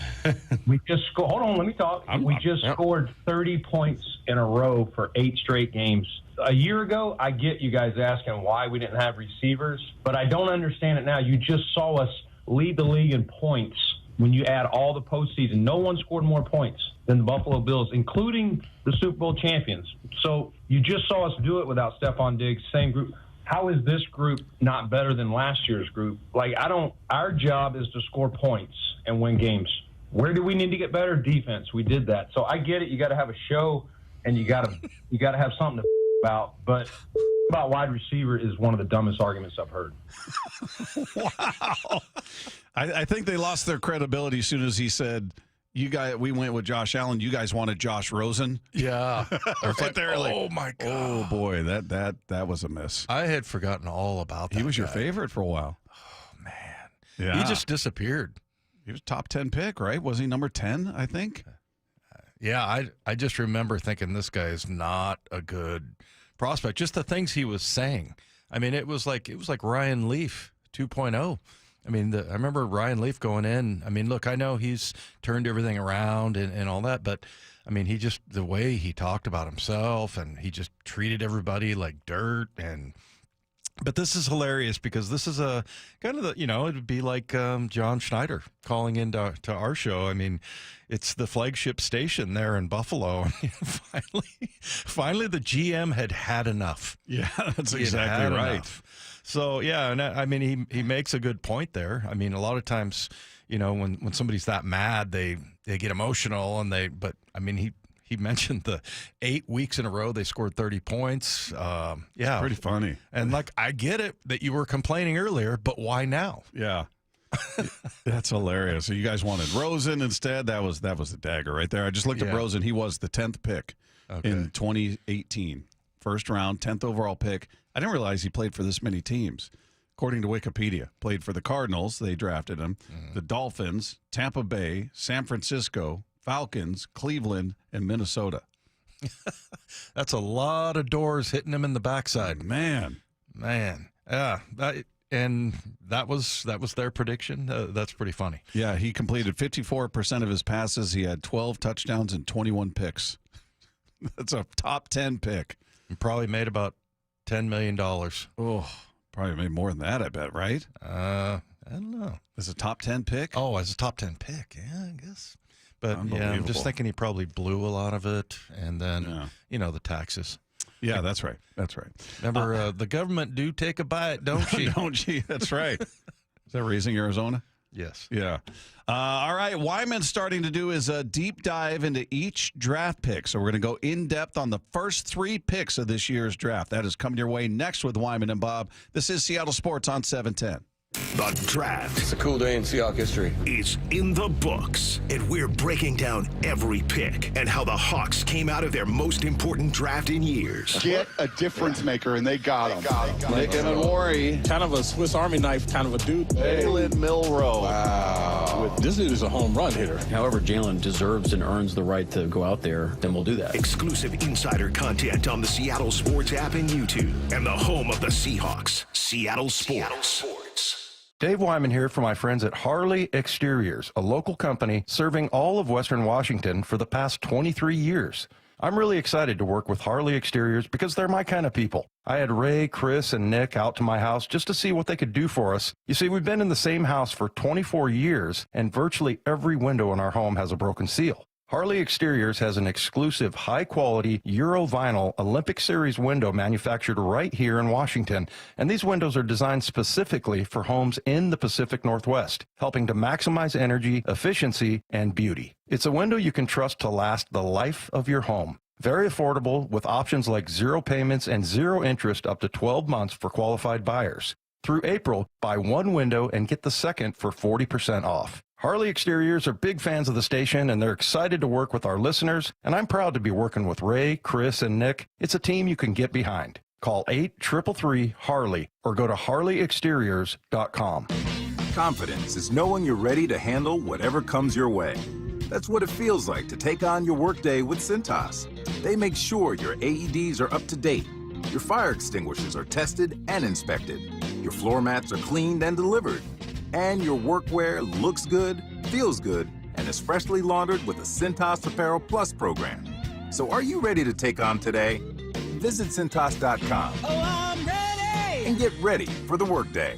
we just scored. Hold on, let me talk. We just scored 30 points in a row for 8 straight games. A year ago, I get you guys asking why we didn't have receivers, but I don't understand it now. You just saw us lead the league in points when you add all the postseason. No one scored more points than the Buffalo Bills, including the Super Bowl champions. So you just saw us do it without Stephon Diggs, same group. How is this group not better than last year's group? Like, our job is to score points and win games. Where do we need to get better? Defense. We did that. So I get it. You got to have a show and you got to have something to about, but about wide receiver is one of the dumbest arguments I've heard. Wow. I think they lost their credibility as soon as he said, we went with Josh Allen. You guys wanted Josh Rosen. Yeah. Right there, oh, my God. Oh, boy, that was a miss. I had forgotten all about that. He was your favorite for a while. Oh, man. Yeah. He just disappeared. He was top 10 pick, right? Was he number 10, I think? Yeah, I just remember thinking this guy is not a good prospect. Just the things he was saying. I mean, it was like Ryan Leaf 2.0. I mean, I remember Ryan Leaf going in. I mean, look, I know he's turned everything around and all that, but I mean, the way he talked about himself and he just treated everybody like dirt, and But this is hilarious because this is a kind of the, it would be like John Schneider calling into to our show. I mean, it's the flagship station there in Buffalo. Finally, the GM had enough. Yeah, that's exactly right. Enough. So, yeah, and I mean, he makes a good point there. I mean, a lot of times, when somebody's that mad, they get emotional but I mean, he mentioned the 8 weeks in a row they scored 30 points. Yeah. It's pretty funny. And, I get it that you were complaining earlier, but why now? Yeah. That's hilarious. So you guys wanted Rosen instead. That was the dagger right there. I just looked at Rosen. He was the 10th pick in 2018. First round, 10th overall pick. I didn't realize he played for this many teams. According to Wikipedia, played for the Cardinals. They drafted him. The Dolphins, Tampa Bay, San Francisco, Falcons, Cleveland, and Minnesota. That's a lot of doors hitting him in the backside. Man. Yeah. And that was their prediction. That's pretty funny. Yeah, he completed 54% of his passes. He had 12 touchdowns and 21 picks. That's a top 10 pick. He probably made about $10 million. Oh, probably made more than that, I bet, right? I don't know. As a top 10 pick? Oh, as a top 10 pick. Yeah, I guess. But, yeah, I'm just thinking he probably blew a lot of it. And then, the taxes. Yeah, that's right. That's right. Remember, the government do take a bite, don't she? Don't she? That's right. Is that Raising Arizona? Yes. Yeah. All right. Wyman's starting to do his deep dive into each draft pick. So we're going to go in depth on the first 3 picks of this year's draft. That is coming your way next with Wyman and Bob. This is Seattle Sports on 710. The draft. It's a cool day in Seahawks history. Is in the books, and we're breaking down every pick and how the Hawks came out of their most important draft in years. Get a difference maker, and they got him. Nick Emenwari. Kind of a Swiss Army knife kind of a dude. Jalen Milroe. Wow. This dude is a home run hitter. However, Jalen deserves and earns the right to go out there, then we'll do that. Exclusive insider content on the Seattle Sports app and YouTube, and the home of the Seahawks, Seattle Sports. Dave Wyman here for my friends at Harley Exteriors, a local company serving all of Western Washington for the past 23 years. I'm really excited to work with Harley Exteriors because they're my kind of people. I had Ray, Chris, and Nick out to my house just to see what they could do for us. You see, we've been in the same house for 24 years, and virtually every window in our home has a broken seal. Harley Exteriors has an exclusive high-quality Euro vinyl Olympic Series window manufactured right here in Washington, and these windows are designed specifically for homes in the Pacific Northwest, helping to maximize energy, efficiency, and beauty. It's a window you can trust to last the life of your home. Very affordable with options like 0 payments and 0 interest up to 12 months for qualified buyers. Through April, buy 1 window and get the second for 40% off. Harley Exteriors are big fans of the station, and they're excited to work with our listeners, and I'm proud to be working with Ray, Chris, and Nick. It's a team you can get behind. Call 833-HARLEY or go to harleyexteriors.com. Confidence is knowing you're ready to handle whatever comes your way. That's what it feels like to take on your workday with Cintas. They make sure your AEDs are up to date, your fire extinguishers are tested and inspected, your floor mats are cleaned and delivered, and your workwear looks good, feels good, and is freshly laundered with the Cintas Apparel Plus program. So are you ready to take on today? Visit Cintas.com and get ready for the workday.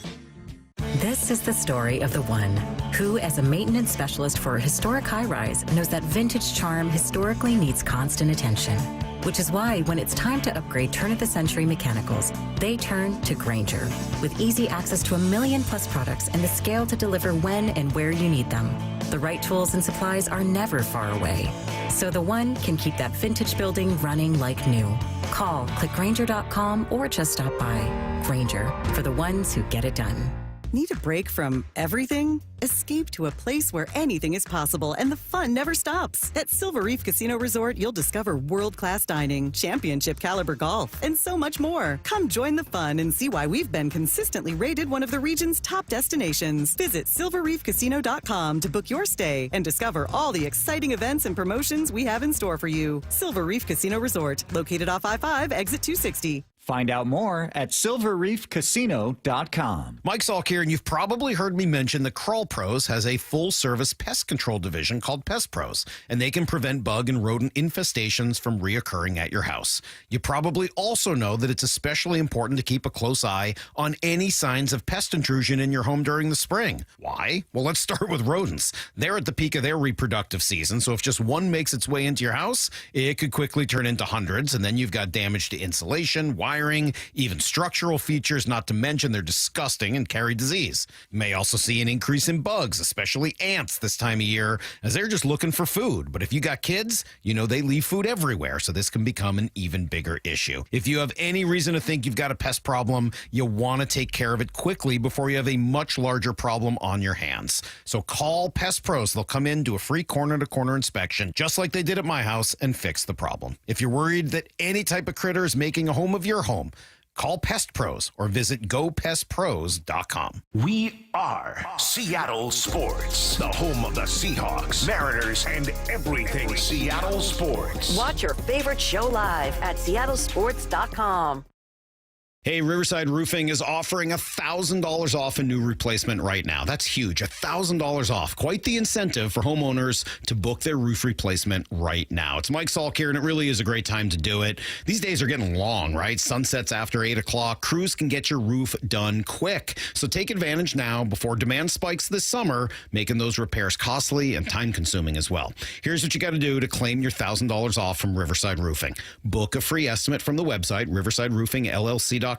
This is the story of the one who, as a maintenance specialist for a historic high-rise, knows that vintage charm historically needs constant attention. Which is why when it's time to upgrade turn-of-the-century mechanicals, they turn to Grainger. With easy access to 1 million-plus products and the scale to deliver when and where you need them. The right tools and supplies are never far away. So the one can keep that vintage building running like new. Call, click Grainger.com, or just stop by. Grainger, for the ones who get it done. Need a break from everything? Escape to a place where anything is possible and the fun never stops. At Silver Reef Casino Resort, you'll discover world-class dining, championship caliber golf, and so much more. Come join the fun and see why we've been consistently rated one of the region's top destinations. Visit silverreefcasino.com to book your stay and discover all the exciting events and promotions we have in store for you. Silver Reef Casino Resort, located off I-5, exit 260. Find out more at silverreefcasino.com. Mike Salk here, and you've probably heard me mention that Crawl Pros has a full-service pest control division called Pest Pros, and they can prevent bug and rodent infestations from reoccurring at your house. You probably also know that it's especially important to keep a close eye on any signs of pest intrusion in your home during the spring. Why? Well, let's start with rodents. They're at the peak of their reproductive season, so if just one makes its way into your house, it could quickly turn into hundreds, and then you've got damage to insulation, wiring, even structural features, not to mention they're disgusting and carry disease. You may also see an increase in bugs, especially ants this time of year, as they're just looking for food. But if you got kids, you know they leave food everywhere, so this can become an even bigger issue. If you have any reason to think you've got a pest problem, you want to take care of it quickly before you have a much larger problem on your hands. So call Pest Pros. They'll come in, do a free corner-to-corner inspection, just like they did at my house, and fix the problem. If you're worried that any type of critter is making a home of your home, call Pest Pros or visit gopestpros.com. We are Seattle Sports, the home of the Seahawks, Mariners, and everything Seattle sports. Watch your favorite show live at seattlesports.com. Hey, Riverside Roofing is offering $1,000 off a new replacement right now. That's huge. $1,000 off. Quite the incentive for homeowners to book their roof replacement right now. It's Mike Salk here, and it really is a great time to do it. These days are getting long, right? Sunsets after 8 o'clock. Crews can get your roof done quick. So take advantage now before demand spikes this summer, making those repairs costly and time-consuming as well. Here's what you got to do to claim your $1,000 off from Riverside Roofing. Book a free estimate from the website, riversideroofingllc.com.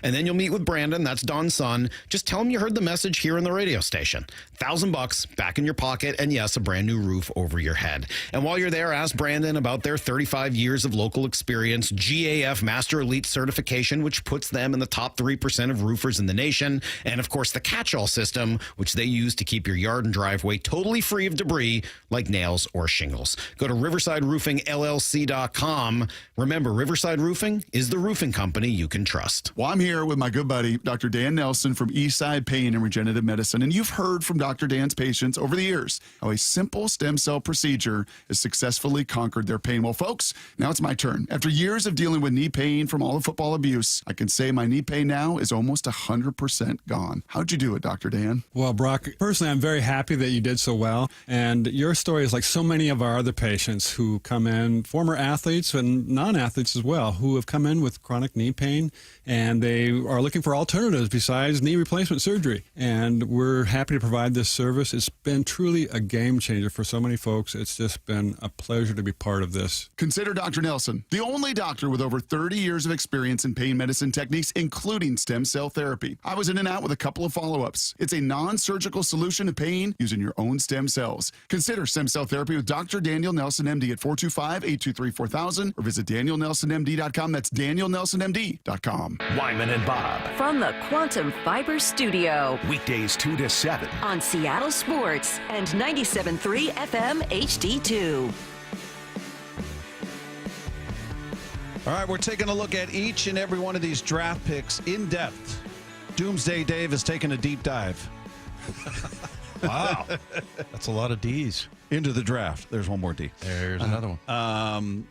And then you'll meet with Brandon, that's Don's son. Just tell him you heard the message here on the radio station. $1,000 back in your pocket, and yes, a brand new roof over your head. And while you're there, ask Brandon about their 35 years of local experience, GAF Master Elite certification, which puts them in the top 3% of roofers in the nation, and of course the catch-all system, which they use to keep your yard and driveway totally free of debris like nails or shingles. Go to riversideroofingllc.com. Remember, Riverside Roofing is the roofing company you can trust. Well, I'm here with my good buddy, Dr. Dan Nelson from Eastside Pain and Regenerative Medicine. And you've heard from Dr. Dan's patients over the years how a simple stem cell procedure has successfully conquered their pain. Well, folks, now it's my turn. After years of dealing with knee pain from all the football abuse, I can say my knee pain now is almost 100% gone. How'd you do it, Dr. Dan? Well, Brock, personally, I'm very happy that you did so well. And your story is like so many of our other patients who come in, former athletes and non-athletes as well, who have come in with chronic knee pain, and they are looking for alternatives besides knee replacement surgery. And we're happy to provide this service. It's been truly a game changer for so many folks. It's just been a pleasure to be part of this. Consider Dr. Nelson, the only doctor with over 30 years of experience in pain medicine techniques, including stem cell therapy. I was in and out with a couple of follow-ups. It's a non-surgical solution to pain using your own stem cells. Consider stem cell therapy with Dr. Daniel Nelson, MD at 425-823-4000 or visit danielnelsonmd.com. That's danielnelsonmd.com. Wyman and Bob. From the Quantum Fiber Studio. Weekdays 2 to 7. On Seattle Sports and 97.3 FM HD2. All right, we're taking a look at each and every one of these draft picks in depth. Doomsday Dave has taken a deep dive. Wow. That's a lot of D's. Into the draft. There's one more D. There's another one.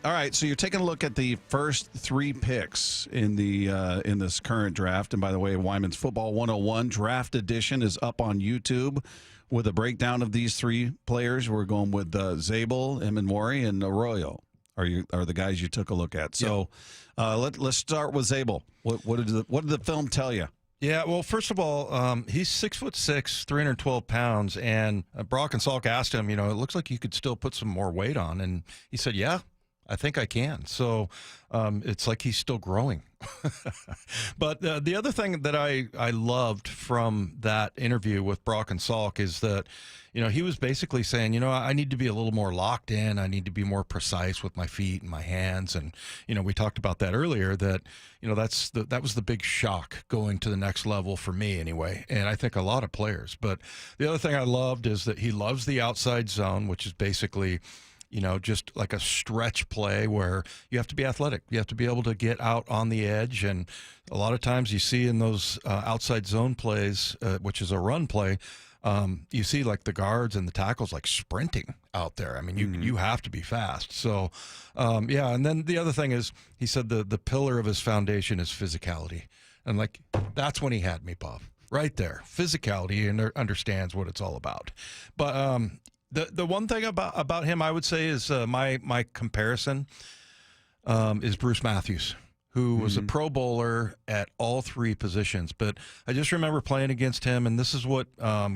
All right, so you're taking a look at the first 3 picks in the in this current draft. And by the way, Wyman's Football 101 Draft Edition is up on YouTube with a breakdown of these 3 players. We're going with Zabel, Emanwari, and Arroyo are the guys you took a look at. So let's start with Zabel. What did the film tell you? Yeah, well, first of all, he's 6'6", 312 pounds, and Brock and Salk asked him, it looks like you could still put some more weight on, and he said, yeah, I think I can. So it's like he's still growing. But the other thing that I loved from that interview with Brock and Salk is that, he was basically saying, I need to be a little more locked in. I need to be more precise with my feet and my hands. And, we talked about that earlier, that, that was the big shock going to the next level for me anyway. And I think a lot of players. But the other thing I loved is that he loves the outside zone, which is basically, just like a stretch play where you have to be athletic. You have to be able to get out on the edge. And a lot of times you see in those outside zone plays, which is a run play, you see like the guards and the tackles like sprinting out there. I mean, you have to be fast. So, yeah. And then the other thing is, he said the pillar of his foundation is physicality. And like, that's when he had me, Bob. Right there. Physicality, and understands what it's all about. But the one thing about him, I would say, is my comparison is Bruce Matthews, who was a Pro Bowler at all three positions. But I just remember playing against him, and this is what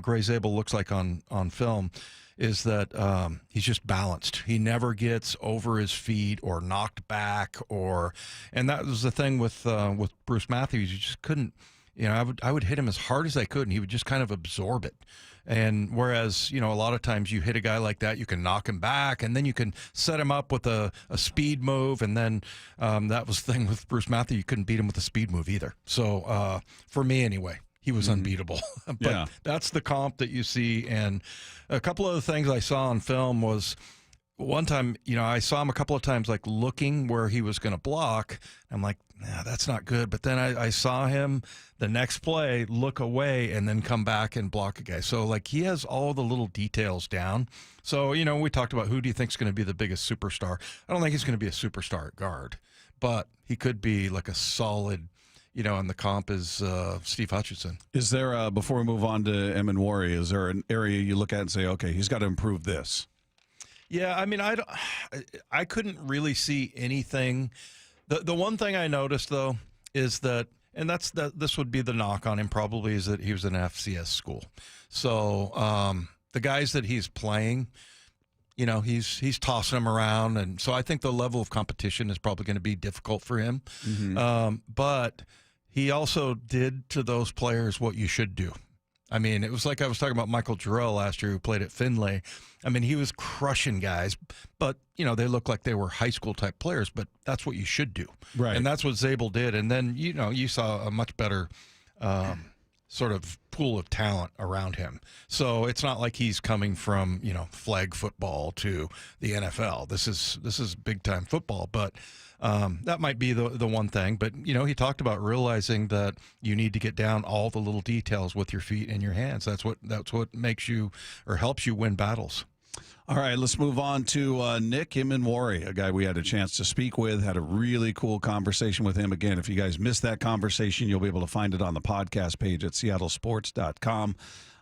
Gray Zabel looks like on film, is that he's just balanced. He never gets over his feet or knocked back, and that was the thing with Bruce Matthews. You just couldn't, I would hit him as hard as I could, and he would just kind of absorb it. And whereas, a lot of times you hit a guy like that, you can knock him back, and then you can set him up with a speed move. And then that was the thing with Bruce Matthews. You couldn't beat him with a speed move either. So for me anyway, he was unbeatable. But that's the comp that you see. And a couple of the things I saw on film was, one time, I saw him a couple of times like looking where he was going to block. I'm like, nah, that's not good. But then I saw him the next play look away and then come back and block a guy. So like, he has all the little details down. So, we talked about who do you think is going to be the biggest superstar. I don't think he's going to be a superstar at guard, but he could be like a solid, and the comp is Steve Hutchinson. Is there, before we move on to Eminwari, is there an area you look at and say, okay, he's got to improve this? Yeah, I mean, I couldn't really see anything. The one thing I noticed, though, is that, and this would be the knock on him probably, is that he was in an FCS school. So the guys that he's playing, he's tossing them around. And so I think the level of competition is probably going to be difficult for him. But he also did to those players what you should do. I mean, it was like I was talking about Michael Jarrell last year, who played at Findlay. I mean, he was crushing guys, but, they looked like they were high school type players, but that's what you should do. Right. And that's what Zabel did. And then, you saw a much better sort of pool of talent around him. So it's not like he's coming from, flag football to the NFL. This is big time football, but that might be the one thing. But, he talked about realizing that you need to get down all the little details with your feet and your hands. That's what makes you or helps you win battles. All right, let's move on to Nick Eminwari, a guy we had a chance to speak with, had a really cool conversation with him. Again, if you guys missed that conversation, you'll be able to find it on the podcast page at seattlesports.com.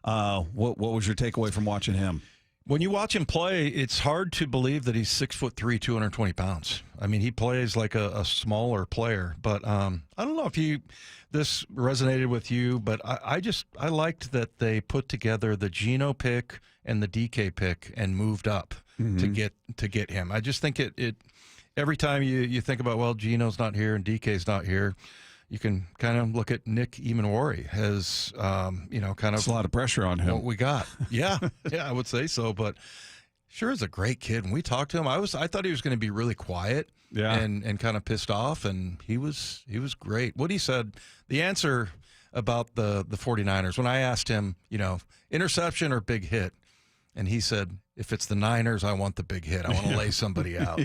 What was your takeaway from watching him? When you watch him play, it's hard to believe that he's 6'3", 220 pounds. I mean, he plays like a smaller player. But I don't know if this resonated with you, but I liked that they put together the Geno pick and the DK pick and moved up to get him. I just think it every time you think about, well, Geno's not here and DK's not here, you can kind of look at Nick Eminwari as, kind of. It's a lot of pressure on him. What we got. Yeah, I would say so. But sure is a great kid. When we talked to him, I thought he was going to be really quiet and kind of pissed off, and he was great. What he said, the answer about the 49ers, when I asked him, interception or big hit, and he said, if it's the Niners, I want the big hit. I want to lay somebody out.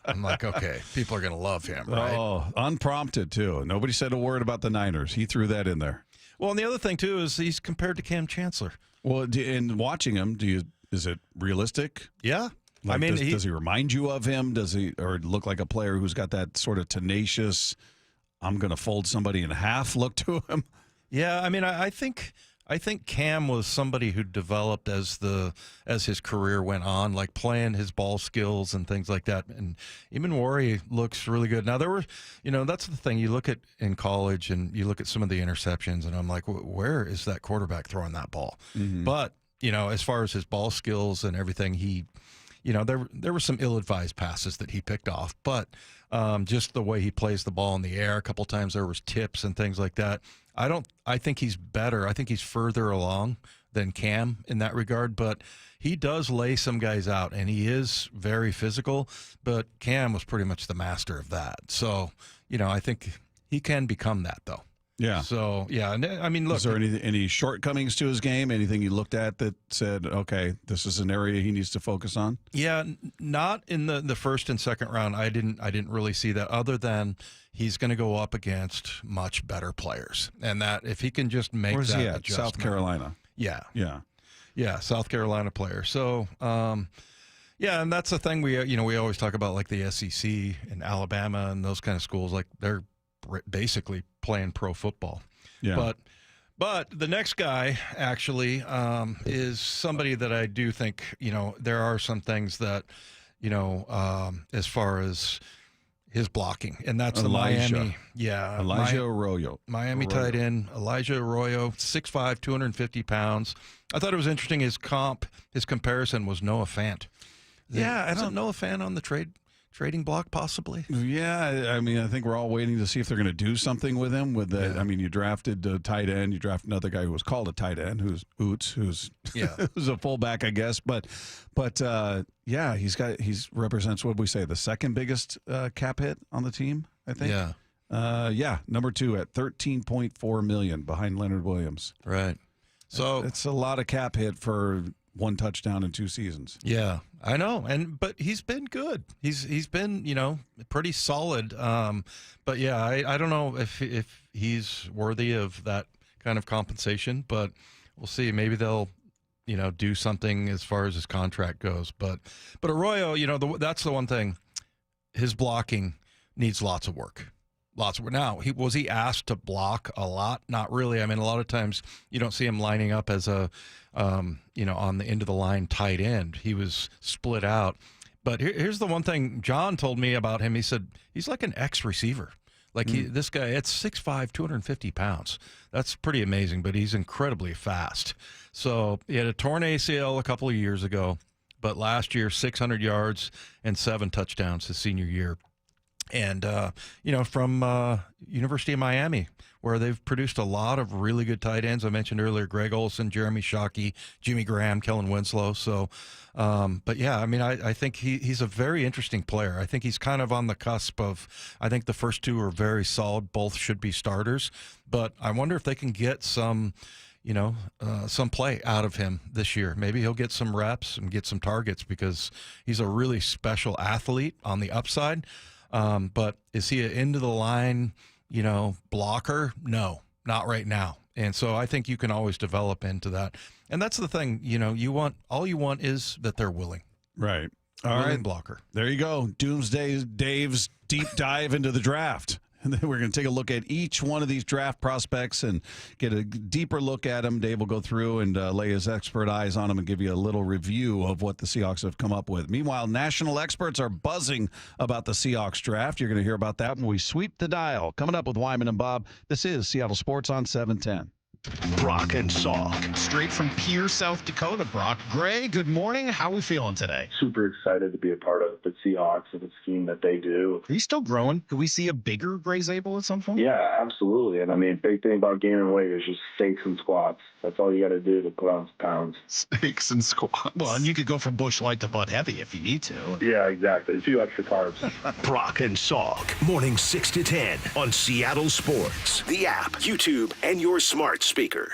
I'm like, okay, people are going to love him, right? Oh, unprompted, too. Nobody said a word about the Niners. He threw that in there. Well, and the other thing, too, is he's compared to Cam Chancellor. Well, in watching him, is it realistic? Yeah. Like, I mean, does he remind you of him? Does he or look like a player who's got that sort of tenacious, I'm going to fold somebody in half look to him? Yeah, I mean, I think Cam was somebody who developed as his career went on, like playing his ball skills and things like that. And Eminwari looks really good. Now, there were, that's the thing. You look at in college and you look at some of the interceptions, and I'm like, where is that quarterback throwing that ball? But, as far as his ball skills and everything, he, there were some ill-advised passes that he picked off. But just the way he plays the ball in the air, a couple times there was tips and things like that. I think he's better. I think he's further along than Cam in that regard, but he does lay some guys out, and he is very physical, but Cam was pretty much the master of that. So, I think he can become that, though. Yeah. So, yeah, I mean, look. Is there any shortcomings to his game? Anything you looked at that said, okay, this is an area he needs to focus on? Yeah, not in the first and second round. I didn't really see that, other than he's going to go up against much better players. And that if he can just make Where's that he at? adjustment. South Carolina. Yeah. Yeah. Yeah, South Carolina player. So, yeah, and that's the thing we always talk about, like the SEC and Alabama and those kind of schools, like they're basically playing pro football. Yeah. But the next guy actually is somebody that I do think, there are some things that, as far as his blocking, and that's Elijah. the Miami. Yeah. Elijah Arroyo. Miami tight end, Elijah Arroyo, 6'5", 250 pounds. I thought it was interesting. His comparison was Noah Fant. Yeah, I don't know a fan on the trading block, possibly. Yeah, I mean, I think we're all waiting to see if they're going to do something with him. With that, I mean, you drafted a tight end, you drafted another guy who was called a tight end, who's Ouzts, who's who's a fullback, I guess. But yeah, he represents, what we say, the second biggest cap hit on the team, I think. Yeah. Number 2 at $13.4 million behind Leonard Williams. Right. So it's a lot of cap hit for 1 touchdown in 2 seasons. Yeah, I know, but he's been good. He's been pretty solid. But yeah, I don't know if he's worthy of that kind of compensation, but we'll see. Maybe they'll do something as far as his contract goes. But Arroyo, that's the one thing. His blocking needs lots of work. Now, was he asked to block a lot? Not really. I mean, a lot of times you don't see him lining up as a, on the end of the line tight end. He was split out. But here's the one thing John told me about him. He said he's like an ex-receiver. Like this guy, it's 6'5", 250 pounds. That's pretty amazing, but he's incredibly fast. So he had a torn ACL a couple of years ago, but last year, 600 yards and 7 touchdowns his senior year. And, from University of Miami, where they've produced a lot of really good tight ends. I mentioned earlier Greg Olsen, Jeremy Shockey, Jimmy Graham, Kellen Winslow. So, but yeah, I mean, I think he's a very interesting player. I think he's kind of on the cusp of, I think the first 2 are very solid. Both should be starters. But I wonder if they can get some play out of him this year. Maybe he'll get some reps and get some targets because he's a really special athlete on the upside. But is he an end-of-the-line, blocker? No, not right now. And so I think you can always develop into that. And that's the thing, all you want is that they're willing. Right. All right, blocker. There you go. Doomsday Dave's deep dive into the draft. And then we're going to take a look at each one of these draft prospects and get a deeper look at them. Dave will go through and lay his expert eyes on them and give you a little review of what the Seahawks have come up with. Meanwhile, national experts are buzzing about the Seahawks draft. You're going to hear about that when we sweep the dial. Coming up with Wyman and Bob, this is Seattle Sports on 710. Brock and Salk. Straight from Pierre, South Dakota, Brock. Gray, good morning. How are we feeling today? Super excited to be a part of the Seahawks and the scheme that they do. Are you still growing? Could we see a bigger Gray Zabel at some point? Yeah, absolutely. And I mean, big thing about gaining weight is just steaks and squats. That's all you got to do to put on pounds. Steaks and squats. Well, and you could go from bush light to butt heavy if you need to. Yeah, exactly. A few extra carbs. Brock and Salk, morning 6 to 10 on Seattle Sports, the app, YouTube, and your smart speaker.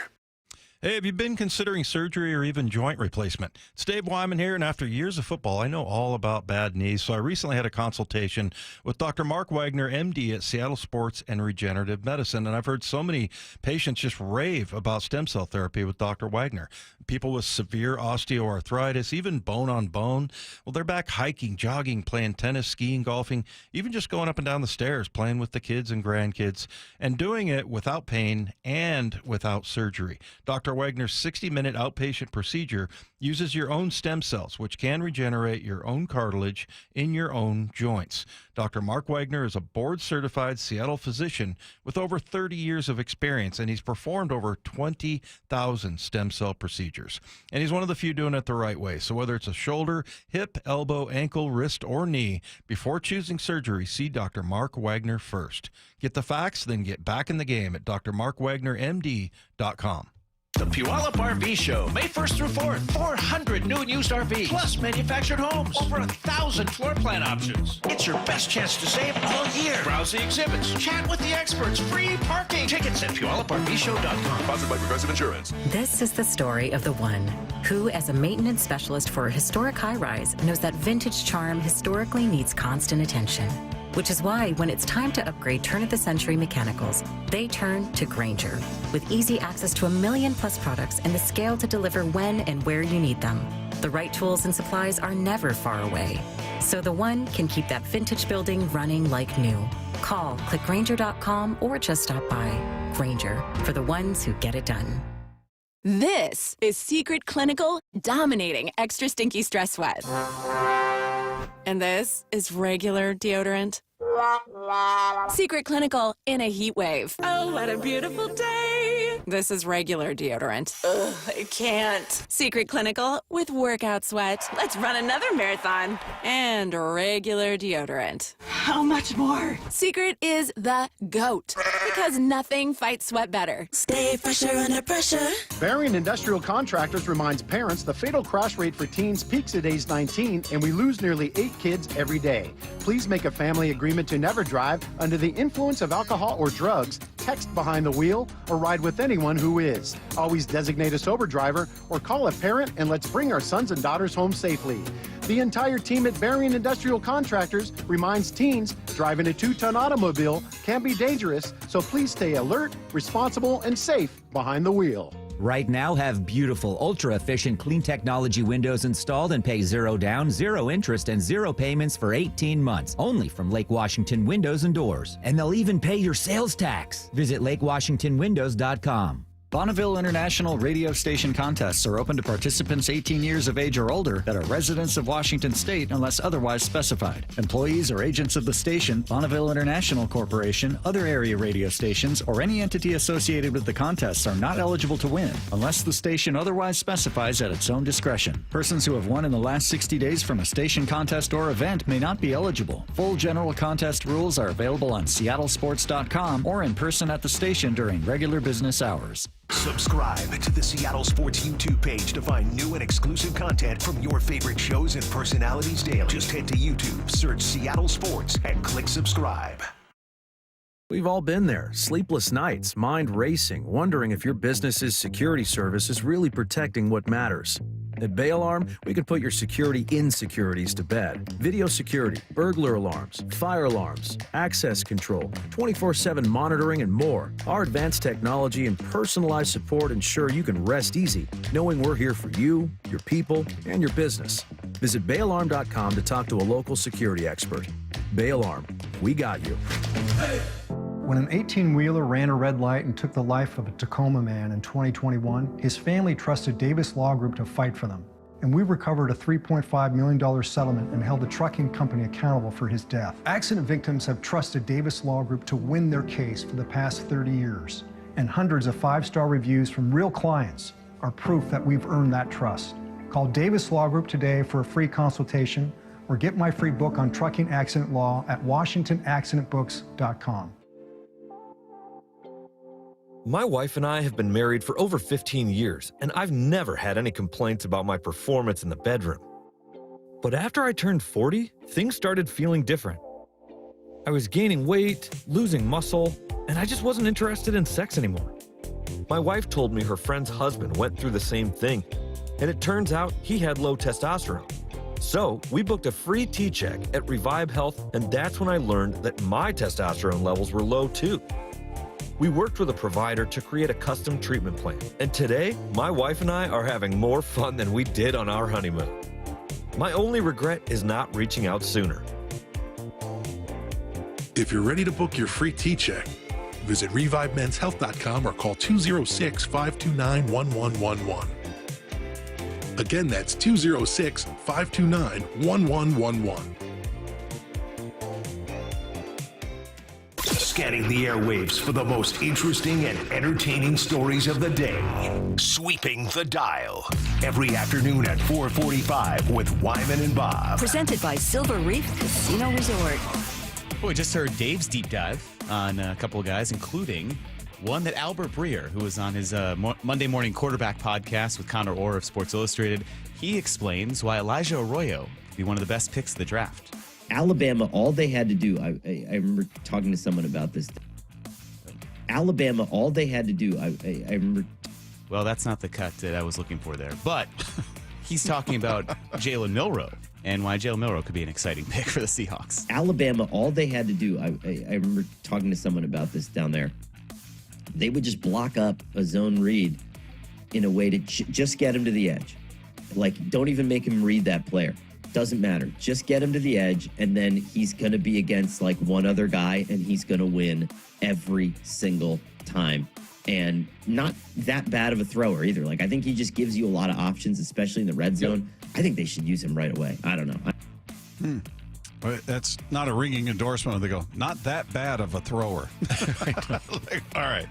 Hey, have you been considering surgery or even joint replacement? It's Dave Wyman here, and after years of football, I know all about bad knees. So I recently had a consultation with Dr. Mark Wagner, MD at Seattle Sports and Regenerative Medicine, and I've heard so many patients just rave about stem cell therapy with Dr. Wagner. People with severe osteoarthritis, even bone on bone, well, they're back hiking, jogging, playing tennis, skiing, golfing, even just going up and down the stairs, playing with the kids and grandkids, and doing it without pain and without surgery. Dr. Wagner's 60-minute outpatient procedure uses your own stem cells, which can regenerate your own cartilage in your own joints. Dr. Mark Wagner is a board-certified Seattle physician with over 30 years of experience, and he's performed over 20,000 stem cell procedures. And he's one of the few doing it the right way. So whether it's a shoulder, hip, elbow, ankle, wrist, or knee, before choosing surgery, see Dr. Mark Wagner first. Get the facts, then get back in the game at drmarkwagnermd.com. The Puyallup RV Show, May 1st through 4th. 400 new and used RVs, plus manufactured homes. Over 1,000 floor plan options. It's your best chance to save all year. Browse the exhibits, chat with the experts, free parking. Tickets at PuyallupRVShow.com. Sponsored by Progressive Insurance. This is the story of the one who, as a maintenance specialist for a historic high-rise, knows that vintage charm historically needs constant attention, which is why when it's time to upgrade turn-of-the-century mechanicals, they turn to Grainger. With easy access to 1 million-plus products and the scale to deliver when and where you need them. The right tools and supplies are never far away. So the one can keep that vintage building running like new. Call, click Grainger.com, or just stop by. Grainger, for the ones who get it done. This is Secret Clinical dominating extra stinky stress sweat. And this is regular deodorant. Secret Clinical in a heat wave. Oh, what a beautiful day. This is regular deodorant. Ugh, I can't. Secret Clinical with workout sweat. Let's run another marathon. And regular deodorant. How much more? Secret is the GOAT. Because nothing fights sweat better. Stay fresher under pressure. Varian Industrial Contractors reminds parents the fatal crash rate for teens peaks at age 19, and we lose nearly 8 kids every day. Please make a family agreement to never drive under the influence of alcohol or drugs, text behind the wheel, or ride with anyone who is. Always designate a sober driver or call a parent, and let's bring our sons and daughters home safely. The entire team at Varian Industrial Contractors reminds teens driving a 2-ton automobile can be dangerous, so please stay alert, responsible, and safe behind the wheel. Right now, have beautiful, ultra-efficient, clean technology windows installed and pay 0 down, 0 interest, and 0 payments for 18 months. Only from Lake Washington Windows and Doors. And they'll even pay your sales tax. Visit LakeWashingtonWindows.com. Bonneville International radio station contests are open to participants 18 years of age or older that are residents of Washington State unless otherwise specified. Employees or agents of the station, Bonneville International Corporation, other area radio stations, or any entity associated with the contests are not eligible to win unless the station otherwise specifies at its own discretion. Persons who have won in the last 60 days from a station contest or event may not be eligible. Full general contest rules are available on seattlesports.com or in person at the station during regular business hours. Subscribe to the Seattle Sports YouTube page to find new and exclusive content from your favorite shows and personalities daily. Just head to YouTube, search Seattle Sports, and click subscribe. We've all been there. Sleepless nights, mind racing, wondering if your business's security service is really protecting what matters. At Bay Alarm, we can put your security insecurities to bed. Video security, burglar alarms, fire alarms, access control, 24/7 monitoring, and more. Our advanced technology and personalized support ensure you can rest easy, knowing we're here for you, your people, and your business. Visit bayalarm.com to talk to a local security expert. Bay Alarm, we got you. When an 18-wheeler ran a red light and took the life of a Tacoma man in 2021, his family trusted Davis Law Group to fight for them. And we recovered a $3.5 million settlement and held the trucking company accountable for his death. Accident victims have trusted Davis Law Group to win their case for the past 30 years. And hundreds of 5-star reviews from real clients are proof that we've earned that trust. Call Davis Law Group today for a free consultation or get my free book on trucking accident law at WashingtonAccidentBooks.com. My wife and I have been married for over 15 years, and I've never had any complaints about my performance in the bedroom. But after I turned 40, things started feeling different. I was gaining weight, losing muscle, and I just wasn't interested in sex anymore. My wife told me her friend's husband went through the same thing, and it turns out he had low testosterone. So we booked a free T-check at Revive Health, and that's when I learned that my testosterone levels were low too. We worked with a provider to create a custom treatment plan, and today, my wife and I are having more fun than we did on our honeymoon. My only regret is not reaching out sooner. If you're ready to book your free T-check, visit ReviveMen'sHealth.com or call 206-529-1111. Again, that's 206-529-1111. Scanning the airwaves for the most interesting and entertaining stories of the day. Sweeping the dial. Every afternoon at 4:45 with Wyman and Bob. Presented by Silver Reef Casino Resort. Well, we just heard Dave's deep dive on a couple of guys, including one that Albert Breer, who was on his Monday morning quarterback podcast with Connor Orr of Sports Illustrated. He explains why Elijah Arroyo could be one of the best picks of the draft. Alabama, all they had to do, I remember talking to someone about this. Alabama, all they had to do, I remember. Well, that's not the cut that I was looking for there. But he's talking about Jalen Milroe. and why Jalen Milroe could be an exciting pick for the Seahawks. Alabama, all they had to do, I remember talking to someone about this down there. They would just block up a zone read in a way to just get him to the edge. Like, don't even make him read that player. Doesn't matter. Just get him to the edge, and then he's going to be against like one other guy, and he's going to win every single time. And not that bad of a thrower either. Like, I think he just gives you a lot of options, especially in the red zone. I think they should use him right away. I don't know. That's not a ringing endorsement. They go, not that bad of a thrower. Like, all right.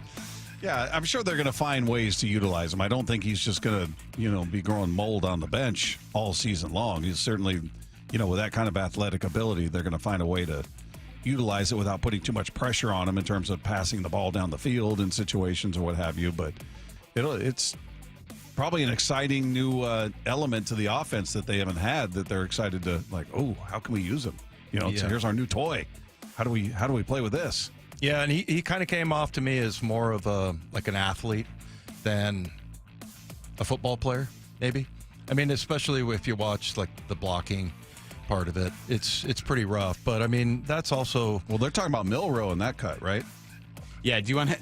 Yeah, I'm sure they're going to find ways to utilize him. I don't think he's just going to, be growing mold on the bench all season long. He's certainly, with that kind of athletic ability, they're going to find a way to utilize it without putting too much pressure on him in terms of passing the ball down the field in situations or what have you. But it's probably an exciting new element to the offense that they haven't had, that they're excited to, like, oh, how can we use him? So here's our new toy. How do we play with this? Yeah, and he kind of came off to me as more of an athlete than a football player, maybe. I mean, especially if you watch like the blocking part of it, it's pretty rough. But I mean, that's also they're talking about Milroe in that cut, right? Yeah. Do you want to?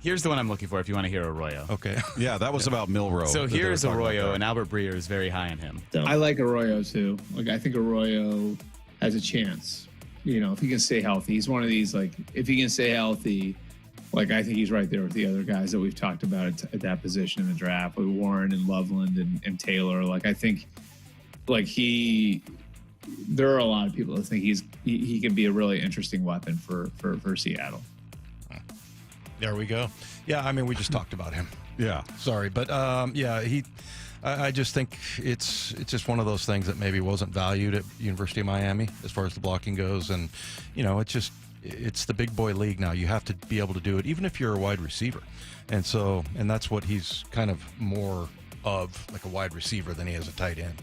Here's the one I'm looking for. If you want to hear Arroyo, okay. Yeah, that was about Milroe. So here's Arroyo, and Albert Breer is very high on him. I like Arroyo too. Like, I think Arroyo has a chance. If he can stay healthy. He's one of these, like, if he can stay healthy, like, I think he's right there with the other guys that we've talked about at that position in the draft, with Warren and Loveland and Taylor. Like, I think, like, there are a lot of people that think he can be a really interesting weapon for Seattle. There we go. Yeah, I mean, we just talked about him. Yeah. Sorry, but I just think it's just one of those things that maybe wasn't valued at University of Miami as far as the blocking goes, and it's the big boy league now. You have to be able to do it, even if you're a wide receiver, and that's what he's kind of more of, like a wide receiver, than he is a tight end.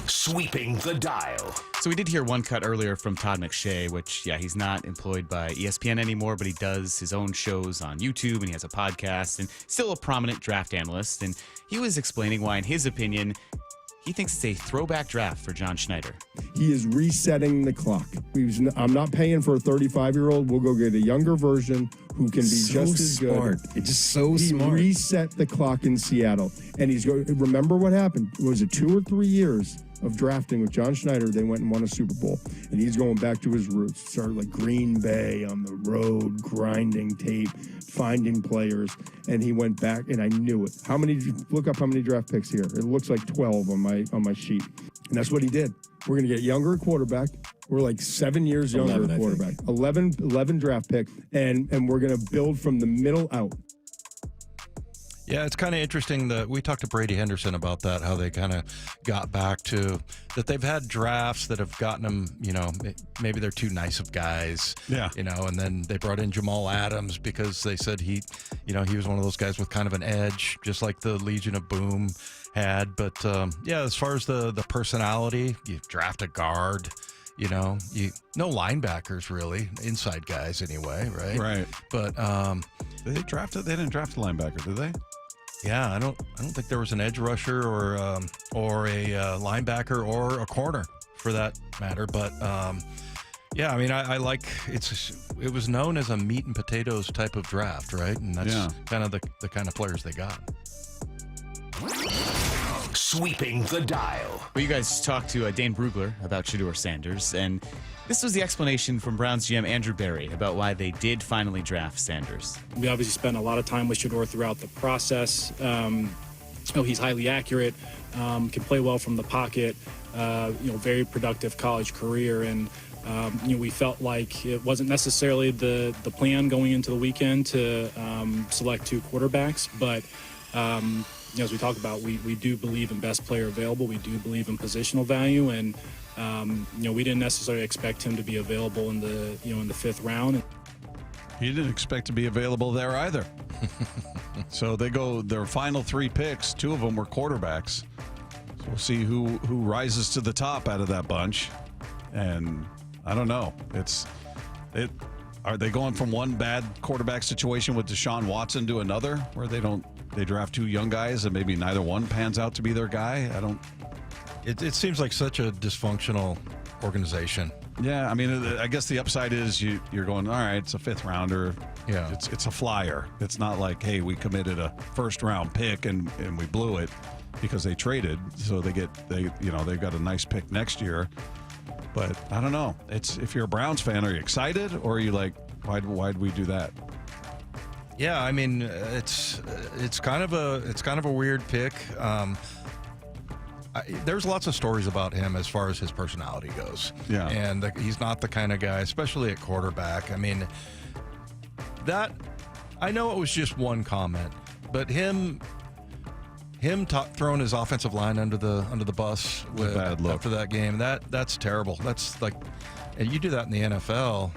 Sweeping the dial. So we did hear one cut earlier from Todd McShay, which, he's not employed by ESPN anymore, but he does his own shows on YouTube, and he has a podcast, and still a prominent draft analyst. And he was explaining why, in his opinion, he thinks it's a throwback draft for John Schneider. He is resetting the clock. I'm not paying for a 35-year-old. We'll go get a younger version who can be just as good. It's just so smart. He reset the clock in Seattle. And he's going. Remember what happened? Was it 2 or 3 years of drafting with John Schneider? They went and won a Super Bowl. And he's going back to his roots. Started like Green Bay on the road, grinding tape, finding players. And he went back, and I knew it. Look up how many draft picks here. It looks like 12 on my sheet. And that's what he did. We're going to get younger at quarterback. We're like 7 years younger at quarterback. 11 draft picks, and we're going to build from the middle out. Yeah, it's kind of interesting that we talked to Brady Henderson about that, how they kind of got back to that. They've had drafts that have gotten them, maybe they're too nice of guys, and then they brought in Jamal Adams because they said he was one of those guys with kind of an edge, just like the Legion of Boom had. But as far as the personality, you draft a guard. No linebackers really, inside guys anyway, right? Right. But they didn't draft a linebacker, did they? Yeah, I don't think there was an edge rusher or a linebacker or a corner for that matter. But I mean, I like it was known as a meat and potatoes type of draft, right? And that's kind of the kind of players they got. Sweeping the dial. Well, you guys talked to Dane Brugler about Shedeur Sanders, and this was the explanation from Browns GM Andrew Berry about why they did finally draft Sanders. We obviously spent a lot of time with Shedeur throughout the process. He's highly accurate, can play well from the pocket, very productive college career, and we felt like it wasn't necessarily the plan going into the weekend to select 2 quarterbacks, but as we talk about, we do believe in best player available. We do believe in positional value, and we didn't necessarily expect him to be available in the 5th round. He didn't expect to be available there either. So they go their final 3 picks. 2 of them were quarterbacks. So we'll see who rises to the top out of that bunch. And I don't know. Are they going from one bad quarterback situation with Deshaun Watson to another where they draft 2 young guys and maybe neither one pans out to be their guy? It seems like such a dysfunctional organization. Yeah, I mean, I guess the upside is you're going, all right, it's a 5th rounder. Yeah. It's a flyer. It's not like, hey, we committed a 1st-round pick and we blew it because they traded. So they've got a nice pick next year. But I don't know. If you're a Browns fan, are you excited or are you like, why'd we do that? Yeah, I mean, it's kind of a weird pick. There's lots of stories about him as far as his personality goes. Yeah. And he's not the kind of guy, especially at quarterback. I mean, I know it was just one comment, but him throwing his offensive line under the bus after that game, that's terrible. That's like, and you do that in the NFL.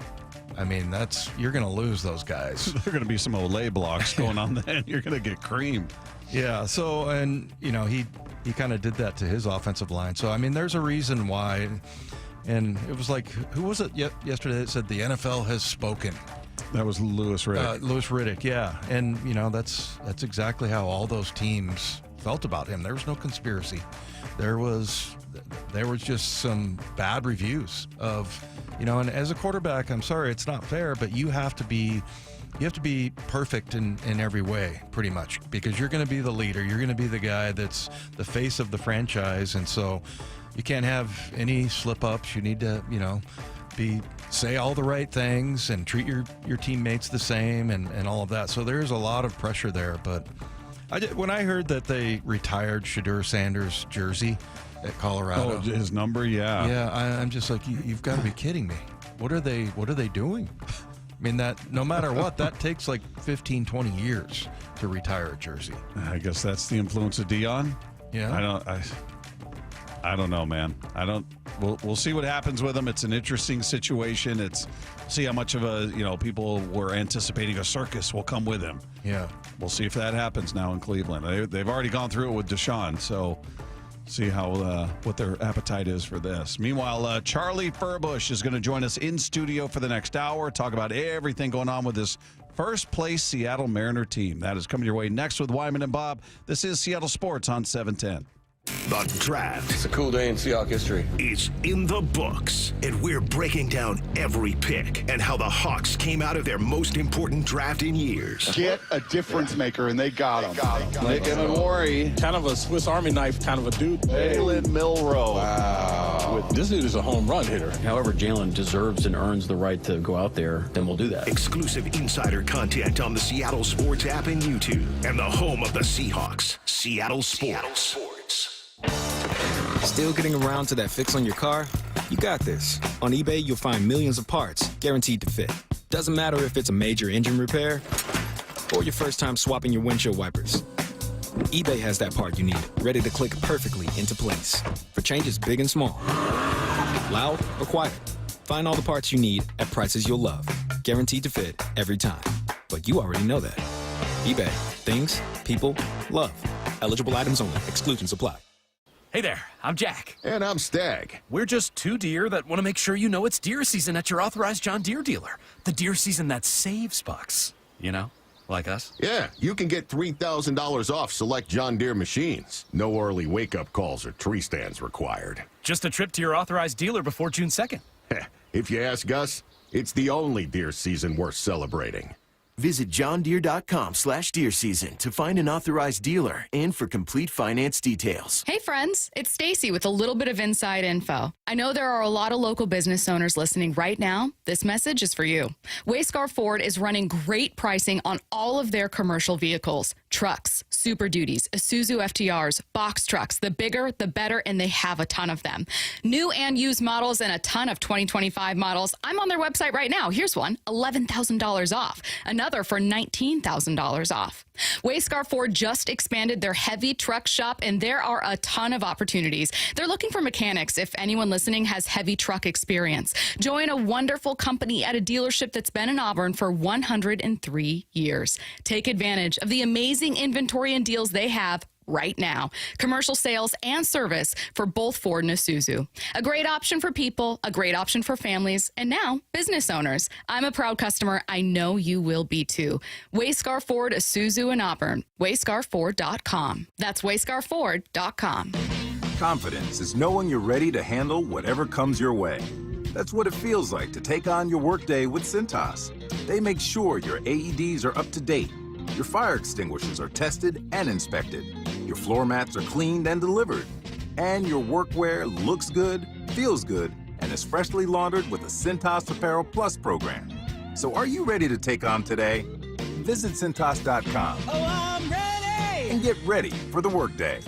I mean, you're going to lose those guys. There are going to be some Olay blocks going on then. You're going to get creamed. Yeah. So, and he kind of did that to his offensive line. So, I mean, there's a reason why. And it was like, who was it yesterday that said the NFL has spoken? That was Louis Riddick. Louis Riddick, yeah. And, that's exactly how all those teams felt about him. There was no conspiracy. There was just some bad reviews of, and as a quarterback, I'm sorry, it's not fair, but you have to be perfect in every way, pretty much, because you're going to be the leader. You're going to be the guy that's the face of the franchise. And so you can't have any slip ups. You need to, say all the right things and treat your teammates the same and all of that. So there's a lot of pressure there. But when I heard that they retired Shedeur Sanders' jersey at Colorado. Oh, his number, yeah. Yeah, I'm just like, you've got to be kidding me. What are they doing? I mean, that no matter what, that takes like 15, 20 years to retire a jersey. I guess that's the influence of Dion. Yeah. I don't know, man. We'll see what happens with him. It's an interesting situation. See how much of a, people were anticipating a circus will come with him. Yeah. We'll see if that happens now in Cleveland. They've already gone through it with Deshaun, so see how what their appetite is for this. Meanwhile, Charlie Furbush is going to join us in studio for the next hour, talk about everything going on with this first-place Seattle Mariner team. That is coming your way next with Wyman and Bob. This is Seattle Sports on 710. The draft. It's a cool day in Seahawks history. Is in the books, and we're breaking down every pick and how the Hawks came out of their most important draft in years. Get a difference maker, and they got him. Nick Emmanwori. Kind of a Swiss Army knife kind of a dude. Jalen Milroe. Wow. This dude is a home run hitter. However, Jalen deserves and earns the right to go out there, then we'll do that. Exclusive insider content on the Seattle Sports app and YouTube, and the home of the Seahawks, Seattle Sports. Still getting around to that fix on your car? You got this. On eBay, you'll find millions of parts, guaranteed to fit. Doesn't matter if it's a major engine repair or your first time swapping your windshield wipers. eBay has that part you need, ready to click perfectly into place for changes big and small. Loud or quiet, find all the parts you need at prices you'll love, guaranteed to fit every time. But you already know that. eBay, things, people, love. Eligible items only. Exclusions apply. Hey there, I'm Jack. And I'm Stag. We're just two deer that want to make sure you know it's deer season at your authorized John Deere dealer. The deer season that saves bucks. Like us. Yeah, you can get $3,000 off select John Deere machines. No early wake-up calls or tree stands required. Just a trip to your authorized dealer before June 2nd. If you ask us, it's the only deer season worth celebrating. Visit johndeere.com/deer season to find an authorized dealer and for complete finance details. Hey friends, it's Stacy with a little bit of inside info. I know there are a lot of local business owners listening right now. This message is for you. Wayscar Ford is running great pricing on all of their commercial vehicles. Trucks, Super Duties, Isuzu FTRs, box trucks, the bigger, the better, and they have a ton of them. New and used models and a ton of 2025 models. I'm on their website right now. Here's one, $11,000 off. Another for $19,000 off. Wayscar Ford just expanded their heavy truck shop, and there are a ton of opportunities. They're looking for mechanics if anyone listening has heavy truck experience. Join a wonderful company at a dealership that's been in Auburn for 103 years. Take advantage of the amazing inventory and deals they have right now. Commercial sales and service for both Ford and Isuzu. A great option for people, a great option for families, and now business owners. I'm a proud customer. I know you will be too. Wayscar Ford, Isuzu in Auburn. WayscarFord.com. That's WayscarFord.com. Confidence is knowing you're ready to handle whatever comes your way. That's what it feels like to take on your workday with Cintas. They make sure your AEDs are up to date, your fire extinguishers are tested and inspected, your floor mats are cleaned and delivered, and your workwear looks good, feels good, and is freshly laundered with the Cintas Apparel Plus program. So are you ready to take on today? Visit Cintas.com. Oh, I'm ready! And get ready for the workday.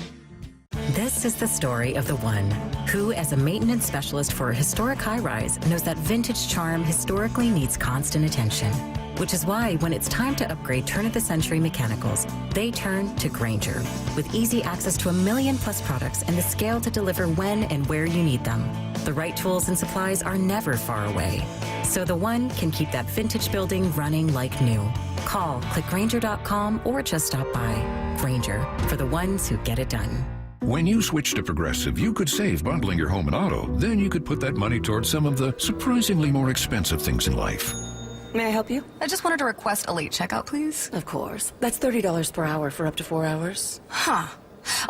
This is the story of the one who, as a maintenance specialist for a historic high-rise, knows that vintage charm historically needs constant attention. Which is why when it's time to upgrade turn-of-the-century mechanicals, they turn to Grainger. With easy access to 1 million-plus products and the scale to deliver when and where you need them. The right tools and supplies are never far away. So the one can keep that vintage building running like new. Call, click Grainger.com, or just stop by. Grainger, for the ones who get it done. When you switch to Progressive, you could save bundling your home and auto. Then you could put that money towards some of the surprisingly more expensive things in life. May I help you? I just wanted to request a late checkout, please. Of course. That's $30 per hour for up to 4 hours. Huh.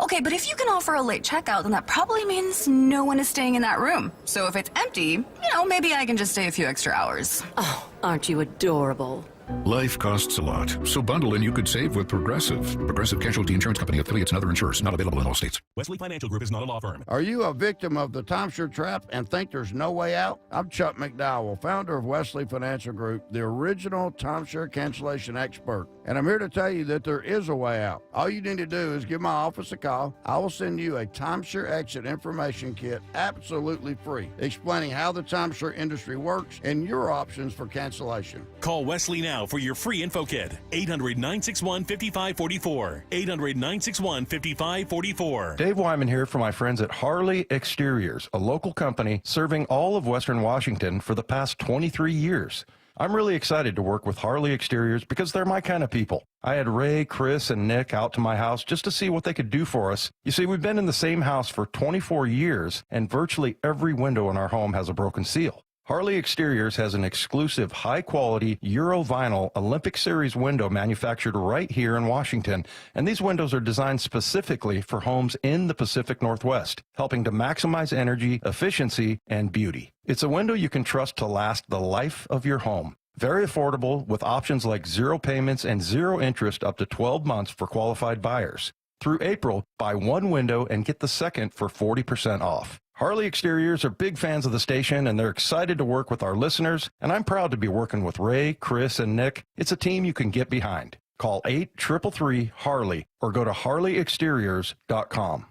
Okay, but if you can offer a late checkout, then that probably means no one is staying in that room. So if it's empty, maybe I can just stay a few extra hours. Oh, aren't you adorable? Life costs a lot, so bundle and you could save with Progressive. Progressive Casualty Insurance Company, affiliates, and other insurers. Not available in all states. Wesley Financial Group is not a law firm. Are you a victim of the timeshare trap and think there's no way out? I'm Chuck McDowell, founder of Wesley Financial Group, the original timeshare cancellation expert. And I'm here to tell you that there is a way out. All you need to do is give my office a call. I will send you a timeshare exit information kit absolutely free, explaining how the timeshare industry works and your options for cancellation. Call Wesley now for your free info kit. 800-961-5544. 800-961-5544. Dave Wyman here for my friends at Harley Exteriors, a local company serving all of Western Washington for the past 23 years. I'm really excited to work with Harley Exteriors because they're my kind of people. I had Ray, Chris, and Nick out to my house just to see what they could do for us. You see, we've been in the same house for 24 years, and virtually every window in our home has a broken seal. Harley Exteriors has an exclusive high-quality Euro vinyl Olympic Series window manufactured right here in Washington, and these windows are designed specifically for homes in the Pacific Northwest, helping to maximize energy, efficiency, and beauty. It's a window you can trust to last the life of your home. Very affordable, with options like 0 payments and 0 interest up to 12 months for qualified buyers. Through April, buy 1 window and get the second for 40% off. Harley Exteriors are big fans of the station, and they're excited to work with our listeners, and I'm proud to be working with Ray, Chris, and Nick. It's a team you can get behind. Call 833-HARLEY or go to harleyexteriors.com.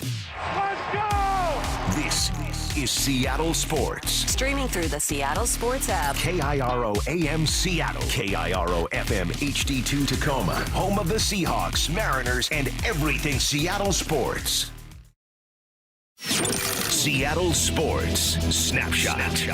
Let's go! This is Seattle Sports. Streaming through the Seattle Sports app. KIRO AM Seattle. KIRO FM HD2 Tacoma. Home of the Seahawks, Mariners, and everything Seattle sports. Seattle Sports Snapshot.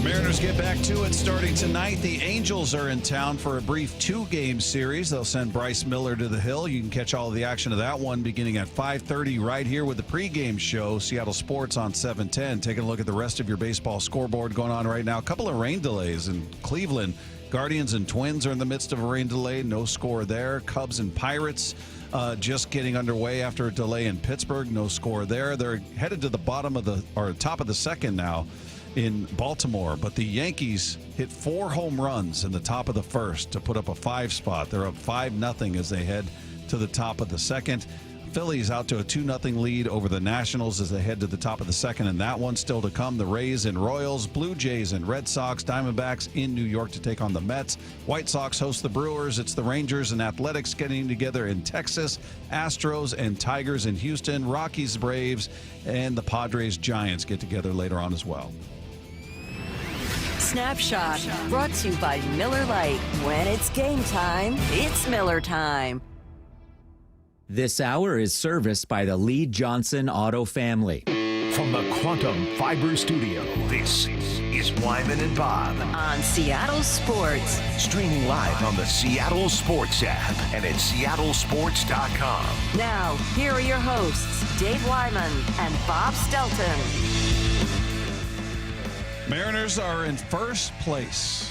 Mariners get back to it starting tonight. The Angels are in town for a brief 2-game series. They'll send Bryce Miller to the hill. You can catch all of the action of that one beginning at 5:30 right here with the pregame show, Seattle Sports on 710. Taking a look at the rest of your baseball scoreboard going on right now. A couple of rain delays in Cleveland. Guardians and Twins are in the midst of a rain delay. No score there. Cubs and Pirates just getting underway after a delay in Pittsburgh. No score there. They're headed to the top of the second now in Baltimore. But the Yankees hit 4 home runs in the top of the first to put up a 5 spot. They're up 5-0 as they head to the top of the second. Phillies out to a 2-0 lead over the Nationals as they head to the top of the second, and that one still to come. The Rays and Royals, Blue Jays and Red Sox, Diamondbacks in New York to take on the Mets. White Sox host the Brewers. It's the Rangers and Athletics getting together in Texas. Astros and Tigers in Houston. Rockies, Braves, and the Padres Giants get together later on as well. Snapshot brought to you by Miller Lite. When it's game time, it's Miller time. This hour is serviced by the Lee Johnson Auto family. From the Quantum Fiber Studio, this is Wyman and Bob. On Seattle Sports. Streaming live on the Seattle Sports app and at seattlesports.com. Now, here are your hosts, Dave Wyman and Bob Stelton. Mariners are in first place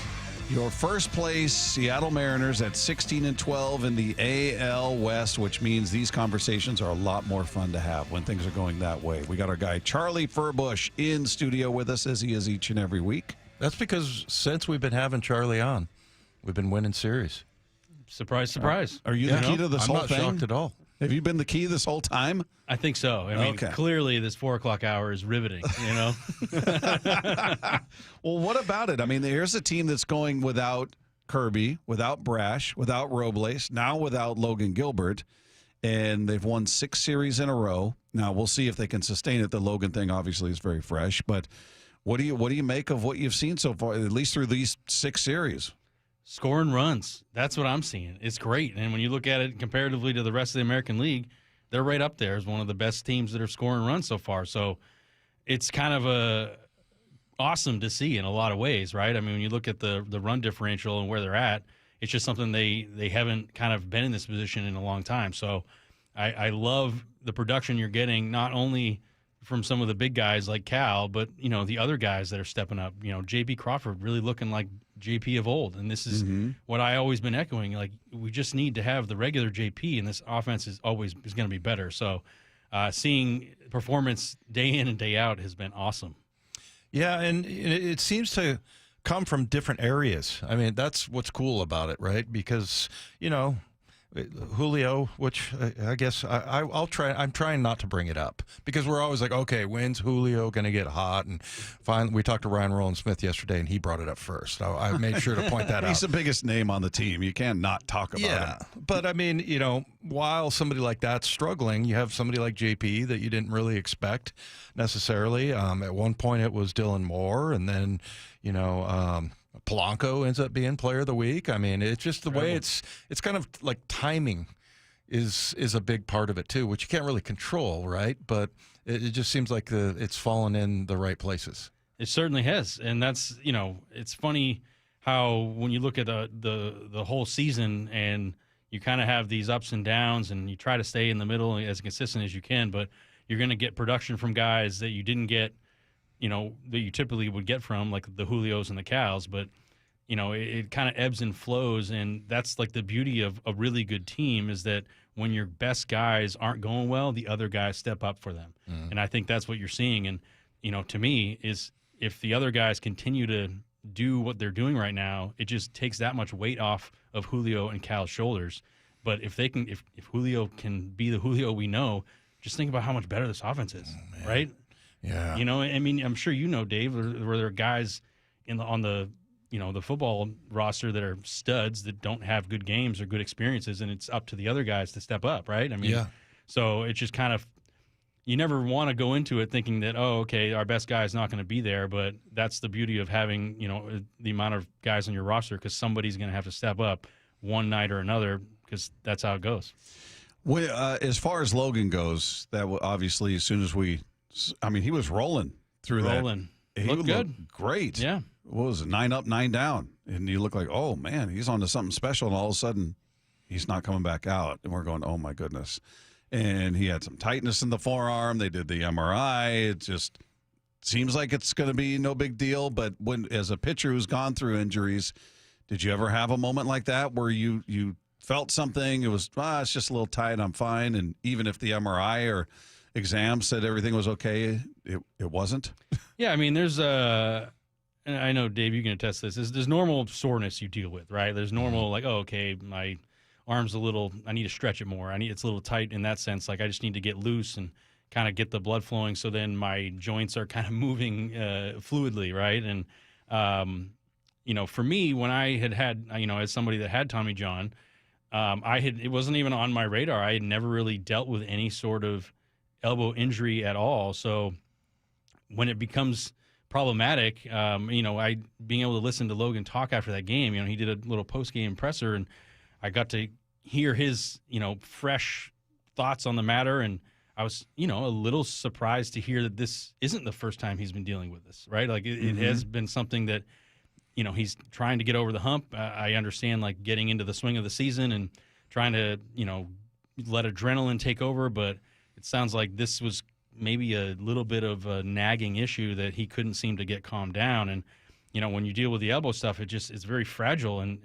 Your first place, Seattle Mariners at 16-12 in the AL West, which means these conversations are a lot more fun to have when things are going that way. We got our guy Charlie Furbush in studio with us, as he is each and every week. That's because since we've been having Charlie on, we've been winning series. Surprise, surprise. Are you the key to this whole thing? I'm not shocked at all. Have you been the key this whole time? I think so. I mean, clearly this 4 o'clock hour is riveting, you know? Well, what about it? I mean, here's a team that's going without Kirby, without Brash, without Robles, now without Logan Gilbert, and they've won 6 series in a row. Now, we'll see if they can sustain it. The Logan thing obviously is very fresh, but what do you make of what you've seen so far, at least through these 6 series? Scoring runs. That's what I'm seeing. It's great. And when you look at it comparatively to the rest of the American League, they're right up there as one of the best teams that are scoring runs so far. So it's kind of awesome to see in a lot of ways, right? I mean, when you look at the run differential and where they're at, it's just something they haven't kind of been in this position in a long time. So I love the production you're getting, not only from some of the big guys like Cal, but, you know, the other guys that are stepping up. You know, J.P. Crawford really looking like J.P. of old. And this is what I always been echoing. Like, we just need to have the regular J.P., and this offense is going to be better. So seeing performance day in and day out has been awesome. Yeah, and it seems to come from different areas. I mean, that's what's cool about it, right? Because, you know, Julio, which I guess I'll try. I'm trying not to bring it up because we're always like, okay, when's Julio going to get hot? And finally, we talked to Ryan Rowland-Smith yesterday, and he brought it up first. So I made sure to point that out. He's the biggest name on the team. You can't not talk about him. Yeah, but I mean, you know, while somebody like that's struggling, you have somebody like JP that you didn't really expect necessarily. At one point, it was Dylan Moore, and then, you know, Polanco ends up being player of the week. I mean, it's just the way it's kind of like timing is a big part of it too, which you can't really control, right? But it just seems like it's fallen in the right places. It certainly has, and that's, you know, it's funny how when you look at the whole season and you kind of have these ups and downs, and you try to stay in the middle as consistent as you can, but you're going to get production from guys that you didn't get, you know, that you typically would get from, like the Julios and the Cals, but, you know, it kind of ebbs and flows, and that's like the beauty of a really good team is that when your best guys aren't going well, the other guys step up for them. And I think that's what you're seeing, and, you know, to me, is if the other guys continue to do what they're doing right now, it just takes that much weight off of Julio and Cal's shoulders. But if Julio can be the Julio we know, just think about how much better this offense is, right? Yeah. You know, I mean, I'm sure you know, Dave, where there are guys on the you know, the football roster that are studs that don't have good games or good experiences, and it's up to the other guys to step up, right? I mean, so it's just kind of, you never want to go into it thinking that, oh, okay, our best guy is not going to be there, but that's the beauty of having, you know, the amount of guys on your roster, because somebody's going to have to step up one night or another, because that's how it goes. Well, as far as Logan goes, that obviously as soon as he was rolling through that. He looked good. Great. Yeah. What was it? 9 up, 9 down. And you look like, oh, man, he's on to something special. And all of a sudden, he's not coming back out. And we're going, oh, my goodness. And he had some tightness in the forearm. They did the MRI. It just seems like it's going to be no big deal. But as a pitcher who's gone through injuries, did you ever have a moment like that where you felt something? It was, it's just a little tight. I'm fine. And even if the MRI or exam said everything was okay, it wasn't? Yeah, I mean, there's and I know, Dave, you can attest to this. There's normal soreness you deal with, right? There's normal, like, oh, okay, my arm's a little, I need to stretch it more. It's a little tight in that sense. Like, I just need to get loose and kind of get the blood flowing so then my joints are kind of moving fluidly, right? And, you know, for me, when I had, you know, as somebody that had Tommy John, it wasn't even on my radar. I had never really dealt with any sort of elbow injury at all. So when it becomes problematic, you know, being able to listen to Logan talk after that game, you know, he did a little post-game presser, and I got to hear his, you know, fresh thoughts on the matter, and I was, you know, a little surprised to hear that this isn't the first time he's been dealing with this, right? Like, it has been something that, you know, he's trying to get over the hump. I understand, like, getting into the swing of the season and trying to, you know, let adrenaline take over, but it sounds like this was maybe a little bit of a nagging issue that he couldn't seem to get calmed down. And when you deal with the elbow stuff, it's very fragile, and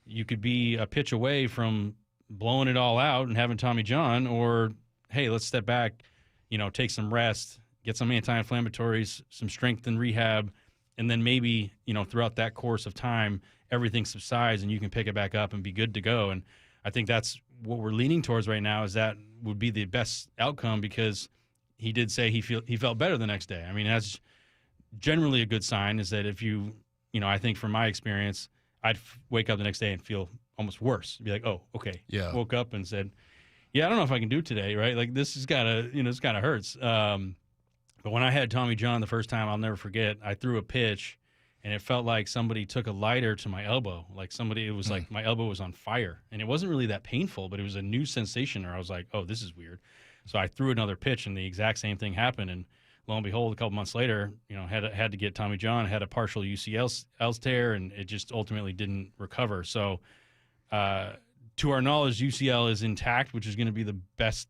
you could be a pitch away from blowing it all out and having Tommy John, or, hey, let's step back, take some rest, get some anti-inflammatories, some strength and rehab, and then maybe, throughout that course of time, everything subsides and you can pick it back up and be good to go. And I think that's what we're leaning towards right now, is that would be the best outcome, because he did say he felt better the next day. I mean, that's generally a good sign, is that if I think from my experience, I'd wake up the next day and feel almost worse. Be like, oh, okay. Yeah. Woke up and said, yeah, I don't know if I can do today, right? Like, this is this kind of hurts. But when I had Tommy John the first time, I'll never forget, I threw a pitch, and it felt like somebody took a lighter to my elbow. Like it was like my elbow was on fire. And it wasn't really that painful, but it was a new sensation where I was like, oh, this is weird. So I threw another pitch, and the exact same thing happened. And lo and behold, a couple months later, had to get Tommy John, had a partial UCL tear, and it just ultimately didn't recover. So to our knowledge, UCL is intact, which is going to be the best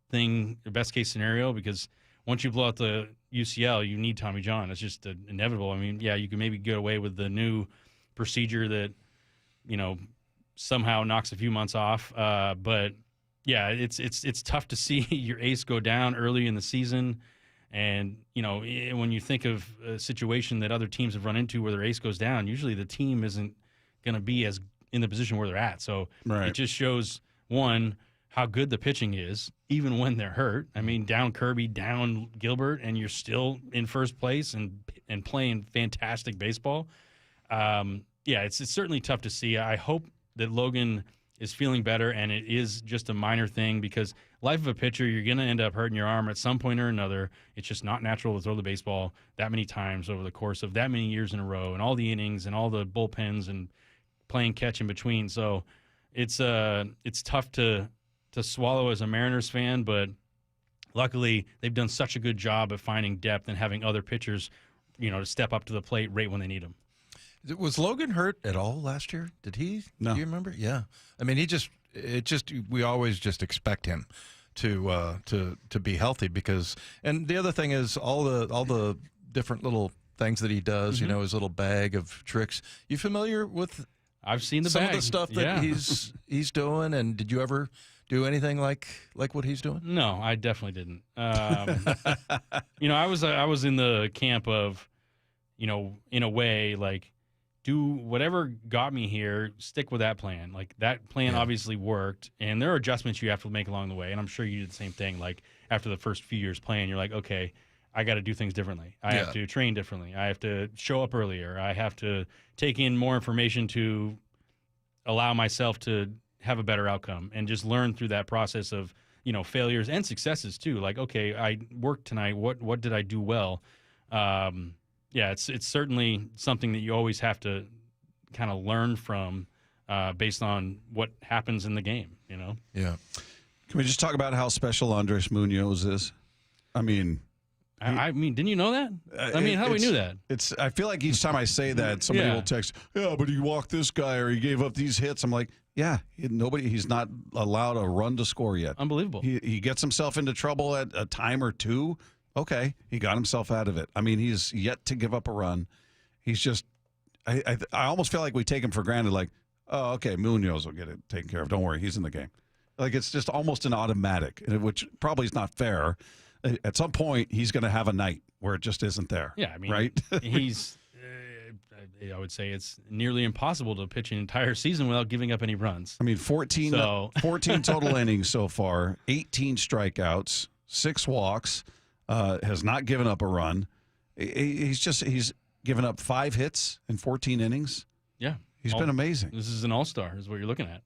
case scenario, because once you blow out the UCL, you need Tommy John. It's just inevitable. I mean, yeah, you can maybe get away with the new procedure that, somehow knocks a few months off. But yeah, it's tough to see your ace go down early in the season. And, when you think of a situation that other teams have run into where their ace goes down, usually the team isn't going to be as in the position where they're at. So It just shows, one, how good the pitching is, even when they're hurt. I mean, down Kirby, down Gilbert, and you're still in first place and playing fantastic baseball. It's certainly tough to see. I hope that Logan is feeling better, and it is just a minor thing, because life of a pitcher, you're going to end up hurting your arm at some point or another. It's just not natural to throw the baseball that many times over the course of that many years in a row, and all the innings and all the bullpens and playing catch in between. So it's tough to swallow as a Mariners fan, but luckily they've done such a good job of finding depth and having other pitchers, to step up to the plate right when they need them. Was Logan hurt at all last year? Did he? No. Do you remember? Yeah. I mean, we always just expect him to be healthy, because, and the other thing is all the different little things that he does, his little bag of tricks. You familiar with I've seen some bag. of the stuff that he's doing, and did you ever do anything like what he's doing? No, I definitely didn't. I was in the camp of, in a way, like, do whatever got me here, stick with that plan. Like, that plan obviously worked, and there are adjustments you have to make along the way, and I'm sure you did the same thing. Like, after the first few years playing, you're like, okay, I got to do things differently. I have to train differently. I have to show up earlier. I have to take in more information to allow myself to have a better outcome, and just learn through that process of, failures and successes too. Like, okay, I worked tonight. What did I do well? It's certainly something that you always have to kind of learn from, based on what happens in the game, Yeah. Can we just talk about how special Andres Munoz is? I mean, didn't you know that? How do we knew that? I feel like each time I say that, somebody will text, yeah, but he walked this guy, or he gave up these hits. I'm like, yeah, he's not allowed a run to score yet. Unbelievable. He gets himself into trouble at a time or two. Okay, he got himself out of it. I mean, he's yet to give up a run. He's just, I almost feel like we take him for granted, like, oh, okay, Munoz will get it taken care of. Don't worry, he's in the game. Like, it's just almost an automatic, which probably is not fair. At some point, he's going to have a night where it just isn't there. Yeah, I mean, right? He's, I would say it's nearly impossible to pitch an entire season without giving up any runs. I mean, 14 total innings so far, 18 strikeouts, 6 walks, has not given up a run. He's given up 5 hits in 14 innings. Yeah. He's been amazing. This is an all-star is what you're looking at.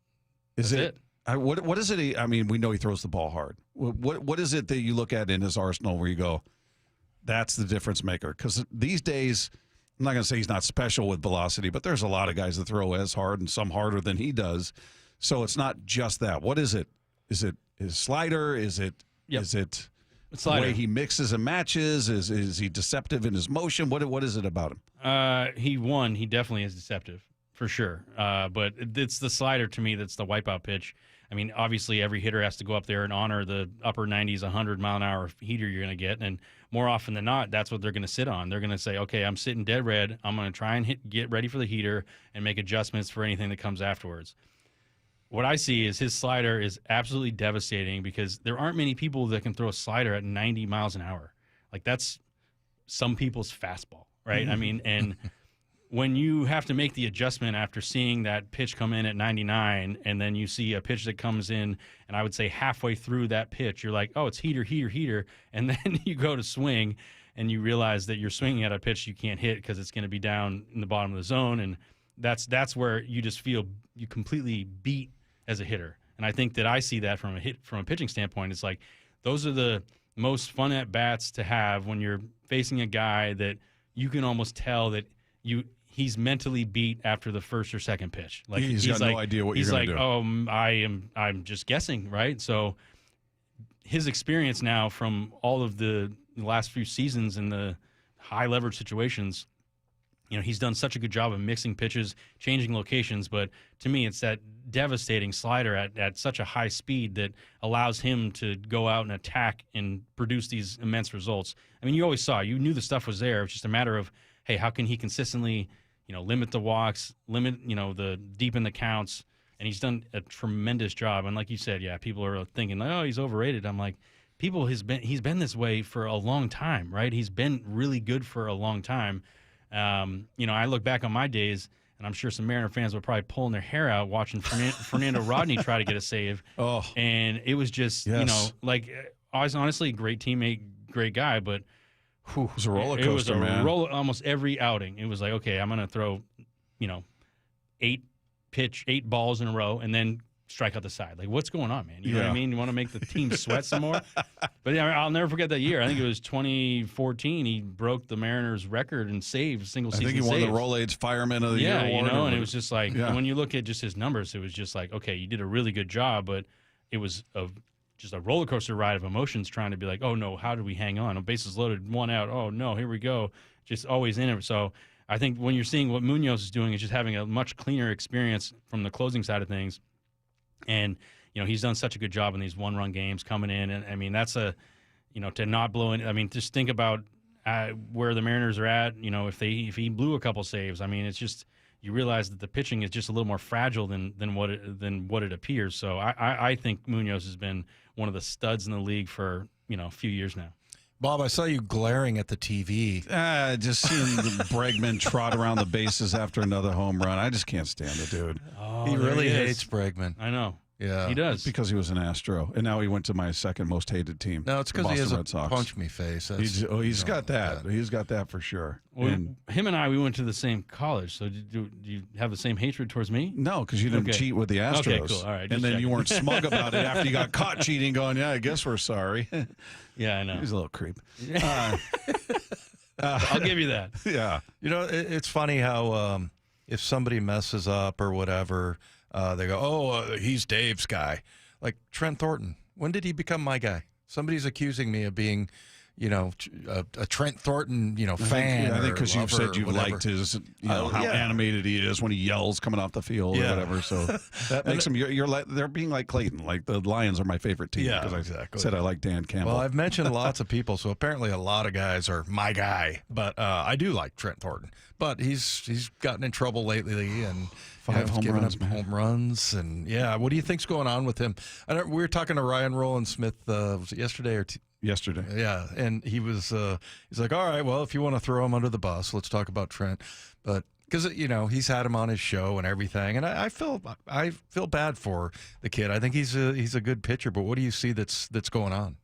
Is it? What is it? I mean, we know he throws the ball hard. What is it that you look at in his arsenal where you go, that's the difference maker? Because these days, I'm not going to say he's not special with velocity, but there's a lot of guys that throw as hard and some harder than he does. So it's not just that. What is it? Is it his slider? Is it the way he mixes and matches? Is he deceptive in his motion? What is it about him? He definitely is deceptive. For sure. But it's the slider to me that's the wipeout pitch. I mean, obviously every hitter has to go up there and honor the upper 90s, 100-mile-an-hour heater you're going to get. And more often than not, that's what they're going to sit on. They're going to say, okay, I'm sitting dead red. I'm going to try and get ready for the heater and make adjustments for anything that comes afterwards. What I see is his slider is absolutely devastating because there aren't many people that can throw a slider at 90 miles an hour. Like, that's some people's fastball, right? I mean, and when you have to make the adjustment after seeing that pitch come in at 99 and then you see a pitch that comes in, and I would say halfway through that pitch, you're like, oh, it's heater, heater, heater. And then you go to swing and you realize that you're swinging at a pitch you can't hit because it's going to be down in the bottom of the zone. And that's where you just feel you completely beat as a hitter. And I think that I see that from a pitching standpoint. It's like those are the most fun at bats to have when you're facing a guy that you can almost tell that he's mentally beat after the first or second pitch. Like he's got no idea what you're going to do. He's like, I'm just guessing, right? So his experience now from all of the last few seasons in the high leverage situations, he's done such a good job of mixing pitches, changing locations, but to me it's that devastating slider at such a high speed that allows him to go out and attack and produce these immense results. I mean, you knew the stuff was there. It's just a matter of, hey, how can he consistently, limit the walks, limit, the deepen the counts, and he's done a tremendous job. And like you said, yeah, people are thinking, oh, he's overrated. I'm like, he's been this way for a long time, right? He's been really good for a long time. I look back on my days, and I'm sure some Mariner fans were probably pulling their hair out watching Fernando Rodney try to get a save. Oh, and it was just, yes. I was honestly a great teammate, great guy, but it was a roller coaster, man. Almost every outing. It was like, okay, I'm going to throw, 8 balls in a row and then strike out the side. Like, what's going on, man? You know what I mean? You want to make the team sweat some more? But yeah, I'll never forget that year. I think it was 2014. He broke the Mariners' record in saves, single season saves. I think he won the Rolaids Fireman of the Year award. And it was just like, when you look at just his numbers, it was just like, okay, you did a really good job, but it was just a roller coaster ride of emotions trying to be like, oh, no, how did we hang on? Bases loaded, 1 out. Oh, no, here we go. Just always in it. So I think when you're seeing what Munoz is doing, is just having a much cleaner experience from the closing side of things. And, he's done such a good job in these one-run games coming in. And, I mean, that's to not blow in. I mean, just think about where the Mariners are at, if he blew a couple saves. I mean, it's just you realize that the pitching is just a little more fragile than what it appears. So I think Munoz has been one of the studs in the league for, a few years now. Bob, I saw you glaring at the TV. Just seeing the Bregman trot around the bases after another home run. I just can't stand the dude. Oh, he really hates Bregman. I know. Yeah, he does. Because he was an Astro, and now he went to my second most hated team. No, it's because he has Red Sox. a punch me face. He's got that. He's got that for sure. Well, him and we went to the same college. So do you have the same hatred towards me? No, because you didn't cheat with the Astros. Okay, cool. All right, and then you weren't smug about it after you got caught cheating, going, "Yeah, I guess we're sorry." Yeah, I know. He's a little creep. I'll give you that. Yeah. It's funny how if somebody messes up or whatever, they go, "Oh, he's Dave's guy." Like Trent Thornton. When did he become my guy? Somebody's accusing me of being, a Trent Thornton, fan. I think because you've said you whatever. liked his, how animated he is when he yells coming off the field or whatever. So that makes him. They're being like Clayton. Like the Lions are my favorite team. Yeah, I exactly. said I like Dan Campbell. Well, I've mentioned lots of people, so apparently a lot of guys are my guy. But I do like Trent Thornton. But he's gotten in trouble lately and. 5 home runs, home runs, and what do you think's going on with him? We were talking to Ryan Roland Smith. Was it yesterday or yesterday? Yeah, and he's like, all right, well, if you want to throw him under the bus, let's talk about Trent. But because he's had him on his show and everything, and I feel bad for the kid. I think he's a good pitcher, but what do you see that's going on?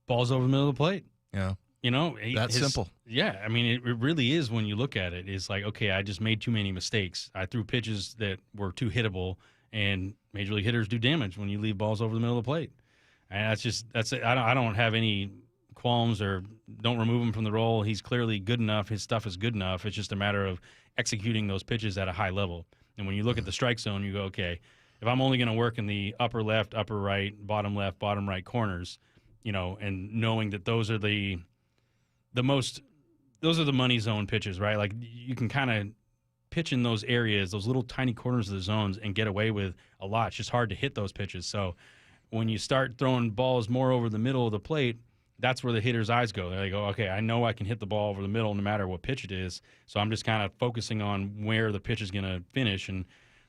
Balls over the middle of the plate. Yeah. That's simple. Yeah, I mean, it really is when you look at it. It's like, okay, I just made too many mistakes. I threw pitches that were too hittable, and major league hitters do damage when you leave balls over the middle of the plate. And that's it. I don't have any qualms or don't remove him from the role. He's clearly good enough. His stuff is good enough. It's just a matter of executing those pitches at a high level. And when you look at the strike zone, you go, okay, if I'm only going to work in the upper left, upper right, bottom left, bottom right corners, and knowing that those are the money zone pitches, right? Like you can kind of pitch in those areas, those little tiny corners of the zones, and get away with a lot. It's just hard to hit those pitches. So when you start throwing balls more over the middle of the plate, that's where the hitter's eyes go. They go, okay, I know I can hit the ball over the middle no matter what pitch it is. So I'm just kind of focusing on where the pitch is going to finish. And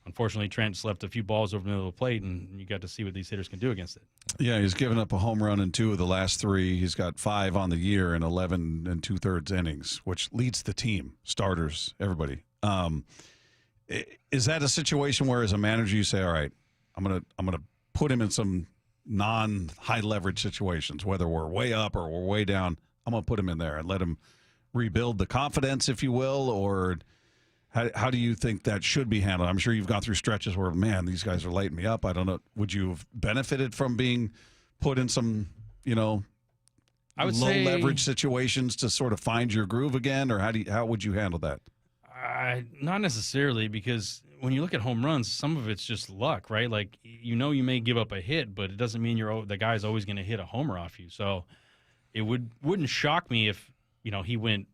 unfortunately, Trent just left a few balls over the middle of the plate, and you got to see what these hitters can do against it. Yeah, he's given up a home run in 2 of the last 3. He's got 5 on the year in 11 2/3 innings, which leads the team, starters, everybody. Is that a situation where, as a manager, you say, all right, I'm gonna put him in some non-high leverage situations, whether we're way up or we're way down, I'm going to put him in there and let him rebuild the confidence, if you will, or how do you think that should be handled? I'm sure you've gone through stretches where, man, these guys are lighting me up. I don't know. Would you have benefited from being put in some, I would low say, leverage situations to sort of find your groove again, or how would you handle that? Not necessarily, because when you look at home runs, some of it's just luck, right? Like, you may give up a hit, but it doesn't mean the guy's always going to hit a homer off you. So it wouldn't shock me if, he went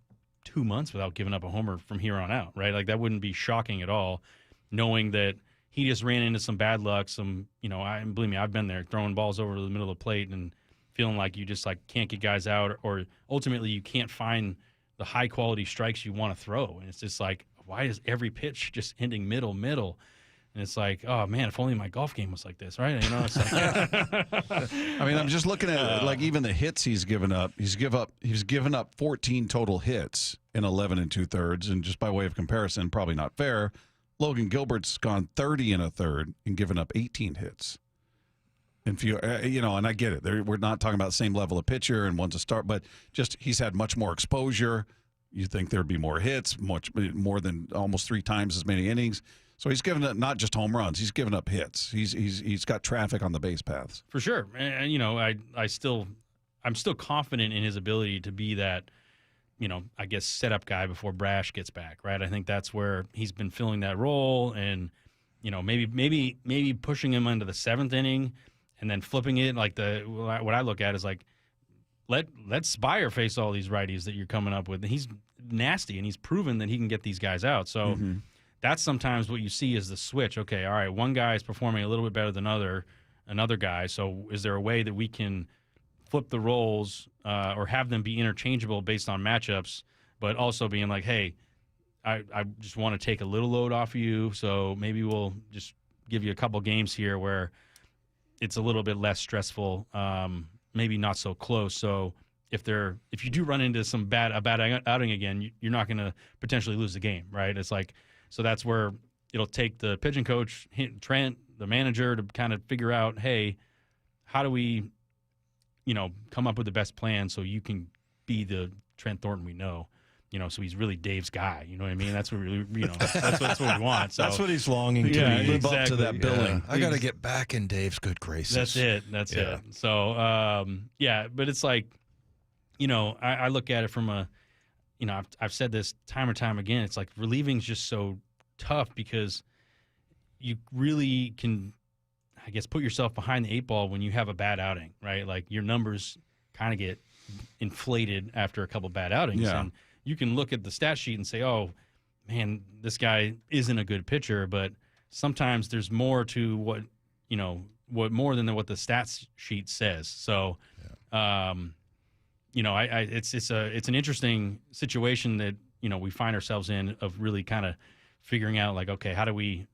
2 months without giving up a homer from here on out, right? Like, that wouldn't be shocking at all, knowing that he just ran into some bad luck, believe me, I've been there, throwing balls over to the middle of the plate and feeling like you just can't get guys out, or ultimately you can't find the high quality strikes you want to throw. And it's just like, why is every pitch just ending middle? And it's like, oh man, if only my golf game was like this, right? It's like, I mean, I'm just looking at even the hits he's given up. He's given up 14 total hits in 11 2/3, and just by way of comparison, probably not fair, Logan Gilbert's gone 30 1/3 and given up 18 hits. And and I get it. We're not talking about the same level of pitcher and one's a start, but just he's had much more exposure. You think there'd be more hits, much more than almost 3 times as many innings. So he's given up not just home runs; he's given up hits. He's got traffic on the base paths for sure. And I'm still confident in his ability to be that, I guess setup guy before Brash gets back, right? I think that's where he's been filling that role, and maybe pushing him into the 7th inning and then flipping it. Like what I look at is like, let Spire face all these righties that you're coming up with. And he's nasty, and he's proven that he can get these guys out. So that's sometimes what you see is the switch. Okay, all right, one guy is performing a little bit better than another guy. So is there a way that we can flip the roles or have them be interchangeable based on matchups, but also being like, hey, I just want to take a little load off of you, so maybe we'll just give you a couple games here where it's a little bit less stressful, maybe not so close. So if you do run into a bad outing again, you're not going to potentially lose the game, right? It's like, so that's where it'll take the pitching coach, Trent, the manager, to kind of figure out, hey, how do we, come up with the best plan so you can be the Trent Thornton we know. So he's really Dave's guy. You know what I mean? That's what that's what we want. So that's what he's longing to live up to that billing. Yeah. I got to get back in Dave's good graces. That's it. So but it's like, I look at it from a, I've said this time and time again. It's like relieving is just so tough because you really can, I guess, put yourself behind the 8 ball when you have a bad outing, right? Like your numbers kind of get inflated after a couple bad outings. Yeah. And you can look at the stat sheet and say, oh, man, this guy isn't a good pitcher. But sometimes there's more to what more than what the stats sheet says. So, it's an interesting situation that, we find ourselves in, of really kind of figuring out like, okay, how do we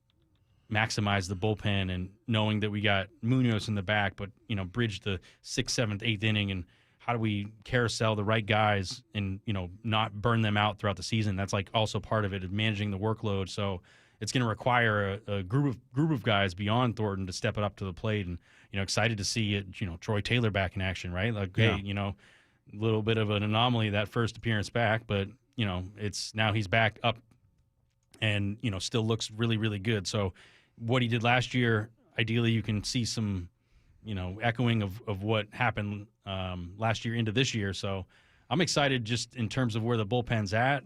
maximize the bullpen, and knowing that we got Munoz in the back, but, bridge the 6th, 7th, 8th inning, and how do we carousel the right guys and, not burn them out throughout the season? That's like also part of it, of managing the workload. So it's going to require a group of guys beyond Thornton to step it up to the plate, and, excited to see it, Troy Taylor back in action, right? Like, hey, a little bit of an anomaly that first appearance back, but, it's now he's back up and, still looks really, really good. So what he did last year, ideally you can see some, echoing of what happened last year into this year. So I'm excited just in terms of where the bullpen's at,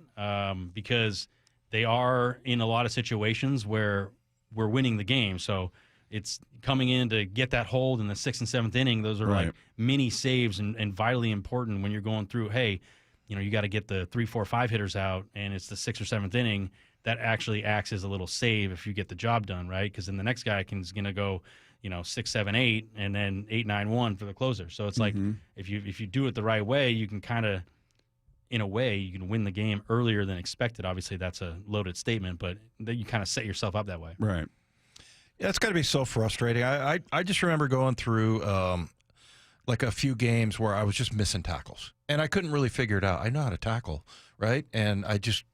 because they are in a lot of situations where we're winning the game. So it's coming in to get that hold in the 6th and 7th inning. Those are like mini saves and vitally important when you're going through, hey, you got to get the 3, 4, 5 hitters out, and it's the 6th or 7th inning. that actually acts as a little save if you get the job done, right? Because then the next guy is going to go, 6, 7, 8, and then 8, 9, 1 for the closer. So it's like if you do it the right way, you can kind of, in a way, you can win the game earlier than expected. Obviously, that's a loaded statement, but you kind of set yourself up that way. Right. Yeah, it's got to be so frustrating. I just remember going through like a few games where I was just missing tackles, and I couldn't really figure it out. I know how to tackle, right? And I just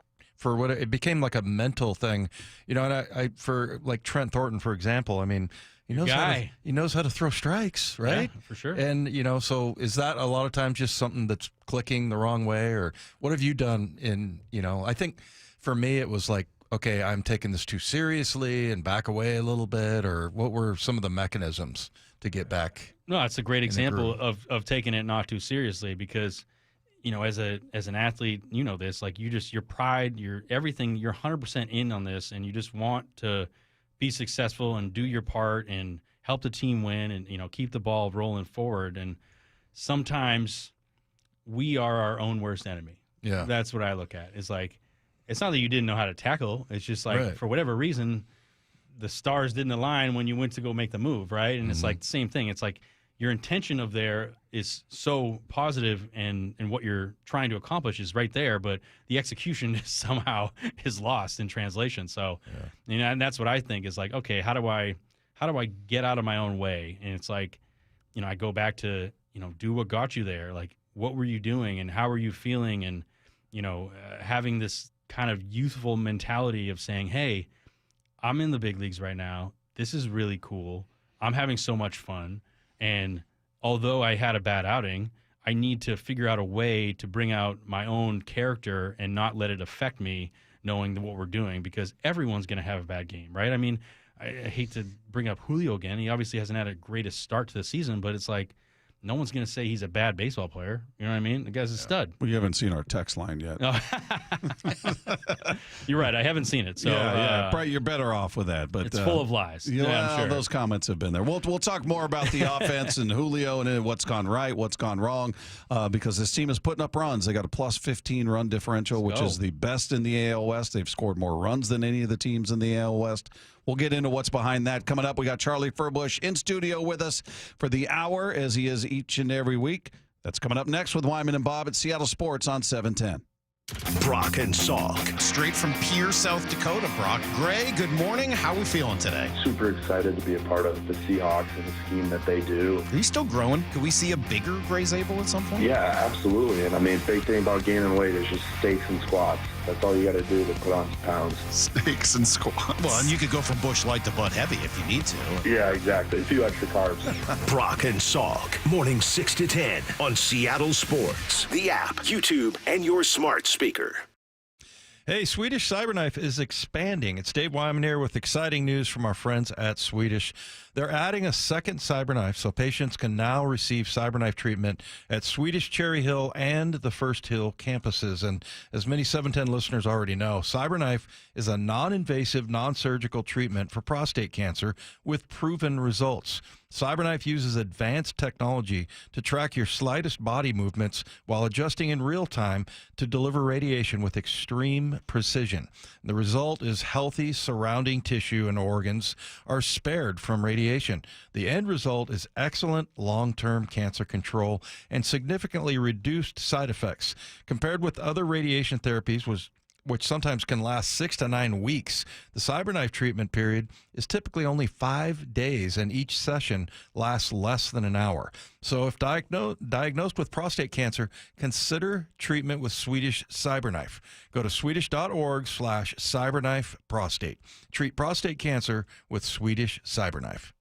it became like a mental thing, and I for like Trent Thornton, for example. I mean, he knows how to throw strikes, right? Yeah, for sure. And so is that a lot of times just something that's clicking the wrong way, or what have you done in? I think for me it was like, okay, I'm taking this too seriously and back away a little bit, or what were some of the mechanisms to get back? No, it's a great example of taking it not too seriously, because, as an athlete, this, like, your pride, your everything, you're 100% in on this, and you just want to be successful and do your part and help the team win and, keep the ball rolling forward. And sometimes we are our own worst enemy. Yeah. That's what I look at. It's like, it's not that you didn't know how to tackle. It's just like, for whatever reason, the stars didn't align when you went to go make the move, right? And it's like the same thing. It's like your intention of there is so positive, and what you're trying to accomplish is right there, but the execution somehow is lost in translation. So, and that's what I think is like, okay, how do I get out of my own way? And it's like, I go back to, do what got you there. Like, what were you doing and how were you feeling? And, having this kind of youthful mentality of saying, hey, I'm in the big leagues right now. This is really cool. I'm having so much fun. And although I had a bad outing, I need to figure out a way to bring out my own character and not let it affect me, knowing what we're doing, because everyone's going to have a bad game, right? I mean, I hate to bring up Julio again. He obviously hasn't had a greatest start to the season, but it's like, no one's going to say he's a bad baseball player. You know what I mean? The guy's a stud. Well, you haven't seen our text line yet. You're right. I haven't seen it. So Probably you're better off with that. But it's full of lies. I'm sure. Sure. Those comments have been there. We'll talk more about the offense and Julio and what's gone right, what's gone wrong, because this team is putting up runs. They got a plus 15 run differential, which is the best in the AL West. They've scored more runs than any of the teams in the AL West. We'll get into what's behind that. Coming up, we got Charlie Furbush in studio with us for the hour, as he is each and every week. That's coming up next with Wyman and Bob at Seattle Sports on 710. Brock and Salk. Straight from Pierre, South Dakota, Brock. Gray, good morning. How are we feeling today? Super excited to be a part of the Seahawks and the scheme that they do. Are you still growing? Could we see a bigger Gray Zabel at some point? Yeah, absolutely. And I mean, big thing about gaining weight is just steaks and squats. That's all you got to do to put on some pounds. Steaks and squats. Well, and you could go from Bush Light to Bud Heavy if you need to. Yeah, exactly. A few extra carbs. Brock and Salk. Morning 6 to 10 on Seattle Sports. The app, YouTube, and your smart speaker. Hey, Swedish Cyberknife is expanding. It's Dave Wyman here with exciting news from our friends at Swedish. They're adding a second Cyberknife, so patients can now receive Cyberknife treatment at Swedish Cherry Hill and the First Hill campuses. And as many 710 listeners already know, Cyberknife is a non-invasive, non-surgical treatment for prostate cancer with proven results. Cyberknife uses advanced technology to track your slightest body movements while adjusting in real time to deliver radiation with extreme precision. The result is healthy surrounding tissue and organs are spared from radiation. The end result is excellent long-term cancer control and significantly reduced side effects. Compared with other radiation therapies, which sometimes can last 6 to 9 weeks, the Cyberknife treatment period is typically only 5 days, and each session lasts less than an hour. So if diagnosed with prostate cancer, consider treatment with Swedish Cyberknife. Go to swedish.org/cyberknifeprostate. Treat prostate cancer with Swedish Cyberknife.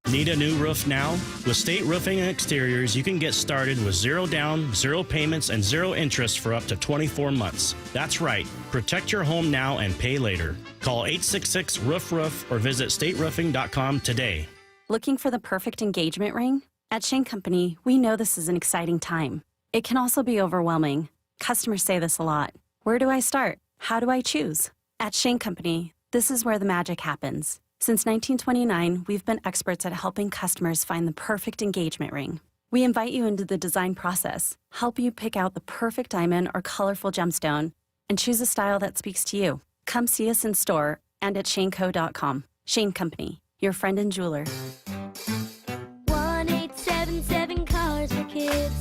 Need a new roof now? With State Roofing and Exteriors, you can get started with 0 down, 0 payments, and 0 interest for up to 24 months. That's right. Protect your home now and pay later. Call 866-ROOF-ROOF or visit stateroofing.com today. Looking for the perfect engagement ring? At Shane Company, we know this is an exciting time. It can also be overwhelming. Customers say this a lot. Where do I start? How do I choose? At Shane Company, this is where the magic happens. Since 1929, we've been experts at helping customers find the perfect engagement ring. We invite you into the design process, help you pick out the perfect diamond or colorful gemstone, and choose a style that speaks to you. Come see us in store and at shaneco.com. Shane Company, your friend and jeweler. 1877 Cars for Kids.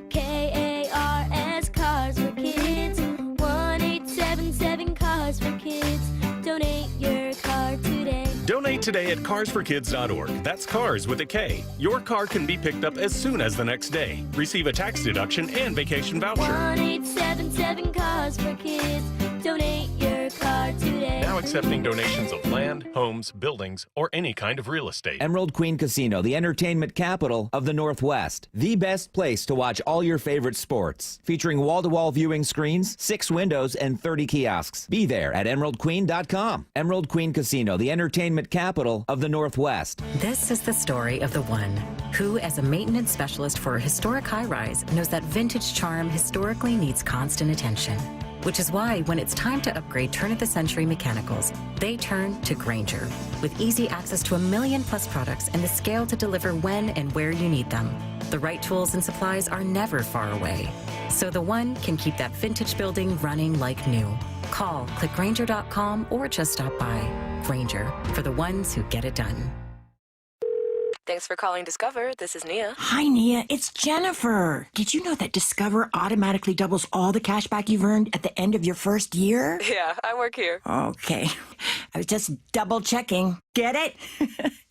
KARS Cars for Kids. 1877 Cars for Kids. Donate your car today. Donate today at carsforkids.org. That's cars with a K. Your car can be picked up as soon as the next day. Receive a tax deduction and vacation voucher. 1877 Cars for Kids. Donate your car today. Now accepting donations of land, homes, buildings, or any kind of real estate. Emerald Queen Casino, the entertainment capital of the Northwest. The best place to watch all your favorite sports. Featuring wall-to-wall viewing screens, 6 windows, and 30 kiosks. Be there at emeraldqueen.com. Emerald Queen Casino, the entertainment capital of the Northwest. This is the story of the one who, as a maintenance specialist for a historic high-rise, knows that vintage charm historically needs constant attention. Which is why when it's time to upgrade turn-of-the-century mechanicals, they turn to Grainger. With easy access to 1 million+ products and the scale to deliver when and where you need them. The right tools and supplies are never far away. So the one can keep that vintage building running like new. Call, click Grainger.com, or just stop by. Grainger, for the ones who get it done. Thanks for calling Discover. This is Nia. Hi, Nia. It's Jennifer. Did you know that Discover automatically doubles all the cash back you've earned at the end of your first year? Yeah, I work here. Okay. I was just double checking. Get it?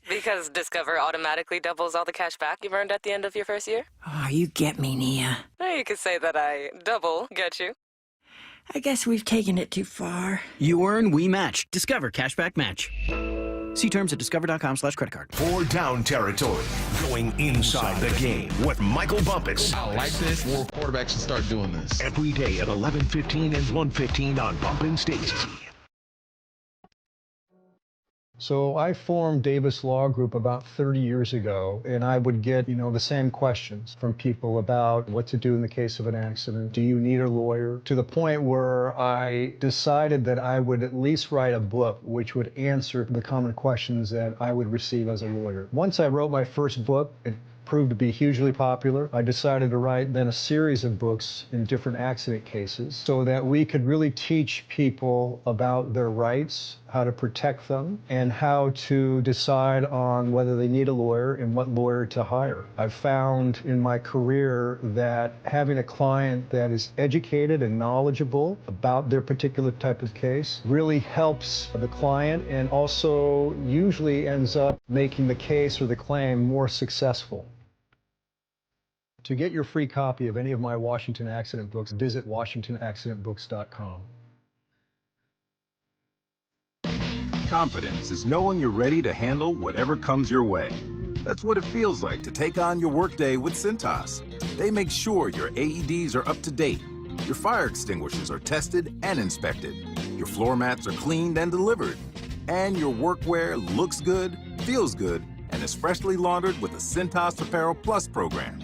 Because Discover automatically doubles all the cash back you've earned at the end of your first year? Oh, you get me, Nia. Well, you could say that I double get you. I guess we've taken it too far. You earn, we match. Discover Cashback Match. See terms at discover.com/creditcard. 4 down territory, going inside the game with Michael Bumpus. I like this. More quarterbacks should start doing this. Every day at 11:15 and 1:15 on Bumpin' Stacy. So I formed Davis Law Group about 30 years ago, and I would get, the same questions from people about what to do in the case of an accident. Do you need a lawyer? To the point where I decided that I would at least write a book which would answer the common questions that I would receive as a lawyer. Once I wrote my first book, it proved to be hugely popular. I decided to write then a series of books in different accident cases so that we could really teach people about their rights, how to protect them, and how to decide on whether they need a lawyer and what lawyer to hire. I've found in my career that having a client that is educated and knowledgeable about their particular type of case really helps the client and also usually ends up making the case or the claim more successful. To get your free copy of any of my Washington accident books, visit WashingtonAccidentBooks.com. Confidence is knowing you're ready to handle whatever comes your way. That's what it feels like to take on your workday with Cintas. They make sure your AEDs are up to date, your fire extinguishers are tested and inspected, your floor mats are cleaned and delivered, and your workwear looks good, feels good, and is freshly laundered with the Cintas Apparel Plus program.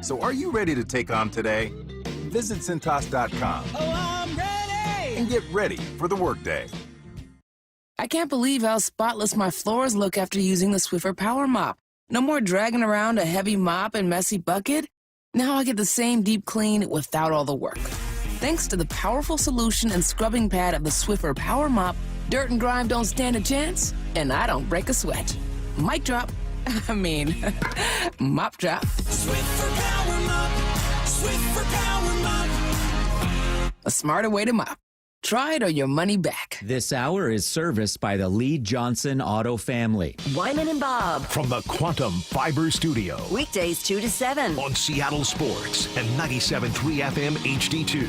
So are you ready to take on today? Visit Cintas.com. Oh, I'm ready! And get ready for the workday. I can't believe how spotless my floors look after using the Swiffer Power Mop. No more dragging around a heavy mop and messy bucket. Now I get the same deep clean without all the work. Thanks to the powerful solution and scrubbing pad of the Swiffer Power Mop, dirt and grime don't stand a chance, and I don't break a sweat. Mic drop. Mop drop. Swiffer Power Mop. Swiffer Power Mop. A smarter way to mop. Try it or your money back. This hour is serviced by the Lee Johnson Auto family. Wyman and Bob. From the Quantum Fiber Studio. Weekdays 2 to 7. On Seattle Sports and 97.3 FM HD2.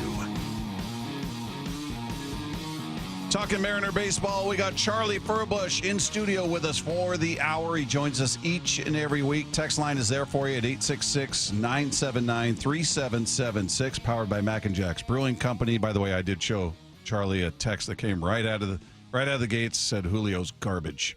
Talking Mariner baseball, we got Charlie Furbush in studio with us for the hour. He joins us each and every week. Text line is there for you at 866-979-3776, powered by Mac and Jack's Brewing Company. By the way, I did show Charlie a text that came right out of the gates, said Julio's garbage.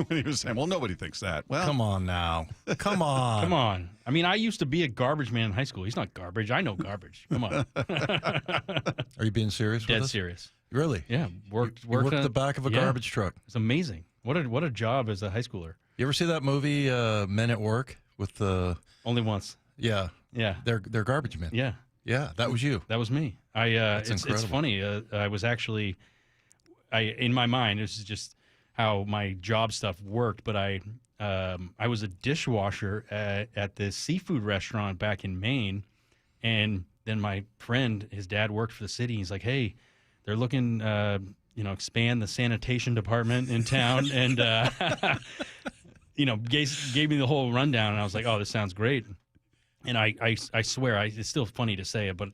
When he was saying, well, nobody thinks that. Well, come on now. Come on. Come on. I mean, I used to be a garbage man in high school. He's not garbage. I know garbage. Come on. Are you being serious with Dead us? serious. Really? Yeah. Worked the back of a garbage truck. It's amazing. What a job as a high schooler. You ever see that movie Men at Work with the Only once. Yeah. Yeah. They're garbage men. Yeah. Yeah, that was you. That was me. That's it's incredible. funny. I was actually in my mind, this is just how my job stuff worked. But I was a dishwasher at this seafood restaurant back in Maine, and then my friend, his dad worked for the city. He's like, hey, they're looking, expand the sanitation department in town, and gave me the whole rundown. And I was like, oh, this sounds great. And I swear, it's still funny to say it, but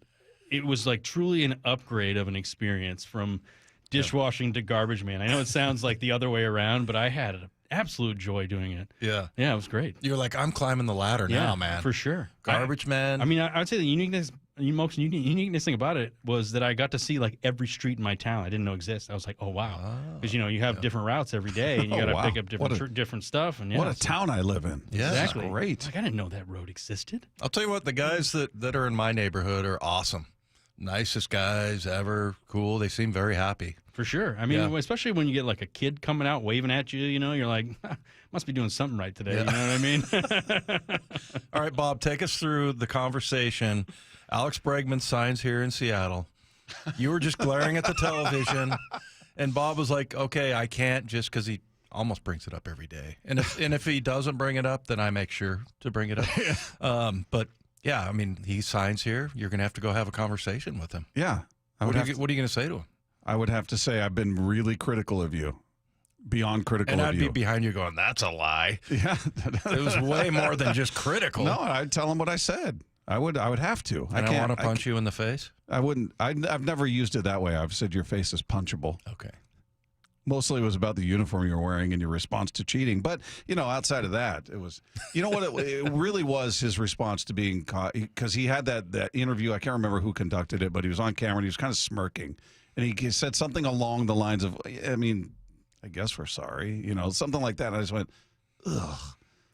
it was like truly an upgrade of an experience from dishwashing to garbage man. I know it sounds like the other way around, but I had an absolute joy doing it. Yeah. Yeah, it was great. You're like, I'm climbing the ladder now, man. For sure. Garbage man. I mean, I would say the most uniqueness thing about it was that I got to see like every street in my town I didn't know exists. I was like, oh, wow. Because, you have different routes every day, and you got to pick up different stuff. And what a town I live in. Yeah, exactly. Great. Like, I didn't know that road existed. I'll tell you what, the guys that are in my neighborhood are awesome. Nicest guys ever. Cool. They seem very happy. For sure. I mean, especially when you get like a kid coming out waving at you, you're like, must be doing something right today. You know what I mean? All right, Bob, take us through the conversation. Alex Bregman signs here in Seattle. You were just glaring at the television, and Bob was like, okay, I can't, just because he almost brings it up every day. And if he doesn't bring it up, then I make sure to bring it up. But yeah, I mean, he signs here. You're going to have to go have a conversation with him. Yeah. What are you going to say to him? I would have to say I've been really critical of you, beyond critical of you. And I'd be behind you going, that's a lie. Yeah. It was way more than just critical. No, I'd tell him what I said. I would have to. I don't want to punch you in the face? I wouldn't. I've never used it that way. I've said your face is punchable. Okay. Mostly it was about the uniform you're wearing and your response to cheating. But, outside of that, it was, it really was his response to being caught, because he had that interview. I can't remember who conducted it, but he was on camera and he was kind of smirking. And he said something along the lines of, I guess we're sorry, something like that. And I just went, ugh.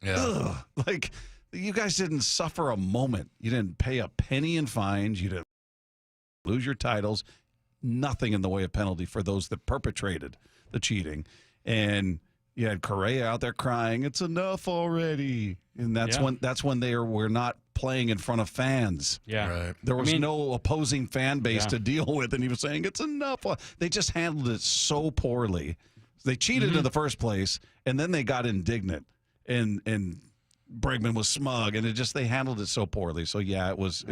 Yeah. Ugh. Like, you guys didn't suffer a moment. You didn't pay a penny in fines. You didn't lose your titles. Nothing in the way of penalty for those that perpetrated the cheating. And you had Correa out there crying, it's enough already. And that's when we're not playing in front of fans. Yeah. Right. There was no opposing fan base to deal with, and he was saying, it's enough. They just handled it so poorly. They cheated in the first place, and then they got indignant. And Bregman was smug, and they handled it so poorly. So, yeah, it was.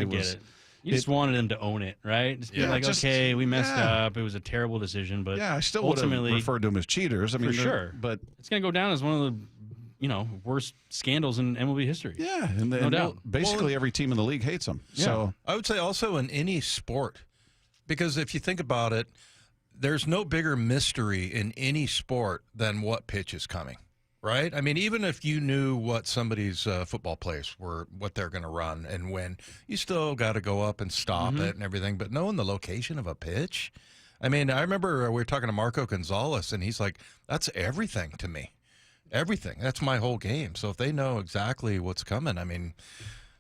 You just wanted him to own it, right? Just be like, okay, we messed up. It was a terrible decision, but I still would have referred to them as cheaters. I mean, for sure. But it's going to go down as one of the worst scandals in MLB history. Yeah, and no doubt. Basically, every team in the league hates them. Yeah. So I would say also in any sport, because if you think about it, there's no bigger mystery in any sport than what pitch is coming. Right? I mean, even if you knew what somebody's football players were, what they're going to run and when, you still got to go up and stop it and everything. But knowing the location of a pitch, I mean, I remember we were talking to Marco Gonzalez, and he's like, that's everything to me. Everything. That's my whole game. So if they know exactly what's coming, I mean,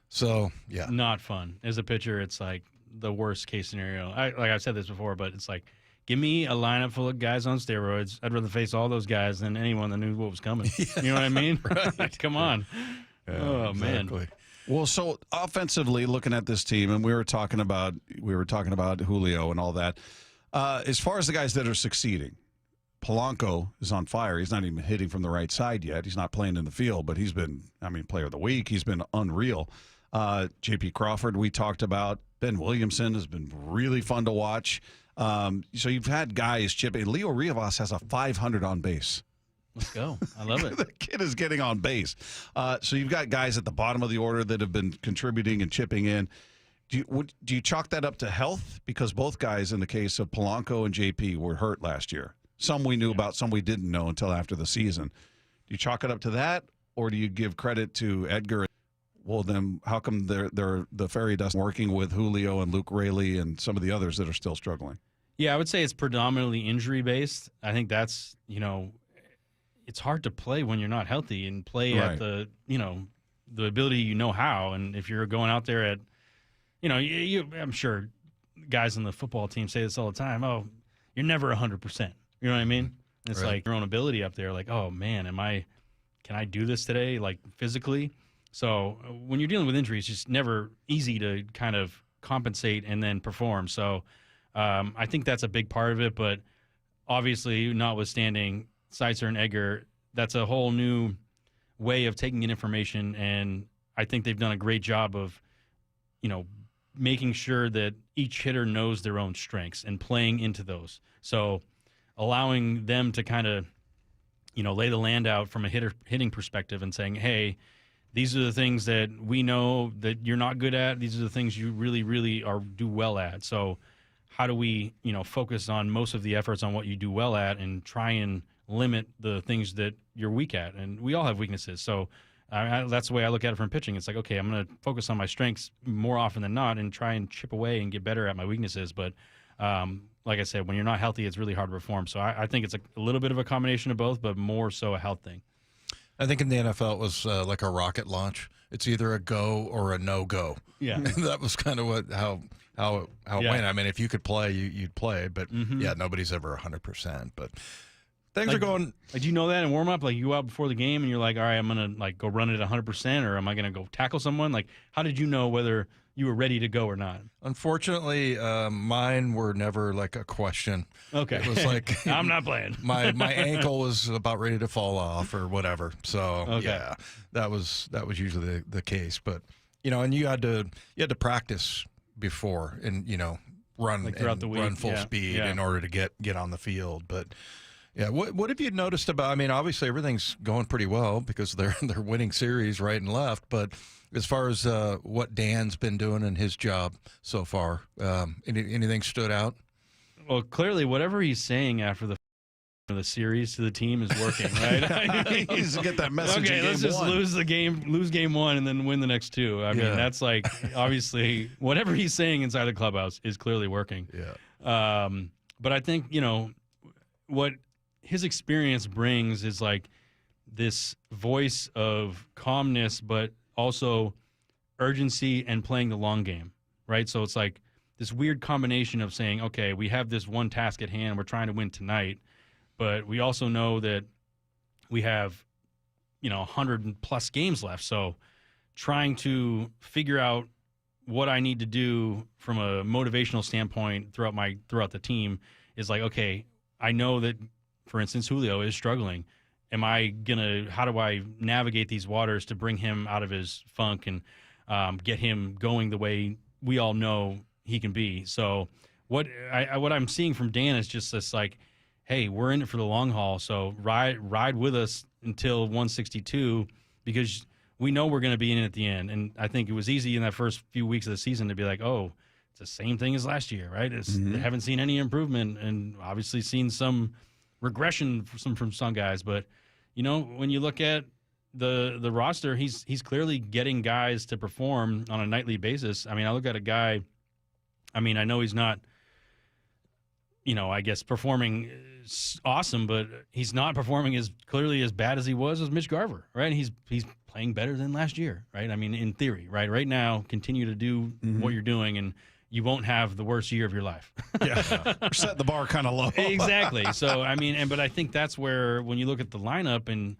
so, yeah. Not fun. As a pitcher, it's like the worst case scenario. I've said this before, but it's like, give me a lineup full of guys on steroids. I'd rather face all those guys than anyone that knew what was coming. You know what I mean? Right. Come on. Yeah, exactly. Man. Well, so offensively, looking at this team, and we were talking about Julio and all that. As far as the guys that are succeeding, Polanco is on fire. He's not even hitting from the right side yet. He's not playing in the field, but he's been, player of the week. He's been unreal. J.P. Crawford, we talked about. Ben Williamson has been really fun to watch. So you've had guys chipping. Leo Rivas has a 500 on base. Let's go. I love it. The kid is getting on base. So you've got guys at the bottom of the order that have been contributing and chipping in. Do you chalk that up to health? Because both guys, in the case of Polanco and JP, were hurt last year. Some we knew about, some we didn't know until after the season. Do you chalk it up to that, or do you give credit to Edgar? Well, then how come the fairy dust working with Julio and Luke Raley and some of the others that are still struggling? Yeah, I would say it's predominantly injury-based. I think that's, it's hard to play when you're not healthy and play at the ability how. And if you're going out there at, I'm sure guys on the football team say this all the time, oh, you're never 100%. You know what I mean? It's like your own ability up there, like, oh, man, can I do this today, like physically? So when you're dealing with injuries, it's just never easy to kind of compensate and then perform. So I think that's a big part of it, but obviously, notwithstanding Seitzer and Egger, that's a whole new way of taking in information, and I think they've done a great job of, making sure that each hitter knows their own strengths and playing into those. So allowing them to kind of, lay the land out from a hitting perspective and saying, hey, these are the things that we know that you're not good at. These are the things you really, really do well at. So how do we, focus on most of the efforts on what you do well at and try and limit the things that you're weak at? And we all have weaknesses. So that's the way I look at it from pitching. It's like, okay, I'm going to focus on my strengths more often than not and try and chip away and get better at my weaknesses. But like I said, when you're not healthy, it's really hard to perform. So I think it's a little bit of a combination of both, but more so a health thing. I think in the NFL it was like a rocket launch. It's either a go or a no-go. Yeah. That was kind of how it went. I mean, if you could play, you'd play. But, yeah, nobody's ever 100%. But things are going. Like, do you know that in warm-up? Like, you go out before the game and you're like, all right, I'm going to go run it 100%, or am I going to go tackle someone? Like, how did you know whether you were ready to go or not? Unfortunately, mine were never like a question. Okay. It was like I'm not playing. my ankle was about ready to fall off or whatever. So Okay. yeah, that was usually the case. But and you had to practice before and run like throughout the week. Run full speed in order to get on the field. But yeah, what have you noticed about? I mean, obviously everything's going pretty well because they're winning series right and left, but as far as what Dan's been doing in his job so far, anything stood out? Well, clearly, whatever he's saying after the series to the team is working, right? He needs to get that message. Okay, in let's game just one. lose game one, and then win the next two. I mean, that's like obviously whatever he's saying inside the clubhouse is clearly working. Yeah. But I think what his experience brings is like this voice of calmness, but also urgency and playing the long game, right? So it's like this weird combination of saying, okay, we have this one task at hand, we're trying to win tonight, but we also know that we have 100+ games left. So trying to figure out what I need to do from a motivational standpoint throughout the team is like, okay, I know that, for instance, Julio is struggling. How do I navigate these waters to bring him out of his funk and get him going the way we all know he can be? So what I'm seeing from Dan is just this like, hey, we're in it for the long haul. So ride with us until 162 because we know we're going to be in it at the end. And I think it was easy in that first few weeks of the season to be like, oh, it's the same thing as last year, right? They haven't seen any improvement and obviously seen some regression from some guys, but when you look at the roster, he's clearly getting guys to perform on a nightly basis. I mean, I look at a guy. I mean, I know he's not, I guess performing awesome, but he's not performing as clearly as bad as he was as Mitch Garver, right? He's playing better than last year, right? I mean, in theory, right? Right now, continue to do what you're doing and you won't have the worst year of your life. Yeah, we're setting the bar kind of low. Exactly. So, I mean, but I think that's where when you look at the lineup and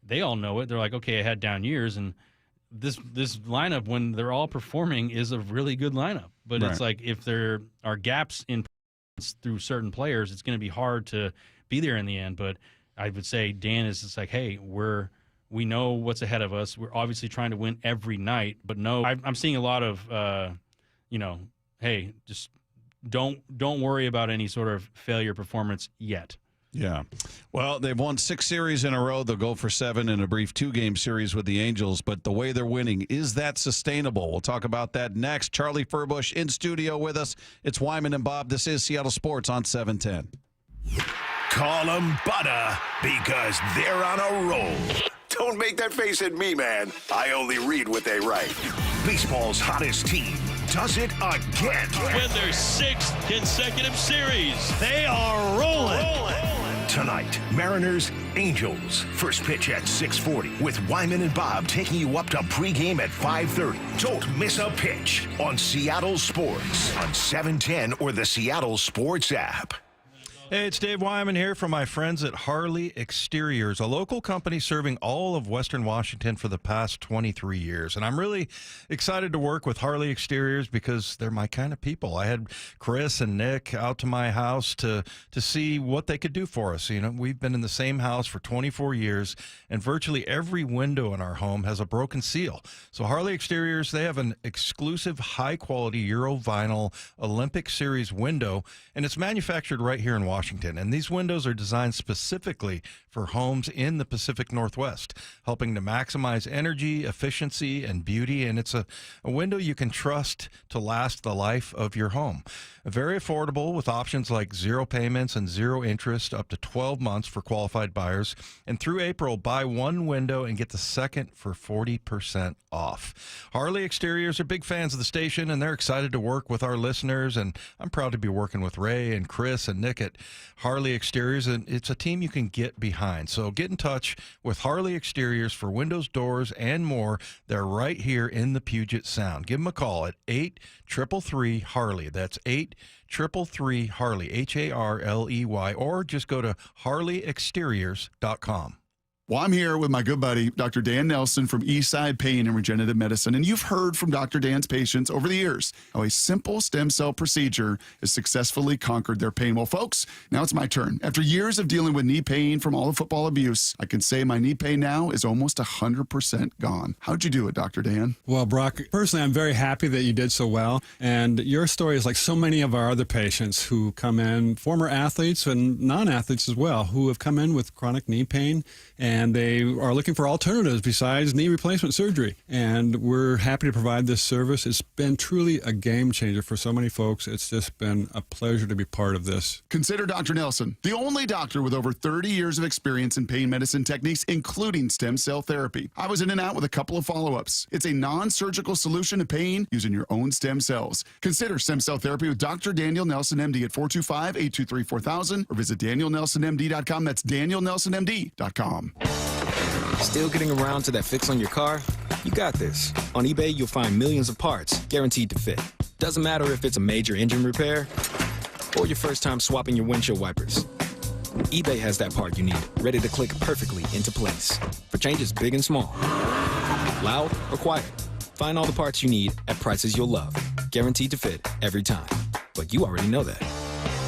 they all know it, they're like, okay, I had down years. And this lineup, when they're all performing, is a really good lineup. But It's like if there are gaps in through certain players, it's going to be hard to be there in the end. But I would say Dan is just like, hey, we know what's ahead of us. We're obviously trying to win every night. But no, I'm seeing a lot of, hey, just don't worry about any sort of failure performance yet. Yeah. Well, they've won 6 series in a row. They'll go for 7 in a brief 2-game series with the Angels. But the way they're winning, is that sustainable? We'll talk about that next. Charlie Furbush in studio with us. It's Wyman and Bob. This is Seattle Sports on 710. Call them butter because they're on a roll. Don't make that face at me, man. I only read what they write. Baseball's hottest team does it again. Win their 6th consecutive series. They are rolling. Tonight, Mariners, Angels. First pitch at 6:40 with Wyman and Bob taking you up to pregame at 5:30. Don't miss a pitch on Seattle Sports on 710 or the Seattle Sports app. Hey, it's Dave Wyman here from my friends at Harley Exteriors, a local company serving all of Western Washington for the past 23 years. And I'm really excited to work with Harley Exteriors because they're my kind of people. I had Chris and Nick out to my house to see what they could do for us. You know, we've been in the same house for 24 years, and virtually every window in our home has a broken seal. So Harley Exteriors, they have an exclusive high-quality Euro vinyl Olympic Series window, and it's manufactured right here in Washington. And these windows are designed specifically for homes in the Pacific Northwest, helping to maximize energy, efficiency, and beauty. And it's a window you can trust to last the life of your home. Very affordable with options like 0 payments and 0 interest up to 12 months for qualified buyers. And through April, buy one window and get the second for 40% off. Harley Exteriors are big fans of the station, and they're excited to work with our listeners. And I'm proud to be working with Ray and Chris and Nick at Harley Exteriors, and it's a team you can get behind. So get in touch with Harley Exteriors for windows, doors, and more. They're right here in the Puget Sound. Give them a call at 833-HARLEY. That's 833-HARLEY, HARLEY, or just go to harleyexteriors.com. Well, I'm here with my good buddy, Dr. Dan Nelson from Eastside Pain and Regenerative Medicine. And you've heard from Dr. Dan's patients over the years how a simple stem cell procedure has successfully conquered their pain. Well, folks, now it's my turn. After years of dealing with knee pain from all the football abuse, I can say my knee pain now is almost 100% gone. How'd you do it, Dr. Dan? Well, Brock, personally, I'm very happy that you did so well. And your story is like so many of our other patients who come in, former athletes and non-athletes as well, who have come in with chronic knee pain, and they are looking for alternatives besides knee replacement surgery. And we're happy to provide this service. It's been truly a game changer for so many folks. It's just been a pleasure to be part of this. Consider Dr. Nelson, the only doctor with over 30 years of experience in pain medicine techniques, including stem cell therapy. I was in and out with a couple of follow-ups. It's a non-surgical solution to pain using your own stem cells. Consider stem cell therapy with Dr. Daniel Nelson, MD at 425-823-4000 or visit danielnelsonmd.com. That's danielnelsonmd.com. Still getting around to that fix on your car? You got this. On eBay, you'll find millions of parts guaranteed to fit. Doesn't matter if it's a major engine repair or your first time swapping your windshield wipers. eBay has that part you need, ready to click perfectly into place for changes big and small. Loud or quiet, find all the parts you need at prices you'll love. Guaranteed to fit every time. But you already know that.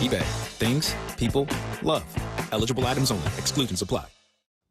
eBay. Things, people, love. Eligible items only. Exclusions apply.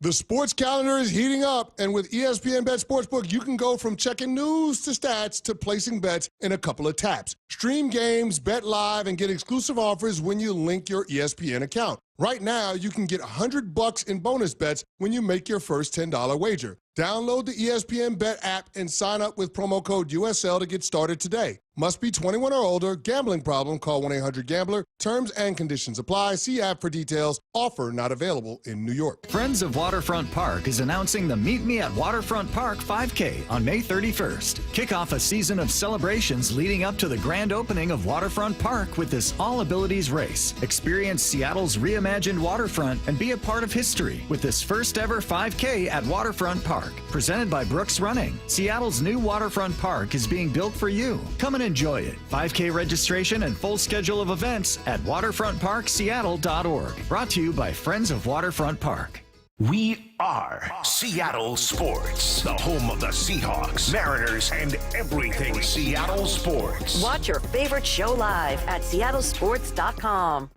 The sports calendar is heating up, and with ESPN Bet Sportsbook, you can go from checking news to stats to placing bets in a couple of taps. Stream games, bet live, and get exclusive offers when you link your ESPN account. Right now, you can get $100 in bonus bets when you make your first $10 wager. Download the ESPN Bet app and sign up with promo code USL to get started today. Must be 21 or older. Gambling problem? Call 1-800-GAMBLER. Terms and conditions apply. See app for details. Offer not available in New York. Friends of Waterfront Park is announcing the Meet Me at Waterfront Park 5K on May 31st. Kick off a season of celebrations leading up to the grand opening of Waterfront Park with this all-abilities race. Experience Seattle's reimagined waterfront and be a part of history with this first ever 5K at Waterfront Park. Presented by Brooks Running. Seattle's new Waterfront Park is being built for you. Come and enjoy it. 5K registration and full schedule of events at waterfrontparkseattle.org. Brought to you by Friends of Waterfront Park. We are Seattle Sports, the home of the Seahawks, Mariners, and everything Seattle sports. Watch your favorite show live at seattlesports.com.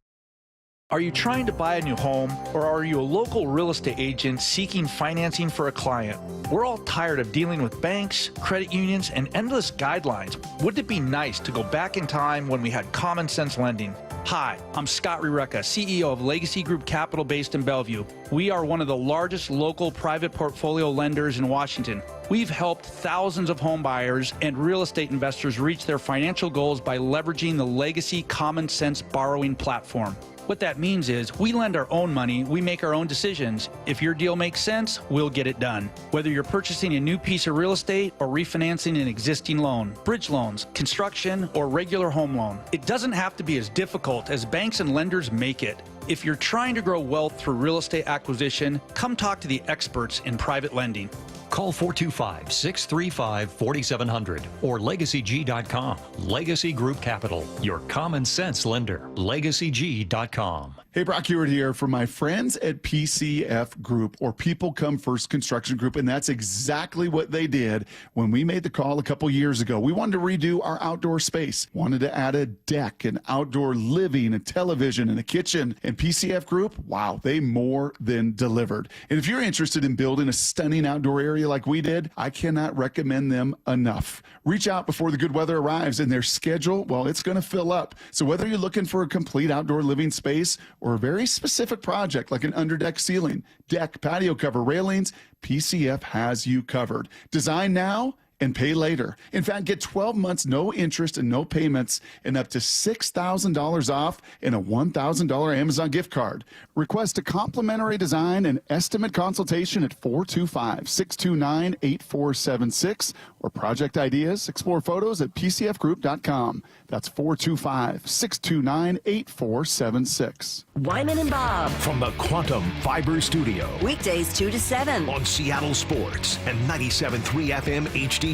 Are you trying to buy a new home, or are you a local real estate agent seeking financing for a client? We're all tired of dealing with banks, credit unions, and endless guidelines. Wouldn't it be nice to go back in time when we had common sense lending? Hi, I'm Scott Rureka, CEO of Legacy Group Capital based in Bellevue. We are one of the largest local private portfolio lenders in Washington. We've helped thousands of home buyers and real estate investors reach their financial goals by leveraging the Legacy Common Sense borrowing platform. What that means is we lend our own money, we make our own decisions. If your deal makes sense, we'll get it done. Whether you're purchasing a new piece of real estate or refinancing an existing loan, bridge loans, construction, or regular home loan, it doesn't have to be as difficult as banks and lenders make it. If you're trying to grow wealth through real estate acquisition, come talk to the experts in private lending. Call 425-635-4700 or LegacyG.com. Legacy Group Capital, your common sense lender. LegacyG.com. Hey, Brock Hewitt here from my friends at PCF Group, or People Come First Construction Group, and that's exactly what they did when we made the call a couple years ago. We wanted to redo our outdoor space, wanted to add a deck, an outdoor living, a television, and a kitchen, and PCF Group, wow, they more than delivered. And if you're interested in building a stunning outdoor area like we did, I cannot recommend them enough. Reach out before the good weather arrives, and their schedule, well, it's going to fill up. So whether you're looking for a complete outdoor living space or a very specific project like an underdeck ceiling, deck, patio cover, railings, PCF has you covered. Design now and pay later. In fact, get 12 months, no interest and no payments, and up to $6,000 off and a $1,000 Amazon gift card. Request a complimentary design and estimate consultation at 425-629-8476 or project ideas. Explore photos at pcfgroup.com. That's 425-629-8476. Wyman and Bob. From the Quantum Fiber Studio. Weekdays 2 to 7. On Seattle Sports and 97.3 FM HD2.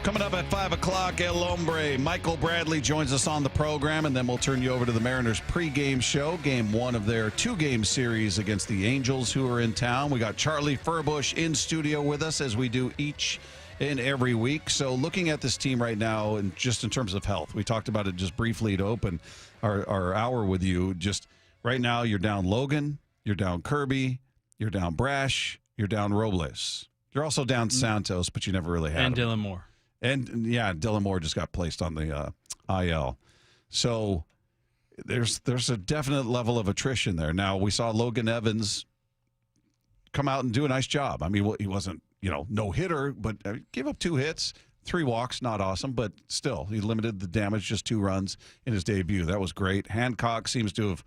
Coming up at 5 o'clock, El Hombre. Michael Bradley joins us on the program, and then we'll turn you over to the Mariners pregame show, game one of their two-game series against the Angels, who are in town. We got Charlie Furbush in studio with us, as we do each and every week. So looking at this team right now, and just in terms of health, we talked about it just briefly to open our hour with you. Just right now, you're down Logan, you're down Kirby, you're down Brash, you're down Robles. You're also down Santos, but you never really had And him. Dylan Moore. And yeah, Dylan Moore just got placed on the IL. So there's a definite level of attrition there. Now, we saw Logan Evans come out and do a nice job. I mean, he wasn't, no hitter, but gave up 2 hits, 3 walks, not awesome, but still, he limited the damage, just 2 runs in his debut. That was great. Hancock seems to have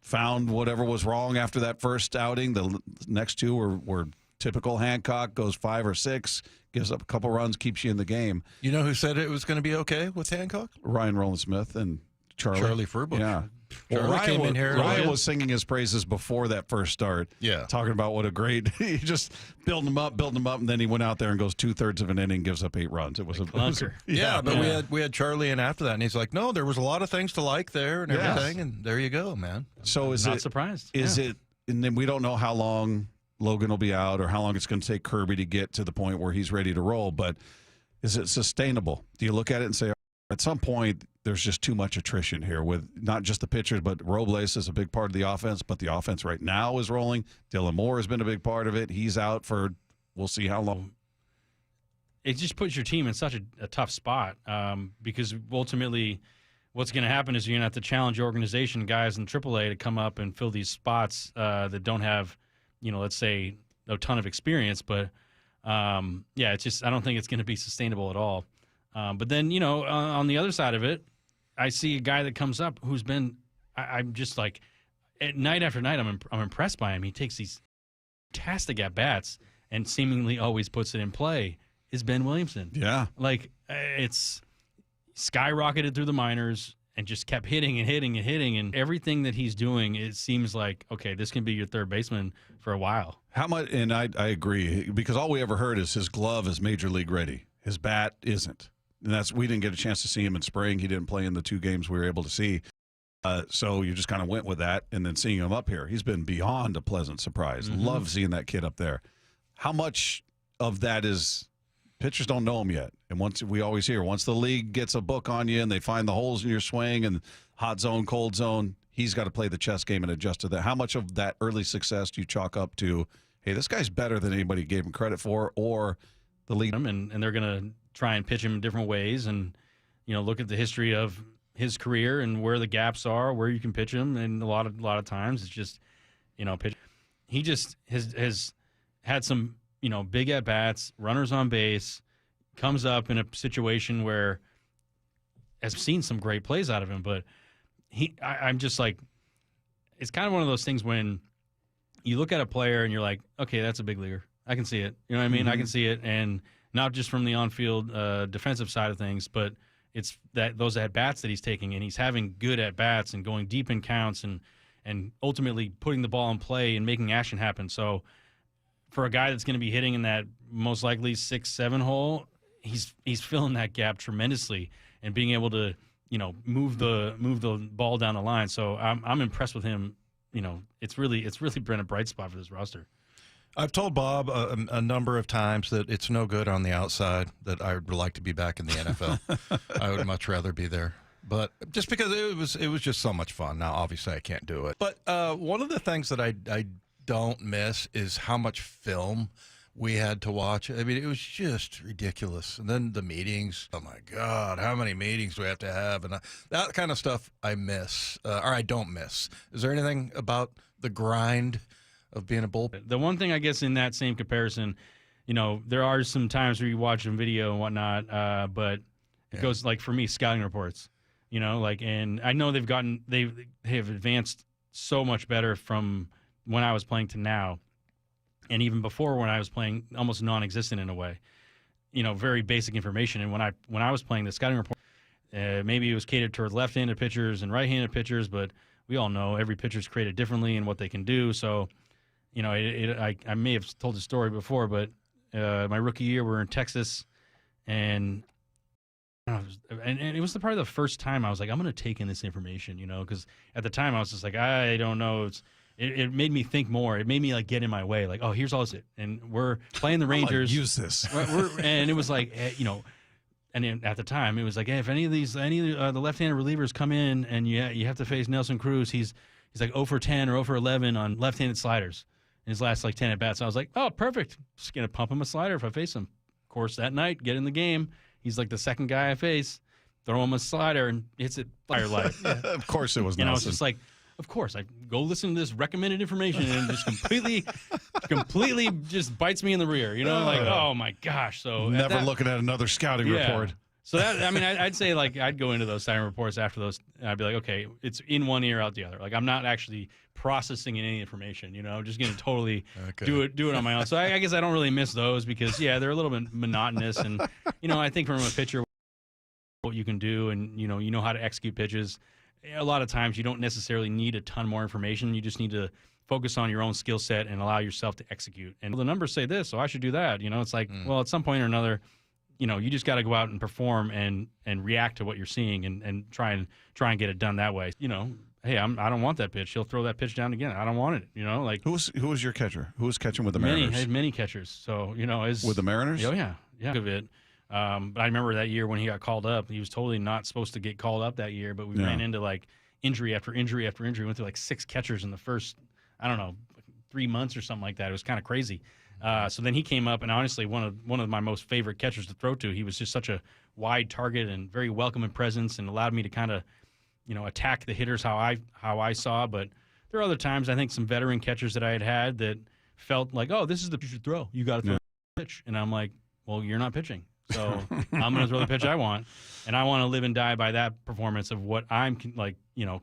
found whatever was wrong after that first outing. The next 2 were typical Hancock, goes 5 or 6, gives up a couple runs, keeps you in the game. You know who said it was going to be okay with Hancock? Ryan Rowland-Smith and Charlie Furbush. Yeah. Charlie Well, came in here. Ryan was singing his praises before that first start. Yeah. Talking about what a great, he just building him up, and then he went out there and goes 2/3 of an inning, gives up 8 runs. It was clunker. Yeah, but we had Charlie in after that, and he's like, no, there was a lot of things to like there and everything, and there you go, man. So Not surprised. Is it, and then we don't know how long Logan will be out or how long it's going to take Kirby to get to the point where he's ready to roll, but is it sustainable? Do you look at it and say, at some point, there's just too much attrition here with not just the pitchers, but Robles is a big part of the offense, but the offense right now is rolling. Dylan Moore has been a big part of it. He's out for, we'll see how long. It just puts your team in such a tough spot because ultimately what's going to happen is you're going to have to challenge your organization, guys in AAA, to come up and fill these spots that don't have, let's say, a ton of experience. But, it's just I don't think it's going to be sustainable at all. But then, on the other side of it, I see a guy that comes up who's been I'm just like, night after night, I'm impressed by him. He takes these fantastic at-bats and seemingly always puts it in play, is Ben Williamson. Yeah. Like, it's skyrocketed through the minors and just kept hitting and hitting and hitting. And everything that he's doing, it seems like, okay, this can be your third baseman for a while. How much, and I agree, because all we ever heard is his glove is major league ready. His bat isn't. And we didn't get a chance to see him in spring. He didn't play in the 2 games we were able to see. So you just kind of went with that, and then seeing him up here, he's been beyond a pleasant surprise. Mm-hmm. Love seeing that kid up there. How much of that is pitchers don't know him yet? And we always hear, once the league gets a book on you and they find the holes in your swing and hot zone, cold zone, he's got to play the chess game and adjust to that. How much of that early success do you chalk up to, hey, this guy's better than anybody gave him credit for, or the league? And they're going to try and pitch him in different ways and, look at the history of his career and where the gaps are, where you can pitch him. And a lot of times it's just, pitch. He just has had some, big at-bats, runners on base, comes up in a situation where I've seen some great plays out of him, but I'm just like, it's kind of one of those things when you look at a player and you're like, okay, that's a big leaguer. I can see it. You know what I mean? Mm-hmm. I can see it. And not just from the on-field defensive side of things, but it's those at-bats that he's taking, and he's having good at-bats and going deep in counts and ultimately putting the ball in play and making action happen. So for a guy that's going to be hitting in that most likely 6-7 hole, he's filling that gap tremendously and being able to move the ball down the line. So I'm impressed with him. It's really been a bright spot for this roster. I've told Bob a number of times that it's no good on the outside, that I would like to be back in the NFL. I would much rather be there. But just because it was just so much fun. Now, obviously, I can't do it. But one of the things that I don't miss is how much film we had to watch. I mean, it was just ridiculous. And then the meetings. Oh, my God, how many meetings do we have to have? And that kind of stuff I miss, or I don't miss. Is there anything about the grind of being a bull? The one thing, I guess, in that same comparison, there are some times where you watch a video and whatnot, but it goes, like, for me, scouting reports. And I know they have advanced so much better from when I was playing to now, and even before when I was playing, almost non-existent in a way. Very basic information. And when I was playing, the scouting report, maybe it was catered toward left-handed pitchers and right-handed pitchers, but we all know every pitcher is created differently and what they can do. So, I may have told the story before, but my rookie year, we were in Texas, and it was probably the first time I was like, I'm going to take in this information, because at the time I was just like, I don't know. It made me think more. It made me like get in my way. Like, oh, here's all this, and we're playing the Rangers. Use this. And it was like, and at the time it was like, hey, if any of the left-handed relievers come in and you have to face Nelson Cruz, he's like 0 for 10 or 0 for 11 on left-handed sliders in his last like 10 at bats. So I was like, oh, perfect. Just gonna pump him a slider if I face him. Of course, that night, get in the game. He's like the second guy I face. Throw him a slider and hits it fire light. Of course, it was Nelson. It's just like, of course, I go listen to this recommended information and just completely just bites me in the rear. Like, oh my gosh. So never looking at another scouting report. So that, I'd say like I'd go into those scouting reports after those. And I'd be like, okay, it's in one ear, out the other. Like I'm not actually processing any information. I'm just going to totally do it on my own. So I guess I don't really miss those because they're a little bit monotonous. And I think from a pitcher, what you can do, and you know how to execute pitches. A lot of times you don't necessarily need a ton more information. You just need to focus on your own skill set and allow yourself to execute. And the numbers say this, so I should do that. It's like, well, at some point or another, you just got to go out and perform and react to what you're seeing and try and get it done that way. Hey, I don't want that pitch. He'll throw that pitch down again. I don't want it. Like who was your catcher? Who was catching with the Mariners? I had many catchers. So with the Mariners. Oh yeah. Of it. But I remember that year when he got called up, he was totally not supposed to get called up that year, but we ran into like injury after injury after injury. We went through like 6 catchers in the first, 3 months or something like that. It was kind of crazy. So then he came up, and honestly, one of my most favorite catchers to throw to. He was just such a wide target and very welcoming presence, and allowed me to kind of, attack the hitters how I saw. But there are other times, I think some veteran catchers that I had that felt like, oh, this is the pitch you should throw. You got to throw the pitch, and I'm like, well, you're not pitching. So I'm going to throw the pitch I want, and I want to live and die by that performance of what I'm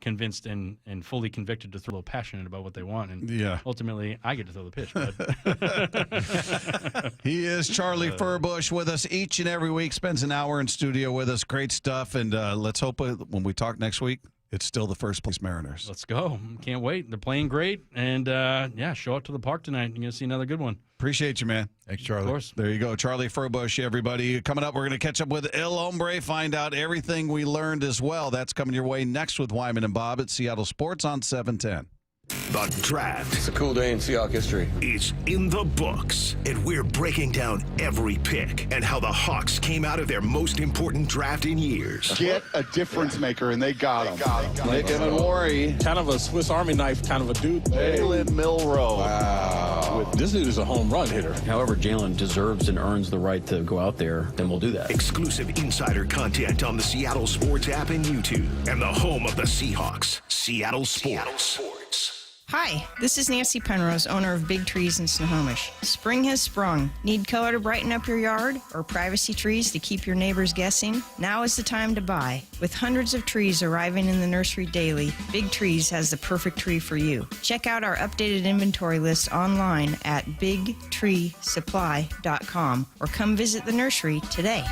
convinced and fully convicted to throw, a little passionate about what they want, and ultimately I get to throw the pitch. But he is Charlie Furbush with us each and every week. Spends an hour in studio with us. Great stuff, and let's hope when we talk next week, it's still the first place Mariners. Let's go. Can't wait. They're playing great, and show up to the park tonight. You're going to see another good one. Appreciate you, man. Thanks, Charlie. Of course. There you go. Charlie Furbush, everybody. Coming up, we're going to catch up with El Hombre, find out everything we learned as well. That's coming your way next with Wyman and Bob at Seattle Sports on 710. The draft. It's a cool day in Seahawks history. Is in the books, and we're breaking down every pick and how the Hawks came out of their most important draft in years. Get a difference maker, and they got him. Nick Evan-Mori. Kind of a Swiss Army knife kind of a dude. Jalen Milroe. Wow. This dude is a home run hitter. However, Jalen deserves and earns the right to go out there, then we'll do that. Exclusive insider content on the Seattle Sports app and YouTube, and the home of the Seahawks, Seattle Sports. Hi, this is Nancy Penrose, owner of Big Trees in Snohomish. Spring has sprung. Need color to brighten up your yard or privacy trees to keep your neighbors guessing? Now is the time to buy. With hundreds of trees arriving in the nursery daily, Big Trees has the perfect tree for you. Check out our updated inventory list online at bigtreesupply.com or come visit the nursery today.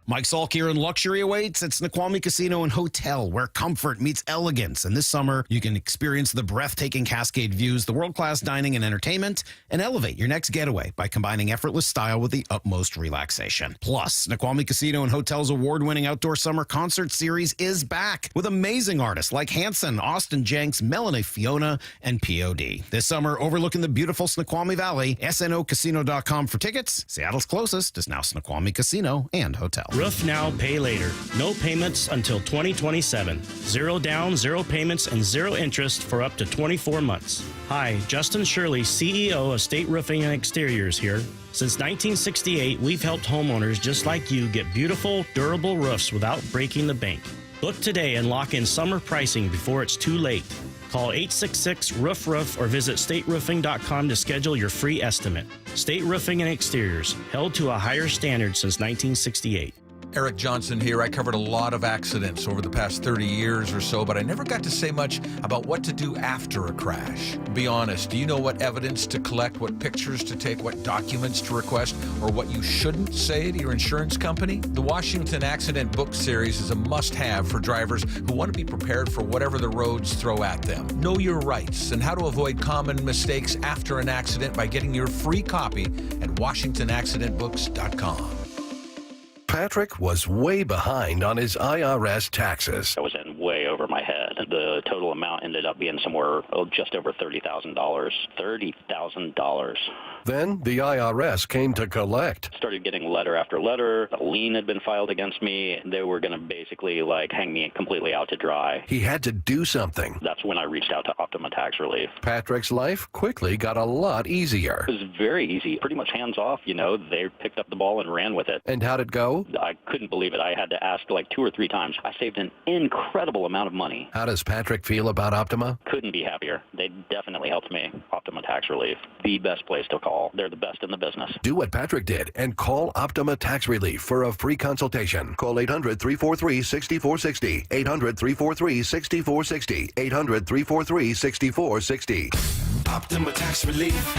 Mike Salk here, and luxury awaits at Snoqualmie Casino and Hotel, where comfort meets elegance. And this summer, you can experience the breathtaking Cascade views, the world-class dining and entertainment, and elevate your next getaway by combining effortless style with the utmost relaxation. Plus, Snoqualmie Casino and Hotel's award-winning outdoor summer concert series is back with amazing artists like Hanson, Austin Jenks, Melanie Fiona, and POD. This summer, overlooking the beautiful Snoqualmie Valley, snocasino.com for tickets. Seattle's closest is now Snoqualmie Casino and Hotel. Roof now, pay later. No payments until 2027. 0 down, 0 payments, and 0 interest for up to 24 months. Hi, Justin Shirley, CEO of State Roofing and Exteriors here. Since 1968, we've helped homeowners just like you get beautiful, durable roofs without breaking the bank. Book today and lock in summer pricing before it's too late. Call 866-ROOF-ROOF or visit stateroofing.com to schedule your free estimate. State Roofing and Exteriors, held to a higher standard since 1968. Eric Johnson here. I covered a lot of accidents over the past 30 years or so, but I never got to say much about what to do after a crash. Be honest, do you know what evidence to collect, what pictures to take, what documents to request, or what you shouldn't say to your insurance company? The Washington Accident Book Series is a must-have for drivers who want to be prepared for whatever the roads throw at them. Know your rights and how to avoid common mistakes after an accident by getting your free copy at WashingtonAccidentBooks.com. Patrick was way behind on his IRS taxes. I was in way over my head. The total amount ended up being somewhere just over $30,000. $30,000. Then the IRS came to collect. Started getting letter after letter. A lien had been filed against me. They were going to basically hang me completely out to dry. He had to do something. That's when I reached out to Optima Tax Relief. Patrick's life quickly got a lot easier. It was very easy, pretty much hands off. They picked up the ball and ran with it. And how'd it go? I couldn't believe it. I had to ask 2 or 3 times. I saved an incredible amount of money. How does Patrick feel about Optima? Couldn't be happier. They definitely helped me. Optima Tax Relief, the best place to call. They're the best in the business. Do what Patrick did and call Optima Tax Relief for a free consultation. Call 800-343-6460. 800-343-6460. 800-343-6460. Optima Tax Relief.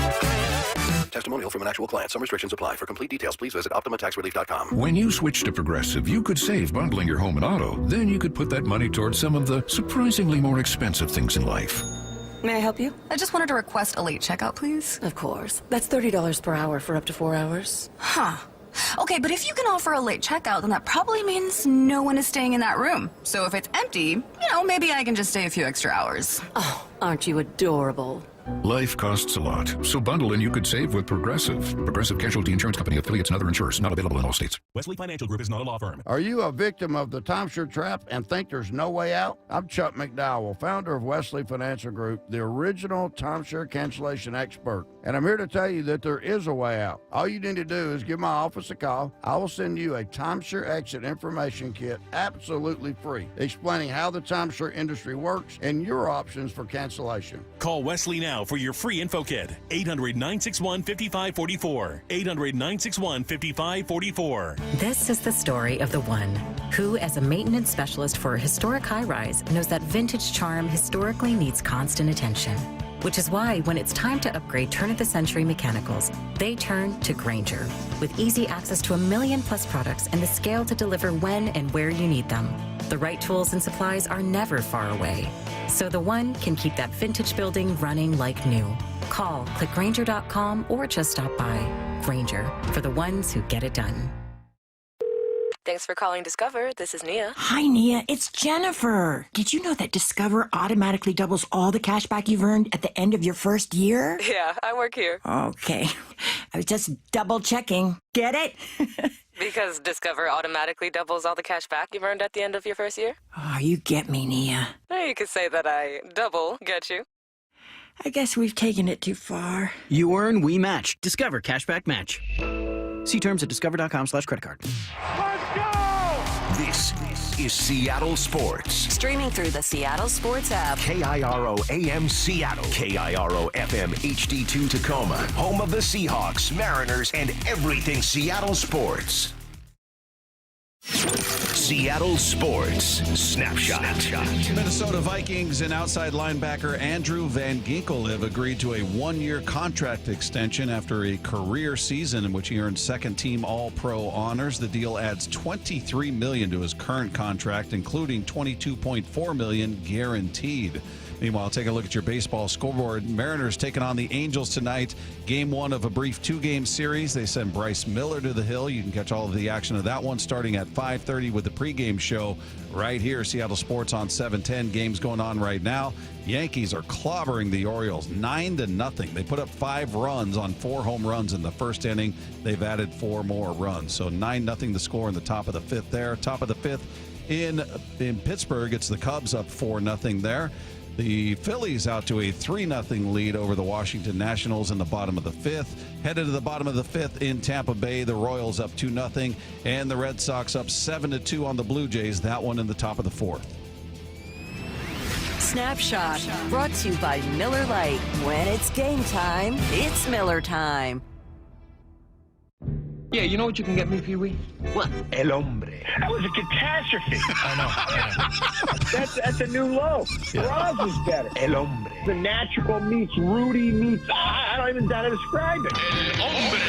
Testimonial from an actual client. Some restrictions apply. For complete details, please visit OptimaTaxRelief.com. When you switch to Progressive, you could save bundling your home and auto. Then you could put that money towards some of the surprisingly more expensive things in life. May I help you? I just wanted to request a late checkout, please. Of course. That's $30 per hour for up to 4 hours. Huh. Okay, but if you can offer a late checkout, then that probably means no one is staying in that room. So if it's empty, maybe I can just stay a few extra hours. Oh, aren't you adorable? Life costs a lot, so bundle and you could save with Progressive. Progressive Casualty Insurance Company, affiliates, and other insurers. Not available in all states. Wesley Financial Group is not a law firm. Are you a victim of the timeshare trap and think there's no way out? I'm Chuck McDowell, founder of Wesley Financial Group, the original timeshare cancellation expert. And I'm here to tell you that there is a way out. All you need to do is give my office a call. I will send you a timeshare exit information kit absolutely free, explaining how the timeshare industry works and your options for cancellation. Call Wesley now for your free info kit. 800-961-5544. 800-961-5544. This is the story of the one who, as a maintenance specialist for a historic high-rise, knows that vintage charm historically needs constant attention. Which is why when it's time to upgrade turn-of-the-century mechanicals, they turn to Grainger. With easy access to 1 million+ products and the scale to deliver when and where you need them. The right tools and supplies are never far away. So the one can keep that vintage building running like new. Call, click Grainger.com, or just stop by. Grainger, for the ones who get it done. Thanks for calling Discover. This is Nia. Hi, Nia. It's Jennifer. Did you know that Discover automatically doubles all the cash back you've earned at the end of your first year? Yeah, I work here. Okay. I was just double checking. Get it? Because Discover automatically doubles all the cash back you've earned at the end of your first year? Oh, you get me, Nia. You could say that I double get you. I guess we've taken it too far. You earn, we match. Discover Cashback Match. See terms at discover.com/creditcard. This is Seattle Sports. Streaming through the Seattle Sports app. KIRO AM Seattle. KIRO FM HD2 Tacoma. Home of the Seahawks, Mariners, and everything Seattle sports. Seattle Sports Snapshot. Minnesota Vikings and outside linebacker Andrew Van Ginkel have agreed to a one-year contract extension after a career season in which he earned second-team All-Pro honors. The deal adds $23 million to his current contract, including $22.4 million guaranteed. Meanwhile, take a look at your baseball scoreboard. Mariners taking on the Angels tonight. Game one of a brief two-game series. They send Bryce Miller to the hill. You can catch all of the action of that one starting at 5:30 with the pregame show right here. Seattle Sports on 710. Games going on right now. Yankees are clobbering the Orioles 9-0. They put up 5 runs on 4 home runs in the first inning. They've added 4 more runs. So 9-0 the score in the top of the 5th there. Top of the 5th in Pittsburgh. It's the Cubs up 4-0 there. The Phillies out to a 3-0 lead over the Washington Nationals in the bottom of the 5th. Headed to the bottom of the 5th in Tampa Bay, the Royals up 2-0, and the Red Sox up 7-2 on the Blue Jays. That one in the top of the 4th. Snapshot brought to you by Miller Lite. When it's game time, it's Miller time. Yeah, you know what you can get me, Pee-wee? What? El Hombre. That was a catastrophe. I know. That's a new low. Roz is better. El Hombre. The natural meets Rudy meets. I don't even know how to describe it. El Hombre.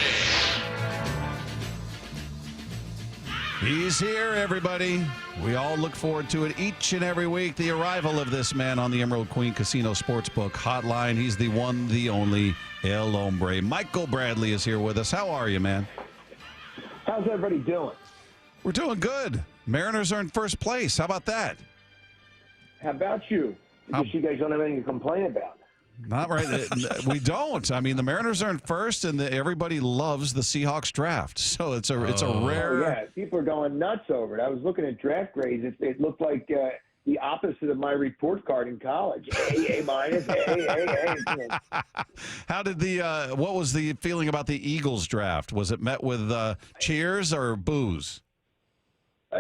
He's here, everybody. We all look forward to it each and every week. The arrival of this man on the Emerald Queen Casino Sportsbook Hotline. He's the one, the only El Hombre. Michael Bradley is here with us. How are you, man? How's everybody doing? We're doing good. Mariners are in first place. How about that? How about you? I guess you guys don't have anything to complain about. Not right. We don't. I mean, the Mariners are in first, and everybody loves the Seahawks draft. So it's a rare. Oh, yeah, people are going nuts over it. I was looking at draft grades. It looked like the opposite of my report card in college. A minus, A. How did what was the feeling about the Eagles draft? Was it met with cheers or boos?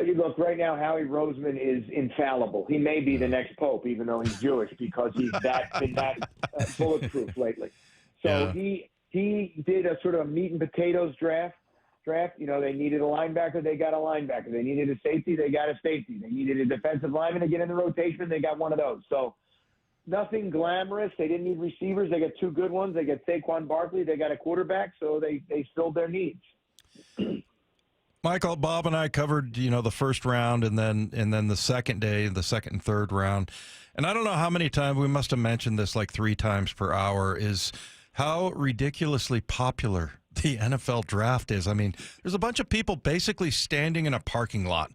You look, right now, Howie Roseman is infallible. He may be the next pope, even though he's Jewish, because he's been that bulletproof lately. So yeah. He did a sort of meat and potatoes draft. You know, they needed a linebacker, they got a linebacker. They needed a safety, they got a safety. They needed a defensive lineman to get in the rotation, they got one of those. So nothing glamorous. They didn't need receivers. They got 2 good ones. They got Saquon Barkley. They got a quarterback, so they filled their needs. Michael, Bob, and I covered, the first round and then the second day, the second and third round. And I don't know how many times, we must have mentioned this like 3 times per hour, is how ridiculously popular the NFL draft is. I mean, there's a bunch of people basically standing in a parking lot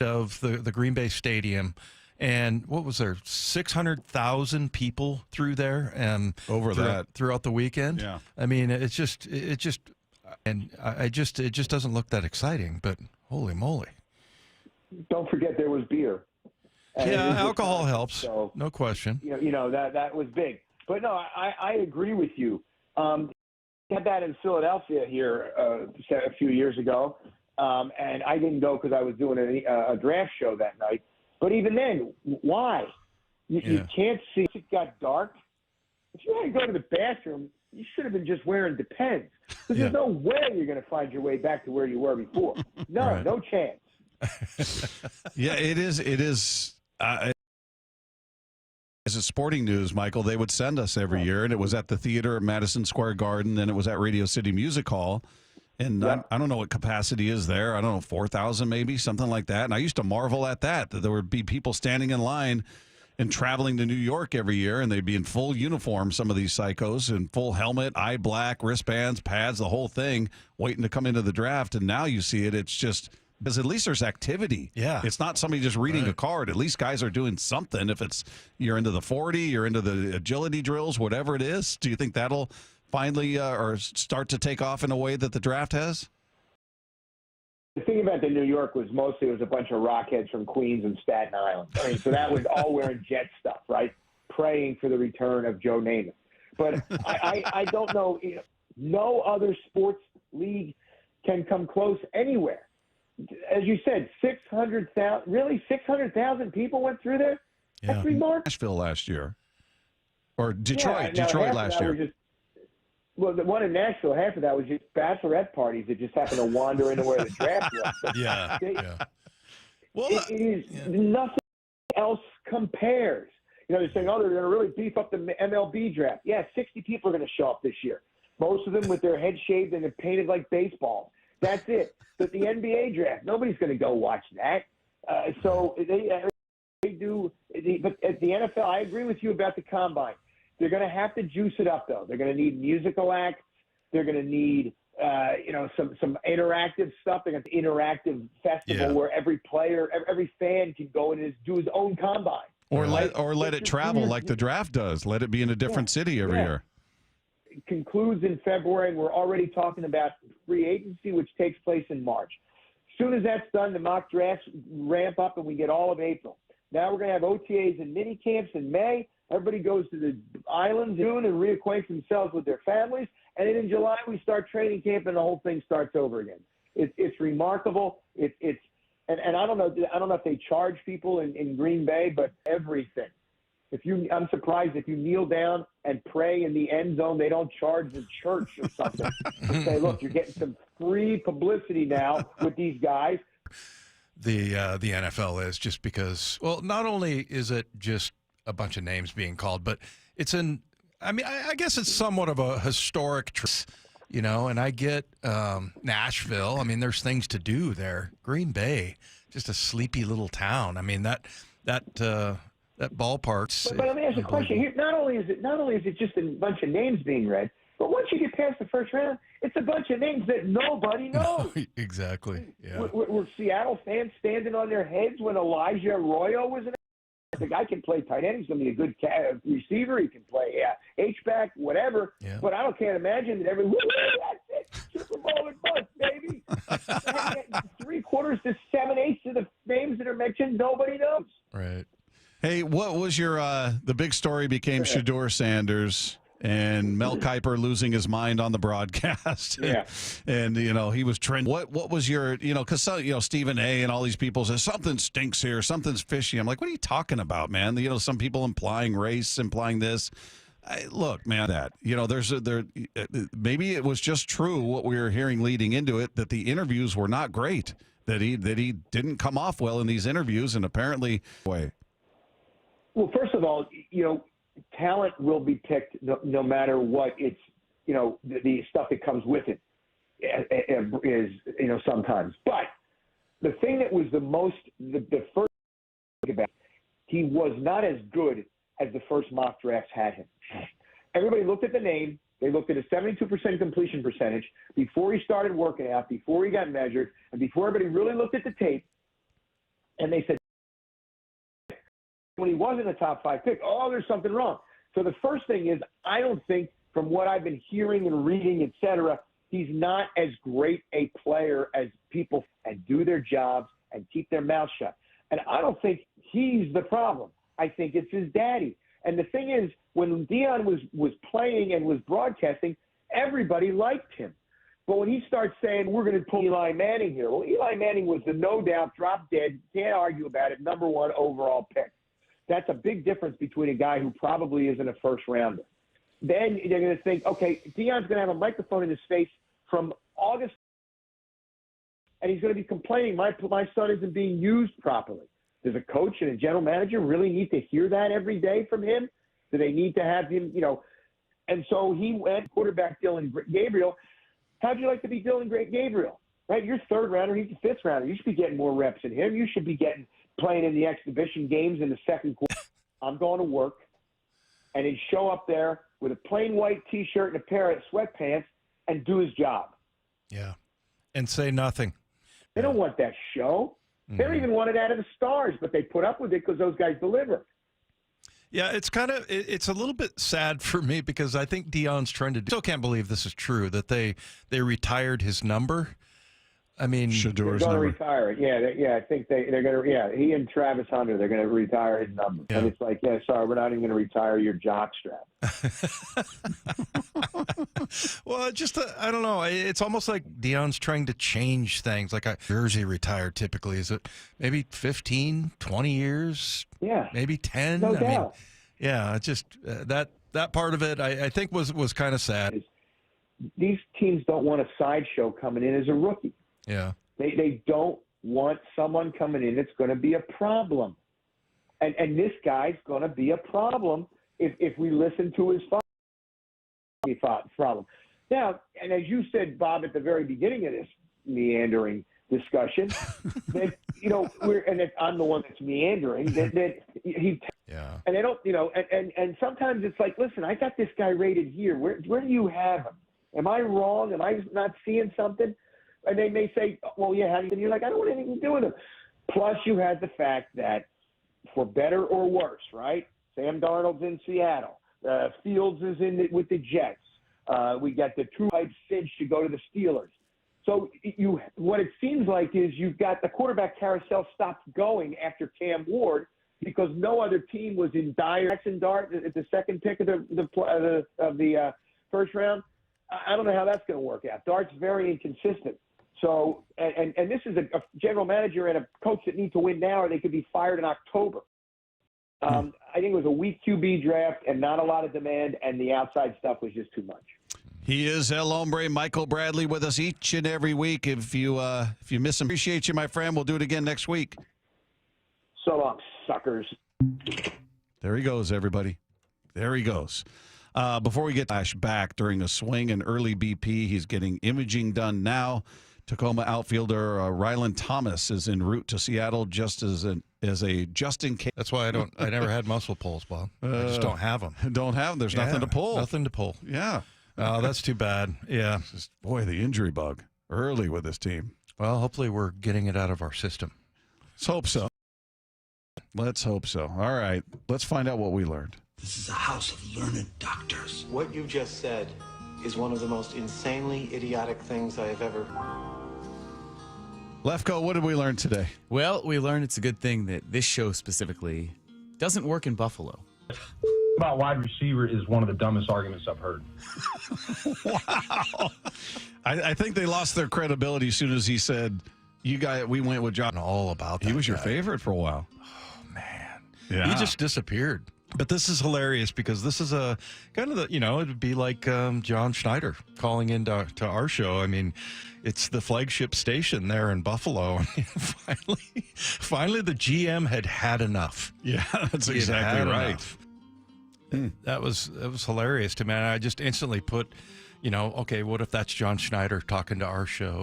of the Green Bay Stadium. And what was there, 600,000 people through there throughout the weekend? Yeah. I mean, it just doesn't look that exciting, but holy moly. Don't forget there was beer. Yeah, alcohol helps. So, no question. That was big. But no, I agree with you. Had that in Philadelphia here a few years ago, and I didn't go because I was doing a draft show that night. But even then, why? You can't see. It got dark. If you had to go to the bathroom, you should have been just wearing Depends. Because there's no way you're going to find your way back to where you were before. No chance. Yeah, it is. As a sporting news, Michael, they would send us every year, and it was at the theater at Madison Square Garden, then it was at Radio City Music Hall. And I don't know what capacity is there. I don't know, 4,000 maybe, something like that. And I used to marvel at that there would be people standing in line and traveling to New York every year, and they'd be in full uniform, some of these psychos, in full helmet, eye black, wristbands, pads, the whole thing, waiting to come into the draft. And now you see it, it's just – because at least there's activity. Yeah. It's not somebody just reading a card. At least guys are doing something. If it's you're into the 40, you're into the agility drills, whatever it is, do you think that'll finally or start to take off in a way that the draft has? The thing about the New York was mostly it was a bunch of rockheads from Queens and Staten Island. I mean, so that was all wearing Jet stuff, right? Praying for the return of Joe Namath. But I don't know. No other sports league can come close anywhere. As you said, 600,000. Really, 600,000 people went through there. Yeah. That's remarkable. Nashville last year, or Detroit. Detroit last year. Well, the one in Nashville, half of that was just bachelorette parties that just happened to wander into where the draft was. Yeah. Well, it is nothing else compares. You know, they're saying, oh, they're going to really beef up the MLB draft. Yeah, 60 people are going to show up this year. Most of them with their heads shaved and they're painted like baseballs. That's it. But the NBA draft, nobody's going to go watch that. So they do. But at the NFL, I agree with you about the combine. They're going to have to juice it up, though. They're going to need musical acts. They're going to need, some interactive stuff. They're going to have an interactive festival where every player, every fan can go and do his own combine. Or let it travel like the draft does. Let it be in a different city every year. It concludes in February, and we're already talking about free agency, which takes place in March. As soon as that's done, the mock drafts ramp up, and we get all of April. Now we're going to have OTAs and mini camps in May. Everybody goes to the islands in June and reacquaints themselves with their families. And then in July, we start training camp, and the whole thing starts over again. It's remarkable. And I don't know if they charge people in Green Bay, but everything. I'm surprised if you kneel down and pray in the end zone, they don't charge the church or something. Say, look, you're getting some free publicity now with these guys. The NFL is just because, well, not only is it just a bunch of names being called, but it's I guess it's somewhat of a historic, and I get Nashville. I mean, there's things to do there. Green Bay, just a sleepy little town. I mean, that ballpark's. But let me ask you a question here. Not only is it just a bunch of names being read, but once you get past the first round, it's a bunch of names that nobody knows. Exactly. Yeah. Were Seattle fans standing on their heads when Elijah Arroyo was in? The guy can play tight end. He's going to be a good receiver. He can play H-back, whatever. Yeah. But I can't imagine that everyone, that's it, Super Bowl and bust, baby. 3/4 to 7/8 of the names that are mentioned, nobody knows. Right. Hey, what was your the big story became Shedeur Sanders and Mel Kiper losing his mind on the broadcast. And he was trending. What was your, because Stephen A. and all these people say something stinks here, something's fishy. I'm like, what are you talking about, man? Some people implying race, implying this. Look, man, maybe it was just true what we were hearing leading into it, that the interviews were not great, that he didn't come off well in these interviews, and apparently, boy. Well, first of all, talent will be picked no matter what. It's the stuff that comes with it is sometimes. But the thing that was the first thing about, he was not as good as the first mock drafts had him. Everybody looked at the name. They looked at a 72% completion percentage before he started working out, before he got measured, and before everybody really looked at the tape. And they said, when he wasn't a top 5 pick, there's something wrong. So the first thing is, I don't think, from what I've been hearing and reading, et cetera, he's not as great a player as people and do their jobs and keep their mouth shut. And I don't think he's the problem. I think it's his daddy. And the thing is, when Deion was playing and was broadcasting, everybody liked him. But when he starts saying, we're going to pull Eli Manning here, well, Eli Manning was the no doubt drop dead, can't argue about it, number 1 overall pick. That's a big difference between a guy who probably isn't a first rounder. Then they're going to think, okay, Deion's going to have a microphone in his face from August, and he's going to be complaining, my son isn't being used properly. Does a coach and a general manager really need to hear that every day from him? Do they need to have him, And so he went, quarterback Dylan Gabriel. How'd you like to be Dylan Gabriel? Right? You're 3rd rounder. He's a 5th rounder. You should be getting more reps than him. You should be playing in the exhibition games in the second quarter. I'm going to work, and he'd show up there with a plain white T-shirt and a pair of sweatpants and do his job. Yeah, and say nothing. They don't want that show. They don't even want it out of the stars, but they put up with it because those guys deliver. Yeah, it's a little bbit sad for me because I think Deion's trying to still can't believe this is true, that they retired his number. I mean, Shedeur's they're going to number. retire it. Yeah, I think they're going to. Yeah, he and Travis Hunter, they're going to retire his number. Yeah. And it's like, sorry, we're not even going to retire your jock strap. Well, I don't know. It's almost like Deion's trying to change things. Like a jersey retired typically. Is it maybe 15, 20 years? Yeah. Maybe 10? No doubt. Yeah, it's just that part of it I think was kind of sad. these teams don't want a sideshow coming in as a rookie. Yeah. They don't want someone coming in that's going to be a problem. And this guy's going to be a problem if we listen to his problem. Now, and as you said, Bob, at the very beginning of this meandering discussion, that, you know, I'm the one that's meandering, that he yeah. And they don't, you know, and sometimes it's like, listen, I got this guy rated here. Where do you have him? Am I wrong? Am I not seeing something? And they may say, well, yeah, how do you? And you're like, I don't want anything to do with him. Plus, you had the fact that, for better or worse, right? Sam Darnold's in Seattle. Fields is with the Jets. We got the two-pipe cinch to go to the Steelers. So what it seems like is you've got the quarterback carousel stopped going after Cam Ward because no other team was in dire. Jackson Dart at the second pick of the first round. I don't know how that's going to work out. Dart's very inconsistent. So, and this is a general manager and a coach that need to win now, or they could be fired in October. I think it was a weak QB draft and not a lot of demand, and the outside stuff was just too much. He is El Hombre, Michael Bradley, with us each and every week. If you miss him, appreciate you, my friend. We'll do it again next week. So long, suckers. There he goes, everybody. There he goes. Before we get Flash back during a swing and early BP, he's getting imaging done now. Tacoma outfielder Rylan Thomas is en route to Seattle just as a just in case. That's why I never had muscle pulls, Bob. I just don't have them. Don't have them. There's nothing to pull. Nothing to pull. Yeah. Oh, that's too bad. Yeah. Boy, the injury bug early with this team. Well, hopefully we're getting it out of our system. Let's hope so. Let's hope so. All right. Let's find out what we learned. This is a house of learned doctors. What you just said is one of the most insanely idiotic things I have ever... Lefko, what did we learn today? Well, we learned it's a good thing that this show specifically doesn't work in Buffalo. About wide receiver is one of the dumbest arguments I've heard. Wow. I think they lost their credibility as soon as he said, we went with John. All about that. He was your guy. favorite for a while. Oh, man. Yeah. He just disappeared. But this is hilarious because this is a kind of the, it would be like John Schneider calling into to our show. I mean, it's the flagship station there in Buffalo. Finally, the GM had enough. Yeah, that's exactly right. That was hilarious to me. And I just instantly put, okay, what if that's John Schneider talking to our show?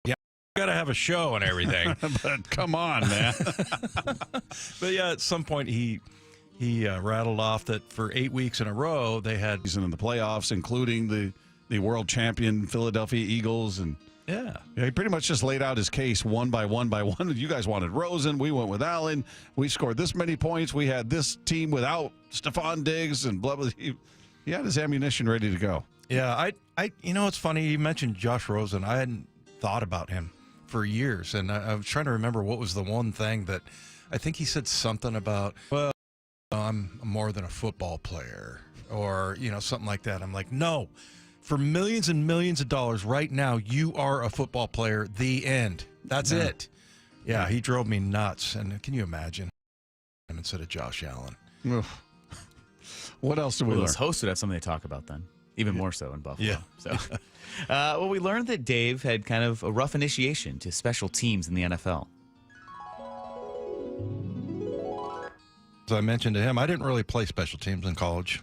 Yeah, got to have a show and everything. But come on, man. But yeah, at some point he rattled off that for 8 weeks in a row they had season in the playoffs, including the world champion Philadelphia Eagles, and he pretty much just laid out his case one by one by one. You guys wanted Rosen, we went with Allen. We scored this many points. We had this team without Stephon Diggs and blah blah. He had his ammunition ready to go. Yeah, I it's funny you mentioned Josh Rosen. I hadn't thought about him for years, and I was trying to remember what was the one thing that I think he said something about. Well, I'm more than a football player, or something like that. I'm like, no, for millions and millions of dollars right now, you are a football player. The end. That's it. Yeah, he drove me nuts. And can you imagine him instead of Josh Allen? Oof. What else did we learn? Those hosts would have something to talk about then, even more so in Buffalo. Yeah. So, well, we learned that Dave had kind of a rough initiation to special teams in the NFL. As I mentioned to him, I didn't really play special teams in college.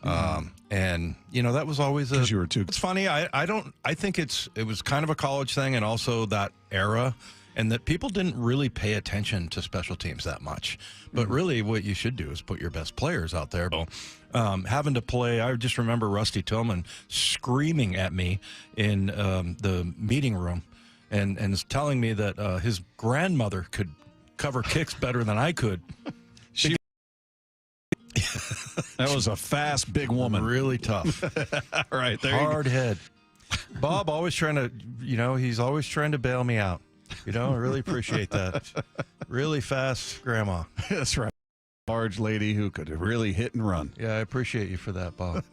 And that was always because you were too. It's funny. I think it was kind of a college thing, and also that era, and that people didn't really pay attention to special teams that much. But really, what you should do is put your best players out there. Having to play, I just remember Rusty Tillman screaming at me in the meeting room, and telling me that his grandmother could cover kicks better than I could. That was a fast, big woman. Really tough. All right. Hard head. Bob always trying to, he's always trying to bail me out. I really appreciate that. Really fast grandma. That's right. Large lady who could really hit and run. Yeah, I appreciate you for that, Bob.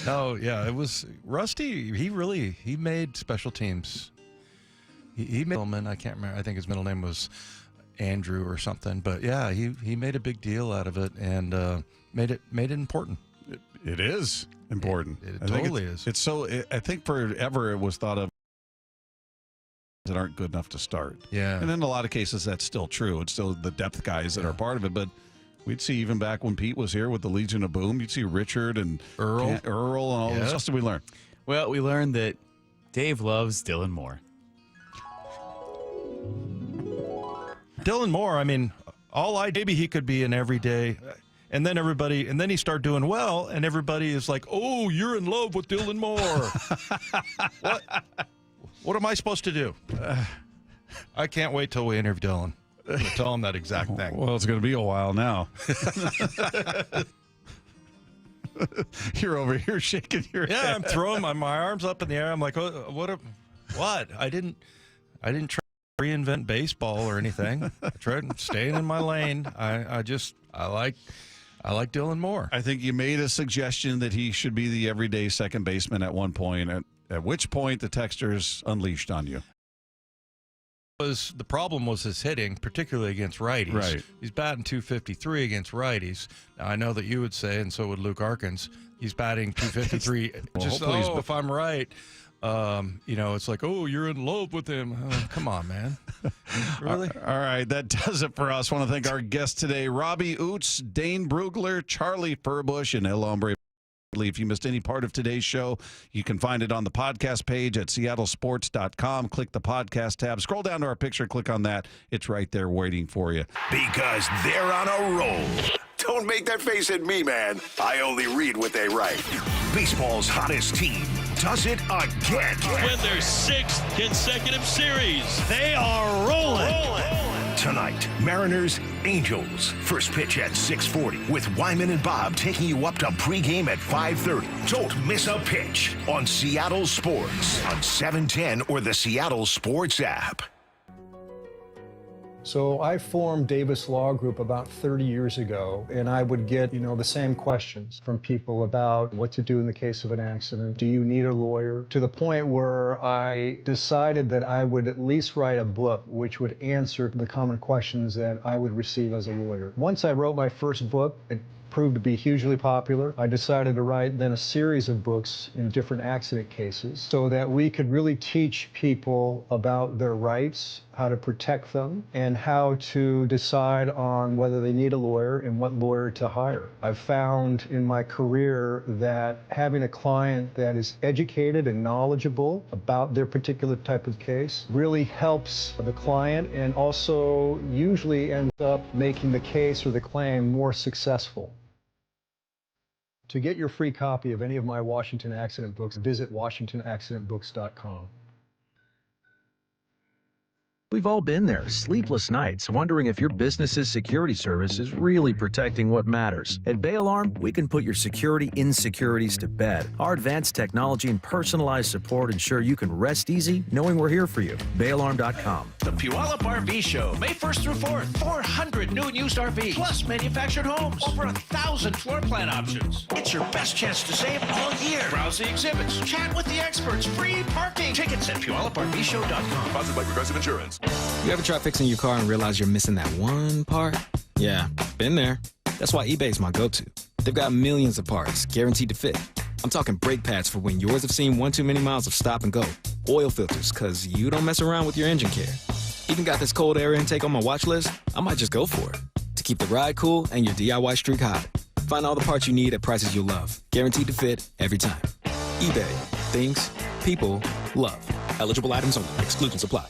No, yeah, it was Rusty. He made special teams. He made, I can't remember. I think his middle name was Andrew or something, but yeah, he made a big deal out of it and made it important. It is. important. It I think totally is. It's so. I think forever it was thought of that aren't good enough to start. Yeah. And in a lot of cases, that's still true. It's still the depth guys that are part of it. But we'd see even back when Pete was here with the Legion of Boom, you'd see Richard and Earl and all this. What else did we learn? Well, we learned that Dave loves Dylan Moore. Dylan Moore, I mean, maybe he could be an everyday, and then he start doing well, and everybody is like, oh, you're in love with Dylan Moore. What am I supposed to do? I can't wait till we interview Dylan. I'm gonna tell him that exact thing. Well, it's going to be a while now. You're over here shaking your head. Yeah, I'm throwing my arms up in the air. I'm like, oh, what? I didn't try to reinvent baseball or anything. I tried staying in my lane. I like Dylan Moore. I think you made a suggestion that he should be the everyday second baseman at one point, at which point the texters unleashed on you. The problem was his hitting, particularly against righties. Right. He's batting .253 against righties. Now, I know that you would say, and so would Luke Arkins, he's batting .253. Well, if I'm right, it's like, oh, you're in love with him. Oh, come on, man. Really? All right, that does it for us. I want to thank our guests today, Robbie Ouzts, Dane Brugler, Charlie Furbush, and El Hombre. If you missed any part of today's show, you can find it on the podcast page at seattlesports.com. Click the podcast tab. Scroll down to our picture. Click on that. It's right there waiting for you. Because they're on a roll. Don't make that face at me, man. I only read what they write. Baseball's hottest team does it again. Win their 6th consecutive series. They are rolling. Tonight, Mariners, Angels. First pitch at 6:40 with Wyman and Bob taking you up to pregame at 5:30. Don't miss a pitch on Seattle Sports on 710 or the Seattle Sports app. So I formed Davis Law Group about 30 years ago, and I would get, the same questions from people about what to do in the case of an accident. Do you need a lawyer? To the point where I decided that I would at least write a book which would answer the common questions that I would receive as a lawyer. Once I wrote my first book, it proved to be hugely popular. I decided to write then a series of books in different accident cases so that we could really teach people about their rights, how to protect them, and how to decide on whether they need a lawyer and what lawyer to hire. I've found in my career that having a client that is educated and knowledgeable about their particular type of case really helps the client and also usually ends up making the case or the claim more successful. To get your free copy of any of my Washington accident books, visit WashingtonAccidentBooks.com. We've all been there, sleepless nights, wondering if your business's security service is really protecting what matters. At Bay Alarm, we can put your security insecurities to bed. Our advanced technology and personalized support ensure you can rest easy knowing we're here for you. BayAlarm.com. The Puyallup RV Show, May 1st through 4th. 400 new and used RVs, plus manufactured homes. Over 1,000 floor plan options. It's your best chance to save all year. Browse the exhibits, chat with the experts, free parking. Tickets at PuyallupRVShow.com. Sponsored by Progressive Insurance. You ever try fixing your car and realize you're missing that one part? Yeah, been there. That's why eBay's my go-to. They've got millions of parts, guaranteed to fit. I'm talking brake pads for when yours have seen one too many miles of stop and go. Oil filters, because you don't mess around with your engine care. Even got this cold air intake on my watch list. I might just go for it. To keep the ride cool and your DIY streak hot. Find all the parts you need at prices you'll love. Guaranteed to fit every time. eBay. Things people love. Eligible items only. Exclusions apply.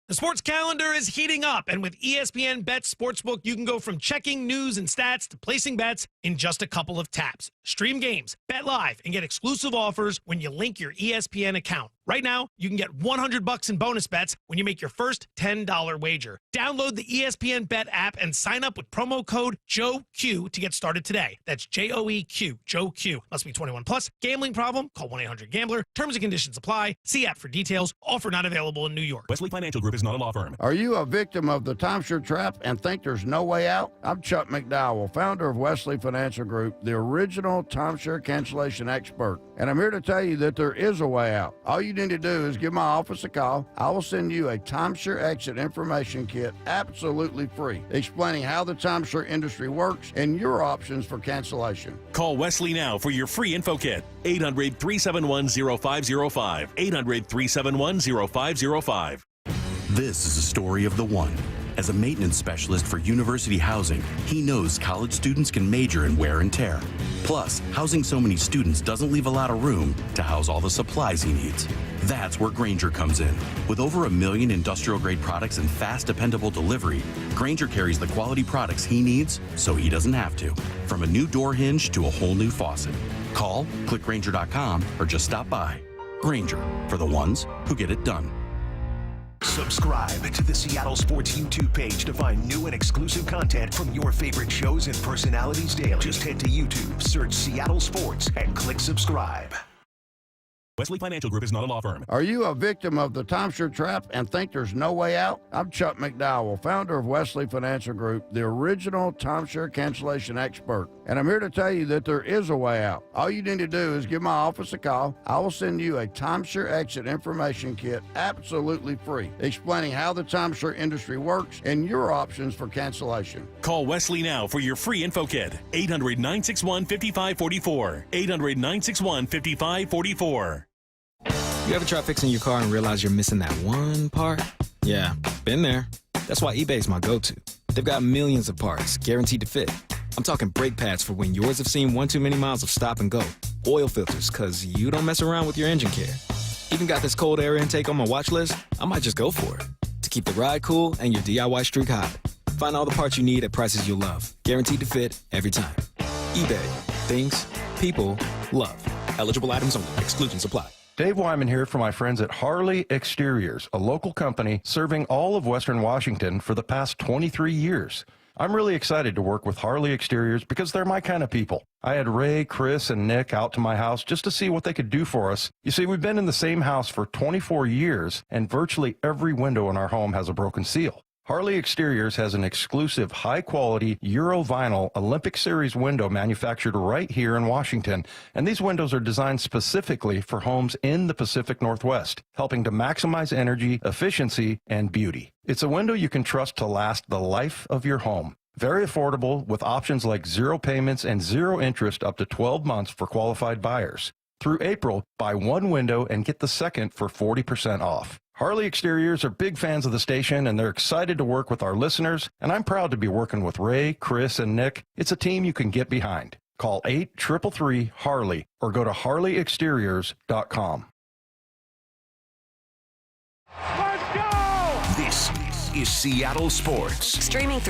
The sports calendar is heating up, and with ESPN Bet Sportsbook, you can go from checking news and stats to placing bets in just a couple of taps. Stream games, bet live, and get exclusive offers when you link your ESPN account. Right now, you can get $100 in bonus bets when you make your first $10 wager. Download the ESPN Bet app and sign up with promo code JOEQ to get started today. That's JOEQ, JOEQ. Must be 21 plus. Gambling problem? Call 1-800-GAMBLER. Terms and conditions apply. See app for details. Offer not available in New York. Wesley Financial Group is not a law firm. Are you a victim of the timeshare trap and think there's no way out? I'm Chuck McDowell, founder of Wesley Financial Group, the original timeshare cancellation expert. And I'm here to tell you that there is a way out. All you need to do is give my office a call. I will send you a timeshare exit information kit absolutely free, explaining how the timeshare industry works and your options for cancellation. Call Wesley now for your free info kit. 800-371-0505. 800-371-0505. This is a story of the one. As a maintenance specialist for university housing, he knows college students can major in wear and tear. Plus, housing so many students doesn't leave a lot of room to house all the supplies he needs. That's where Grainger comes in. With over 1 million industrial-grade products and fast, dependable delivery, Grainger carries the quality products he needs so he doesn't have to. From a new door hinge to a whole new faucet. Call, click Grainger.com, or just stop by. Grainger, for the ones who get it done. Subscribe to the Seattle Sports YouTube page to find new and exclusive content from your favorite shows and personalities daily. Just head to YouTube, search Seattle Sports, and click subscribe. Wesley Financial Group is not a law firm. Are you a victim of the timeshare trap and think there's no way out? I'm Chuck McDowell, founder of Wesley Financial Group, the original timeshare cancellation expert. And I'm here to tell you that there is a way out. All you need to do is give my office a call. I will send you a timeshare exit information kit absolutely free, explaining how the timeshare industry works and your options for cancellation. Call Wesley now for your free info kit. 800-961-5544. 800-961-5544. You ever try fixing your car and realize you're missing that one part? Yeah, been there. That's why eBay's my go-to. They've got millions of parts, guaranteed to fit. I'm talking brake pads for when yours have seen one too many miles of stop and go. Oil filters, because you don't mess around with your engine care. Even got this cold air intake on my watch list. I might just go for it. To keep the ride cool and your DIY streak hot. Find all the parts you need at prices you'll love. Guaranteed to fit every time. eBay. Things people love. Eligible items only. Exclusions apply. Dave Wyman here for my friends at Harley Exteriors, a local company serving all of Western Washington for the past 23 years. I'm really excited to work with Harley Exteriors because they're my kind of people. I had Ray, Chris, and Nick out to my house just to see what they could do for us. You see, we've been in the same house for 24 years, and virtually every window in our home has a broken seal. Harley Exteriors has an exclusive high-quality Euro vinyl Olympic Series window manufactured right here in Washington, and these windows are designed specifically for homes in the Pacific Northwest, helping to maximize energy, efficiency, and beauty. It's a window you can trust to last the life of your home. Very affordable with options like 0 payments and 0 interest up to 12 months for qualified buyers. Through April, buy one window and get the second for 40% off. Harley Exteriors are big fans of the station, and they're excited to work with our listeners, and I'm proud to be working with Ray, Chris, and Nick. It's a team you can get behind. Call 833-HARLEY or go to harleyexteriors.com. Let's go! This is Seattle Sports. Streaming